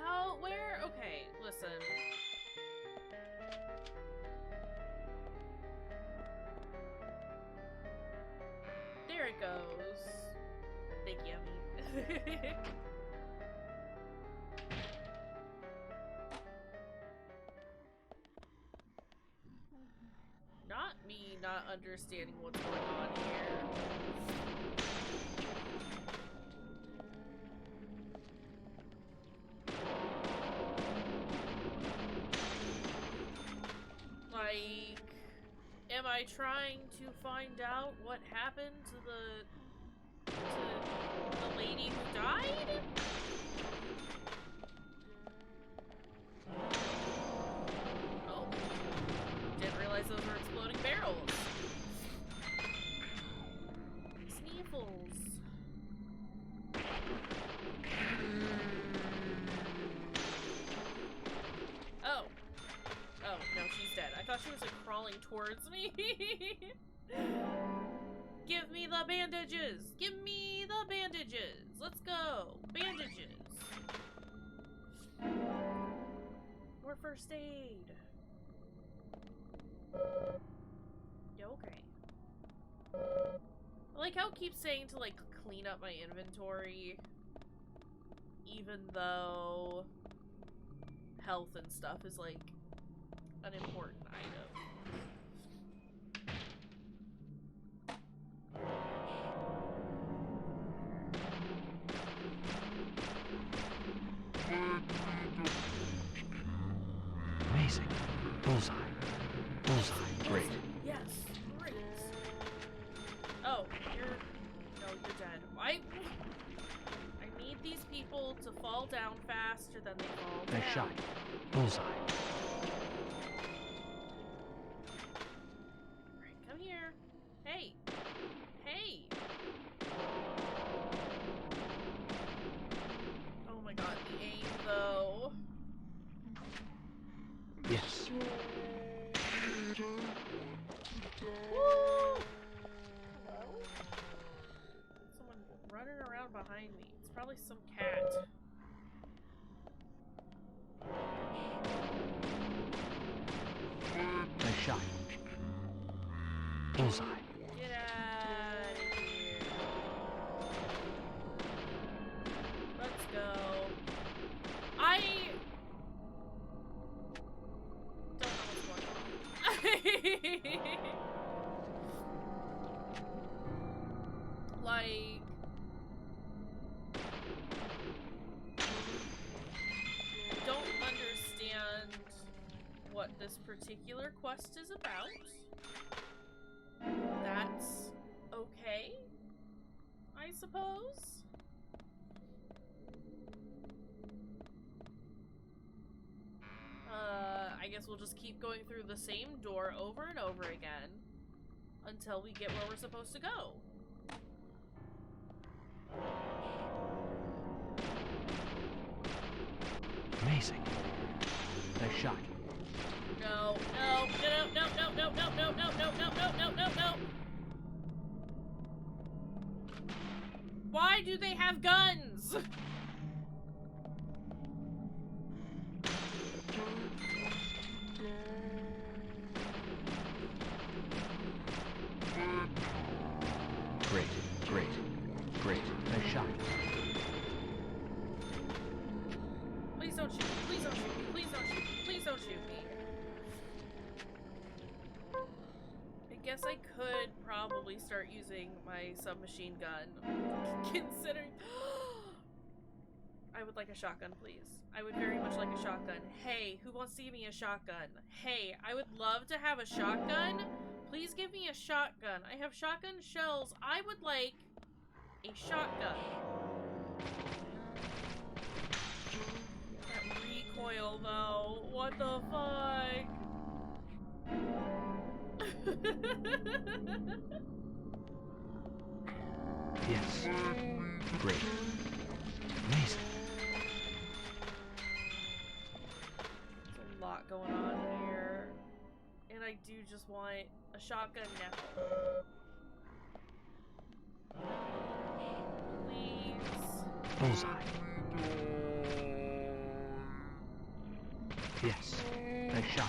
How? Where? Okay, listen. There it goes. Thank you, Emmy. Not me not understanding what's going on here. Like, am I trying to find out what happened to the lady who died? Oh, didn't realize those were exploding barrels. Sneevils. Oh. Oh, no, she's dead. I thought she was like crawling towards me. Give me the bandages! Give me the bandages! Let's go! Bandages! More first aid. Yeah, okay. I like how it keeps saying to like clean up my inventory, even though health and stuff is like an important item. Amazing. Bullseye. Bullseye. Great. Yes, great. Oh, you're dead. I need these people to fall down faster than they fall down. Nice shot. Bullseye. Alright, come here. Hey. Hey. Oh my god, the aim though. Yes. Woo! Hello? Someone running around behind me. It's probably some cat. Nice shot. Bullseye. Get out of here. Let's go. I don't know what's going on. Like, I don't understand what this particular quest is about. That's okay, I suppose. I guess we'll just keep going through the same door over and over again until we get where we're supposed to go. Amazing. Nice shot. No, no, no, no, no, no, no, no, no, no, no, no, no, no. Why do they have guns? guess I could probably start using my submachine gun. Considering... I would like a shotgun, please. I would very much like a shotgun. Hey, who wants to give me a shotgun? Hey, I would love to have a shotgun. Please give me a shotgun. I have shotgun shells. I would like a shotgun. That recoil, though. What the fuck? Yes. Great. Amazing. There's a lot going on here. And I do just want a shotgun now. Please. Bullseye. Yes. Nice shot.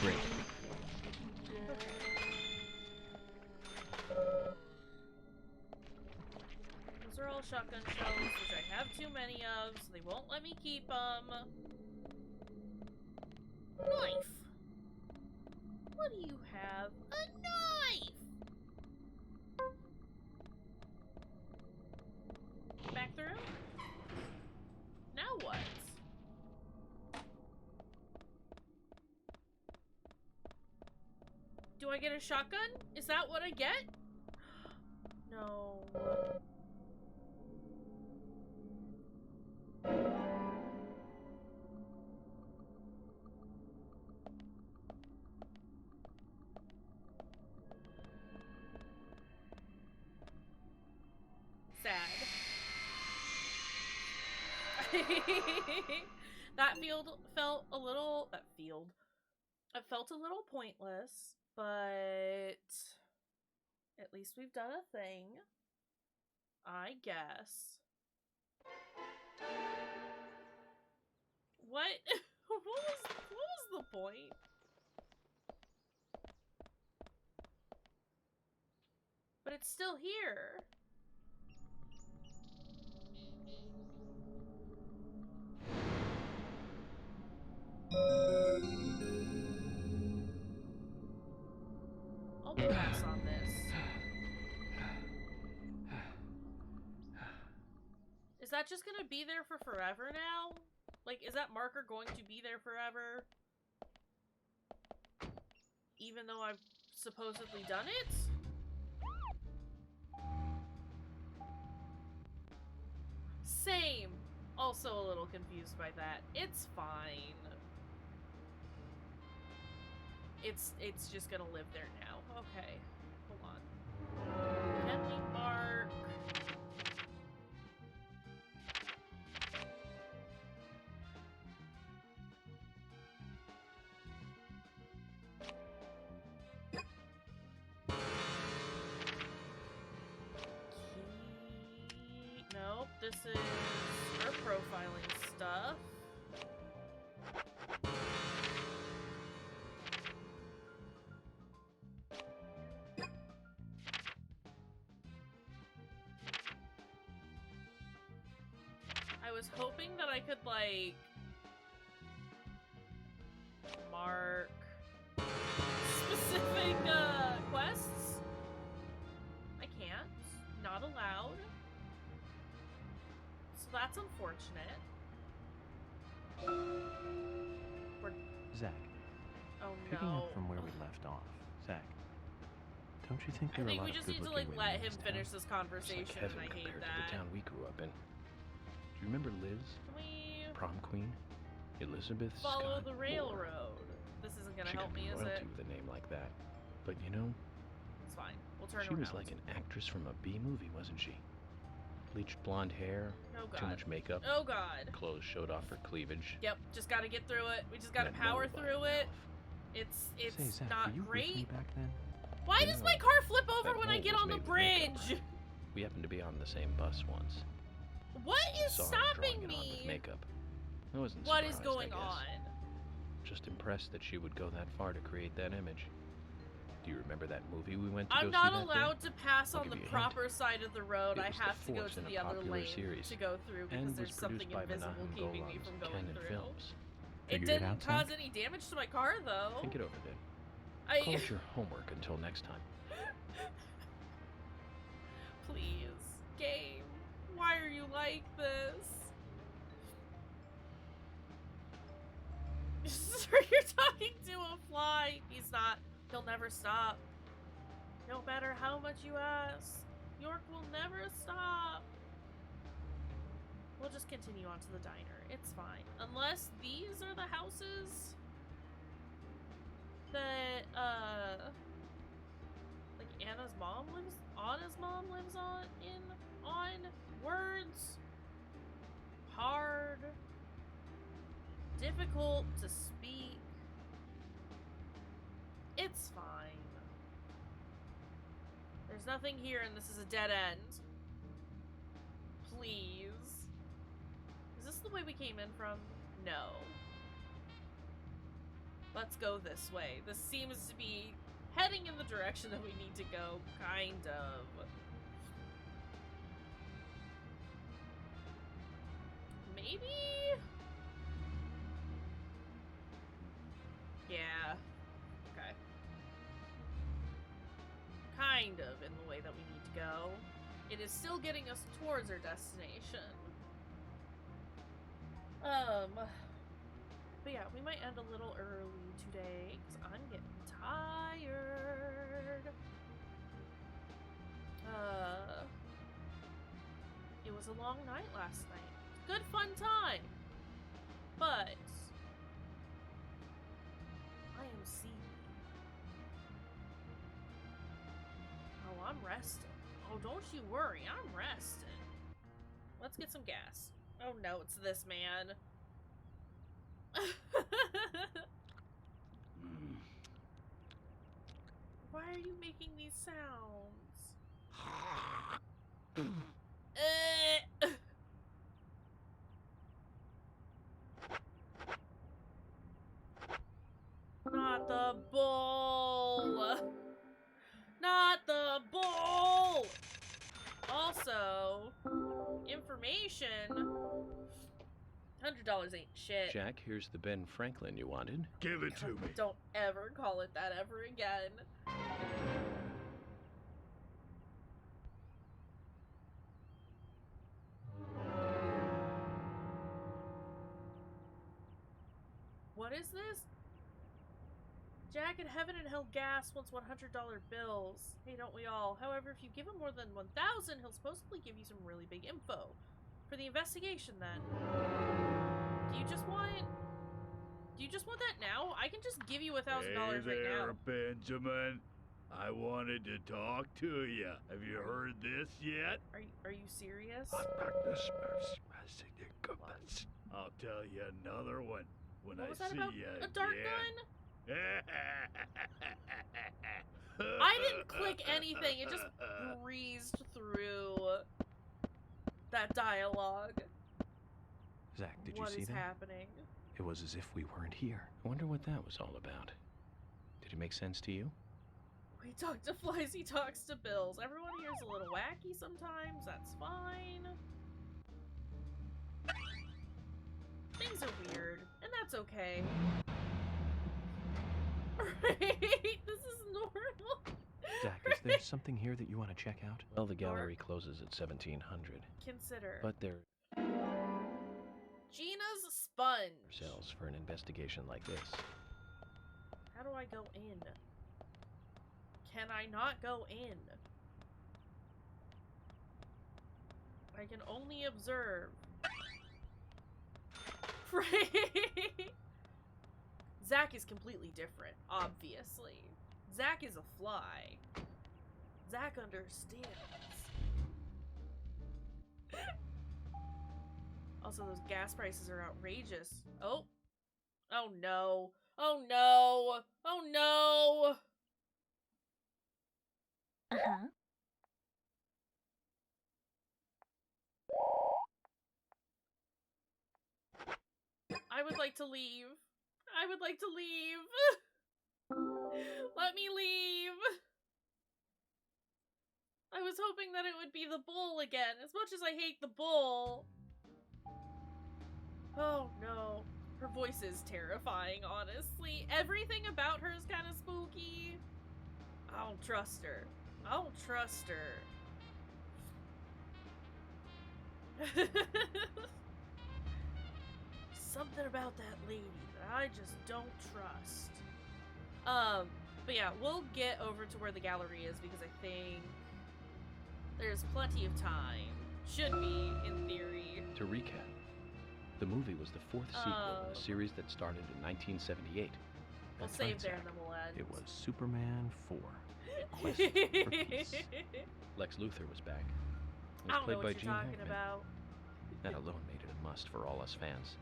Great. Those are all shotgun shells, which I have too many of, so they won't let me keep them. Knife! What do you have? A knife! Back through? Now what? Do I get a shotgun? Is that what I get? No. Sad. That felt a little... It felt a little pointless, but at least we've done a thing, I guess. What? what was the point? But it's still here. I'll pass on this. Is that just gonna be there for forever now? Like, is that marker going to be there forever? Even though I've supposedly done it? Same. Also a little confused by that. It's fine. It's just gonna live there now. Okay. Hold on. Can we mark... Nope, this is our profiling stuff. I was hoping that I could, like, mark specific, quests. I can't. Not allowed. So that's unfortunate. Zach. Oh Picking no. up from where we left off, Zach, don't you think I there are a think lot we of just need to, good-looking like, women let in him this finish town? this Just conversation, like heaven and I hate compared to that. the town we grew up in. Do you remember Liz? Can we Prom queen? Elizabeth follow Scott the railroad? This isn't gonna She help could me, be is royalty it? with a name like that. But you know, It's fine. We'll turn she around. was like an actress from a B movie, wasn't she? Bleached blonde hair, Oh too god. much makeup, Oh god. clothes showed off her cleavage. Yep, just gotta get through it. We just gotta Met power Mo by through it. Say, It's Zach, not were you with great. me back then? Why You does know, my car flip over that when I mold get was on the made with makeup. bridge? We happened to be on the same bus once. What is Saw her drawing stopping it on with me? makeup. I wasn't What is surprised, I going guess. on? Just impressed that she would go that far to create that image. Do you remember that movie we went to I'm go not see that allowed day? to pass I'll on the give you a hint. proper side of the road. It I was have the to go fourth to in a the other popular lane series, to go through because and was there's something produced by invisible Menahem keeping me Golan's from going Canon through. Films. It Figured it out, didn't cause Zach? any damage to my car, though. Think it over, then. Call it your homework until next time. Please, game. Why are you like this? Sir, you're talking to a fly. He's not. He'll never stop. No matter how much you ask, York will never stop. We'll just continue on to the diner. It's fine. Unless these are the houses that, like Anna's mom lives on words. Hard. Difficult to speak. It's fine. There's nothing here and this is a dead end. Please. Is this the way we came in from? No. Let's go this way. This seems to be heading in the direction that we need to go, kind of. Maybe? Yeah. Okay. Kind of in the way that we need to go. It is still getting us towards our destination. But yeah, we might end a little early today because I'm getting tired. It was a long night last night. Good fun time. But I am sleepy. Oh, I'm resting. Oh, don't you worry, I'm resting. Let's get some gas. Oh no, it's this man. Why are you making these sounds? Not the bull! Not the bull! Also, information. $100 ain't shit. Jack, here's the Ben Franklin you wanted. Give it to me. Don't ever call it that ever again. What is this? Jack in heaven and hell gas wants $100 bills. Hey, don't we all? However, if you give him more than 1,000, he'll supposedly give you some really big info. For the investigation, then. Do you just want that now? I can just give you $1,000 right now. Benjamin. I wanted to talk to you. Have you heard this yet? Are you serious? I'll tell you another one when What I was that see about? you A dart again. I didn't click anything. It just breezed through that dialogue. Zach, did you What see is that? happening? It was as if we weren't here. I wonder what that was all about. Did it make sense to you? We talk to flies, he talks to bills. Everyone here's a little wacky sometimes. That's fine. Things are weird, and that's okay. Right? This is normal. Zach, is there something here that you want to check out? Well, the gallery closes at 1700. Consider. But there Gina's sponge. cells for an investigation like this. How do I go in? Can I not go in? I can only observe. Right? Zach is completely different, obviously. Zach is a fly. Zach understands. Also, those gas prices are outrageous. Oh. Oh no. Oh no. Oh no. Uh-huh. I would like to leave. I would like to leave. Let me leave. I was hoping that it would be the bull again, as much as I hate the bull. Oh no. Her voice is terrifying, honestly. Everything about her is kind of spooky. I don't trust her. I don't trust her. Something about that lady that I just don't trust. But yeah, we'll get over to where the gallery is because I think there's plenty of time. Should be, in theory. To recap, the movie was the fourth sequel in a series that started in 1978. We'll That's save right, there Zach. and then we'll end. It was Superman 4. Quest for Peace. Lex Luthor was back. He I was don't know played by what Gene you're talking Hackman. about. That alone made it a must for all us fans.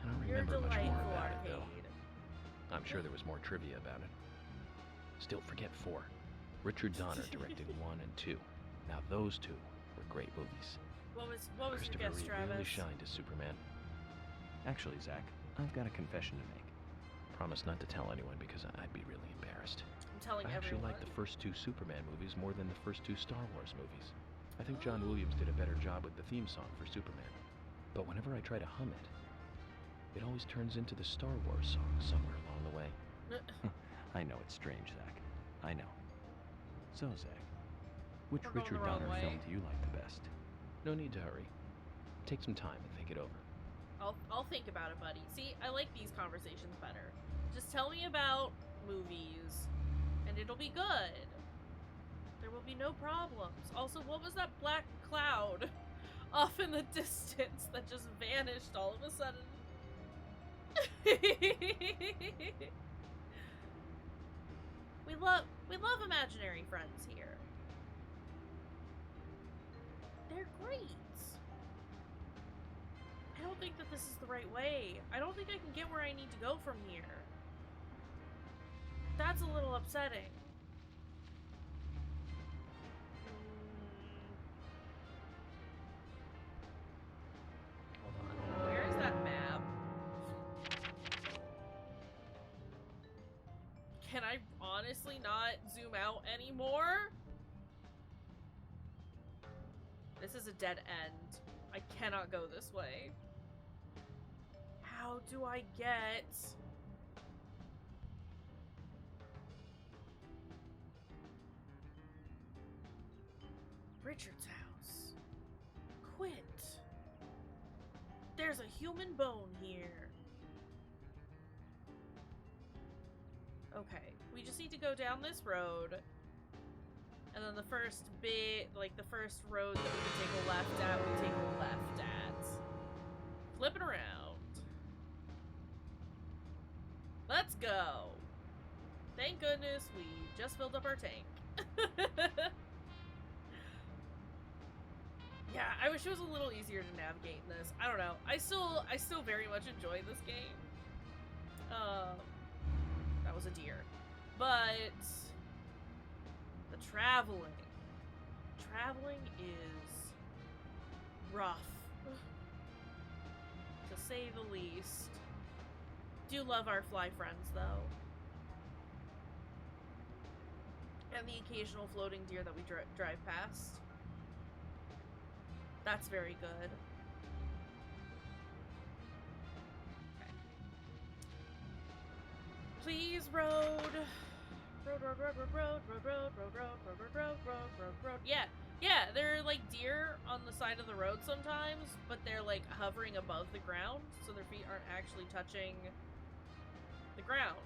I don't You're a remember much more delightful about it, though. arcade. I'm sure there was more trivia about it. Still, forget 4. Richard Donner directed 1 and 2. Now those two were great movies. What was your Christopher guess, Reeve Travis? really shined as Superman. Actually, Zach, I've got a confession to make. Promise not to tell anyone because I'd be really embarrassed. I'm telling I actually everyone. like the first 2 Superman movies more than the first 2 Star Wars movies. I think John Williams did a better job with the theme song for Superman. But whenever I try to hum it, it always turns into the Star Wars song somewhere along the way. I know it's strange, Zach. I know. So, Zach, which We're going Richard the wrong Donner way. film do you like the best? No need to hurry. Take some time and think it over. I'll think about it, buddy. See, I like these conversations better. Just tell me about movies, and it'll be good. There will be no problems. Also, what was that black cloud off in the distance that just vanished all of a sudden? we love imaginary friends here. They're great. I don't think that this is the right way. I don't think I can get where I need to go from here. That's a little upsetting. Hold on. Where is that map? Can I honestly not zoom out anymore? This is a dead end. I cannot go this way. How do I get... Richard's house? Quit. There's a human bone here. Okay, we just need to go down this road. And then the first bit, like the first road that we can take a left at, we take a left at. Flip it around. Let's go. Thank goodness we just filled up our tank. Yeah, I wish it was a little easier to navigate in this. I don't know. I still very much enjoy this game. That was a deer. But the traveling is rough, to say the least. Do love our fly friends, though. And the occasional floating deer that we drive past. That's very good. Okay. Please, road. Road. Yeah, there are like deer on the side of the road sometimes, but they're like hovering above the ground, so their feet aren't actually touching the ground.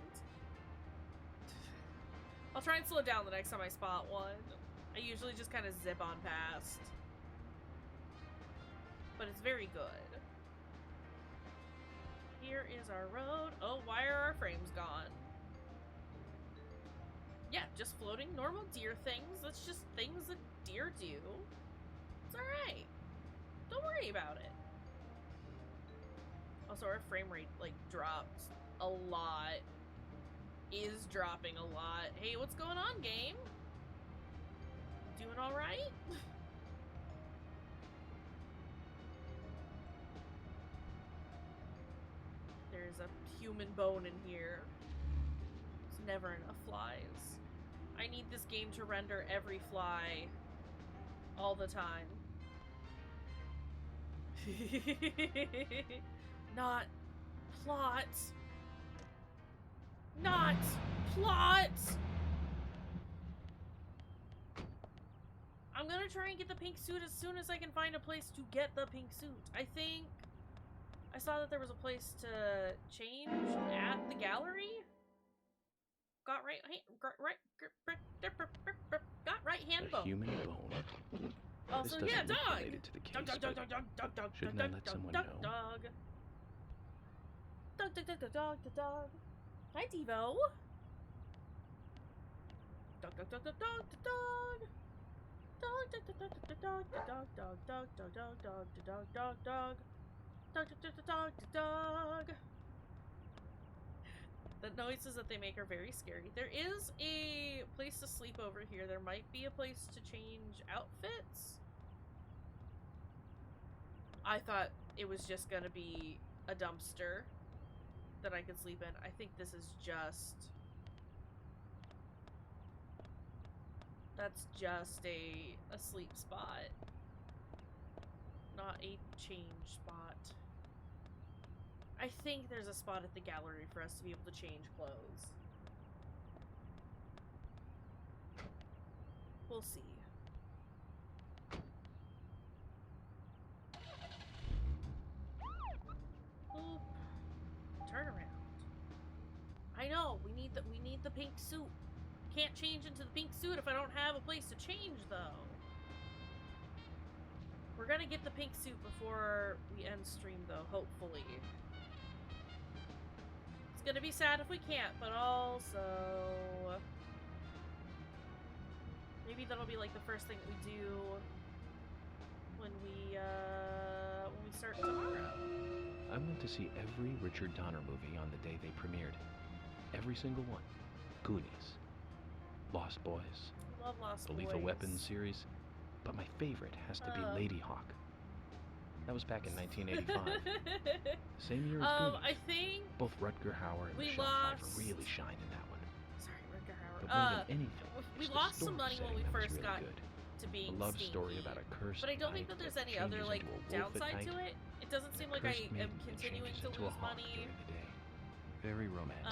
I'll try and slow down the next time I spot one. I usually just kind of zip on past. But it's very good. Here is our road. Oh, why are our frames gone? Yeah, just floating normal deer things. That's just things that deer do. It's alright. Don't worry about it. Also, our frame rate, like, dropped a lot. Is dropping a lot. Hey, what's going on, game? Doing alright? There's a human bone in here. There's never enough flies. I need this game to render every fly all the time. Not plot. Not plot. I'm gonna try and get the pink suit as soon as I can find a place to get the pink suit. I think I saw that there was a place to change at the gallery. Got right hand A bone. human bone. Also, This yeah, doesn't look dog. related to the case, Dog. but shouldn't I let someone know? Dog. Dog. Hi, Devo. Dog. The noises that they make are very scary. There is a place to sleep over here. There might be a place to change outfits. I thought it was just gonna be a dumpster that I could sleep in. I think this is just... That's just a sleep spot. Not a change spot. I think there's a spot at the gallery for us to be able to change clothes. We'll see. Oop. Turn around. I know, we need the pink suit. Can't change into the pink suit if I don't have a place to change, though. We're gonna get the pink suit before we end stream, though, hopefully. It's gonna be sad if we can't, but also... maybe that'll be like the first thing that we do when we start tomorrow. I went to see every Richard Donner movie on the day they premiered. Every single one. Goonies. Lost Boys. Love Lost the Boys. Lethal Weapon series. But my favorite has to be Lady Hawk. That was back in 1985. Same year as Goonies. I think both Rutger Hauer and we Michelle lost... Pfeiffer really shine in that one. Sorry, Rutger Hauer. But more than anything, we it's the lost some story money when setting we that was first really got good. to being A love steamy. story about a cursed But I don't think knight that there's any changes other like into a wolf at downside to night, it. It doesn't seem like I cursed am maiden that continuing changes to into a lose hawk money. during the day. Very romantic.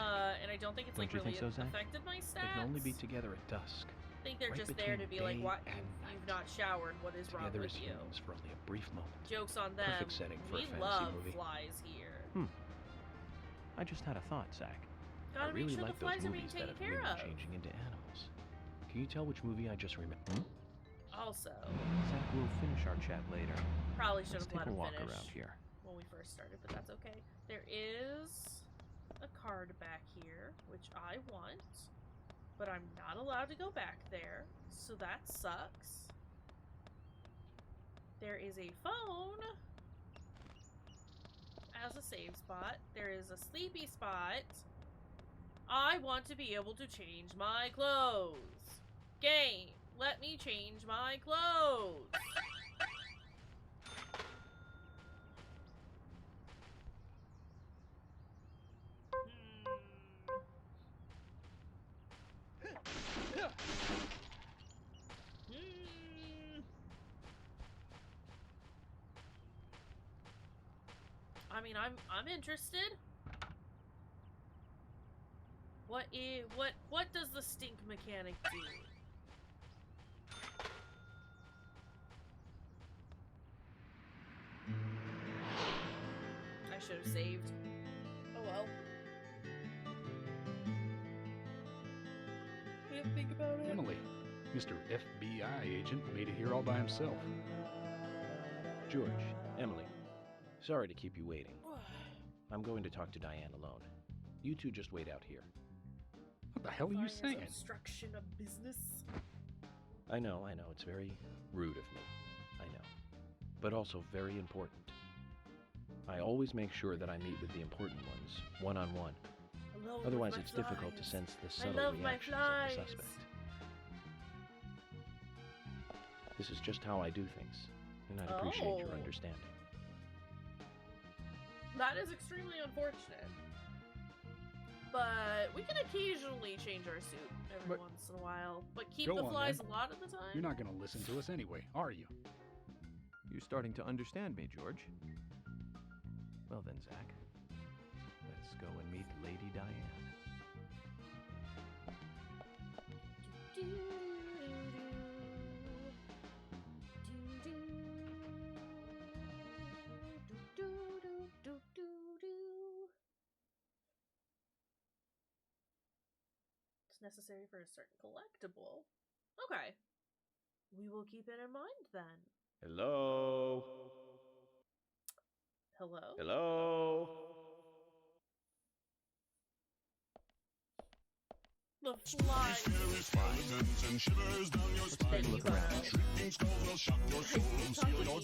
And I don't think it's Don't like you really think so, Zach? affected my They stats. can only be together at dusk. I think they're right just there to be like, between what? day and You've not showered. What is wrong Together with as you? humans for only a brief moment. Joke's on them. Perfect setting for We a fantasy love movie. flies here. I just had a thought, Zach. Gotta I really make sure like the flies those are being movies that taken have care women of. changing into animals. Can you tell which movie I just remembered? Also, Zach, we'll finish our chat later. probably should Let's have let take a him walk finish around here. when we first started, but that's okay. There is a card back here, which I want, but I'm not allowed to go back there, so that sucks. There is a phone as a save spot. There is a sleepy spot. I want to be able to change my clothes. Game, let me change my clothes. I mean, I'm interested. What does the stink mechanic do? I should have saved. Oh well. We have to think about it. Emily, Mr. FBI agent made it here all by himself. George, Emily, sorry to keep you waiting. I'm going to talk to Diane alone. You two just wait out here. What the hell are you saying? Obstruction of business. I know, it's very rude of me. I know. But also very important. I always make sure that I meet with the important ones, one-on-one. Alone with Otherwise my it's difficult to flies. sense the I subtle love my reactions of flies. the suspect. This is just how I do things, and I'd appreciate your Oh. understanding. That is extremely unfortunate. But we can occasionally change our suit every once in a while. But keep Go the on, flies then. a lot of the time. You're not going to listen to us anyway, are you? You starting to understand me, George? Well then, Zach. I go and meet Lady Diane. It's necessary for a certain collectible. Okay. We will keep it in mind then. Hello? Hello? Hello? The flies. Take a look around.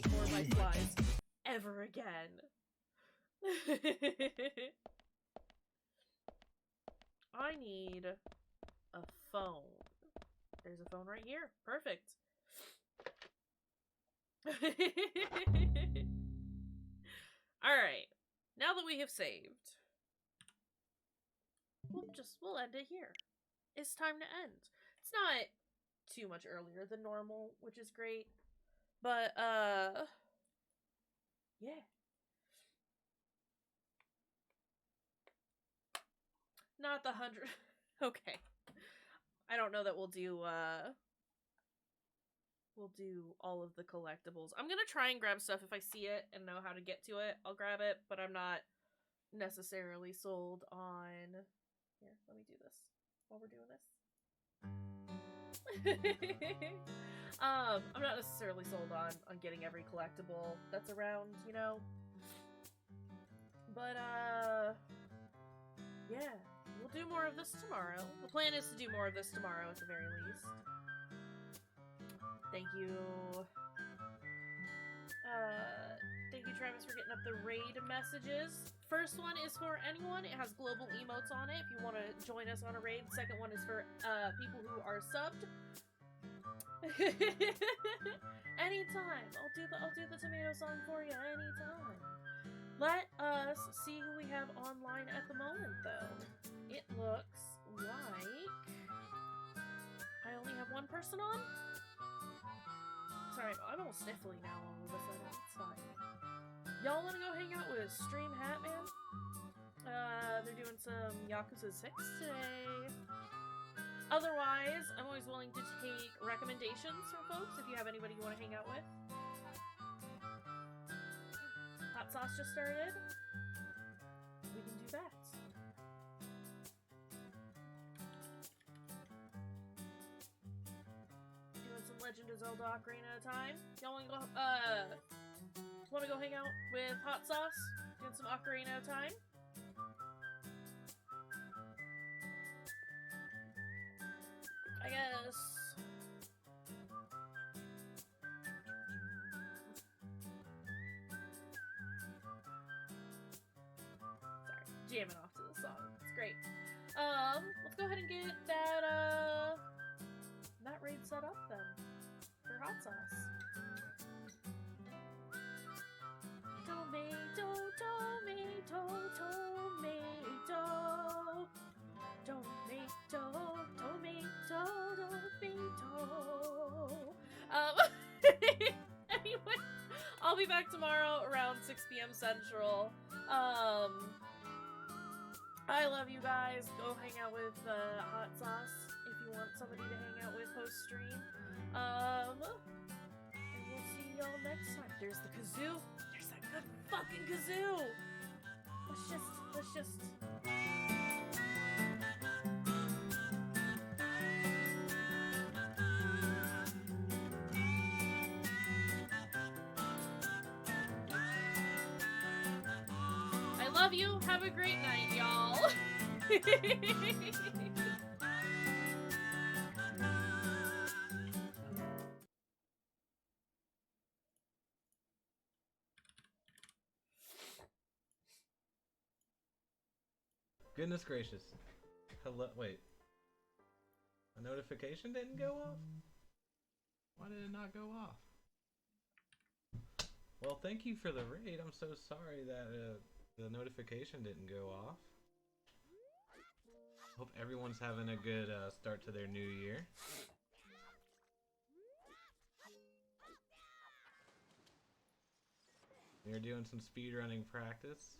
Before my flies ever again. I need a phone. There's a phone right here. Perfect. Alright. Now that we have saved, we'll end it here. It's time to end. It's not too much earlier than normal, which is great. But, yeah. Not the 100. Okay. I don't know that we'll do all of the collectibles. I'm gonna try and grab stuff if I see it and know how to get to it. I'll grab it, but I'm not necessarily sold on... Here, let me do this while we're doing this. I'm not necessarily sold on getting every collectible that's around, you know? But, yeah. We'll do more of this tomorrow. The plan is to do more of this tomorrow at the very least. Thank you. Thank you, Travis, for getting up the raid messages. First one is for anyone. It has global emotes on it if you want to join us on a raid. Second one is for people who are subbed. Anytime. I'll do the tomato song for you anytime. Let us see who we have online at the moment, though. It looks like I only have one person on. Sorry, I'm all sniffly now all of a sudden. It's fine. Y'all want to go hang out with Stream Hatman? They're doing some Yakuza 6 today. Otherwise, I'm always willing to take recommendations from folks if you have anybody you want to hang out with. Hot sauce just started. We can do that. Doing some Legend of Zelda Ocarina of Time. Y'all wanna go hang out with Hot Sauce? Doing some Ocarina of Time? I guess. Sorry, jamming off to the song. It's great. Let's go ahead and get that raid set up then for Hot Sauce. Tomato, tomato, tomato. Tomato, tomato, tomato. Anyway, I'll be back tomorrow around 6 p.m. Central. I love you guys. Go hang out with Hot Sauce if you want somebody to hang out with post-stream. And we'll see y'all next time. There's the kazoo. There's that good fucking kazoo. Let's just... I love you. Have a great night, y'all. Goodness gracious. Hello, wait. A notification didn't go off? Why did it not go off? Well, thank you for the raid. I'm so sorry that the notification didn't go off. Hope everyone's having a good start to their new year. We're doing some speedrunning practice.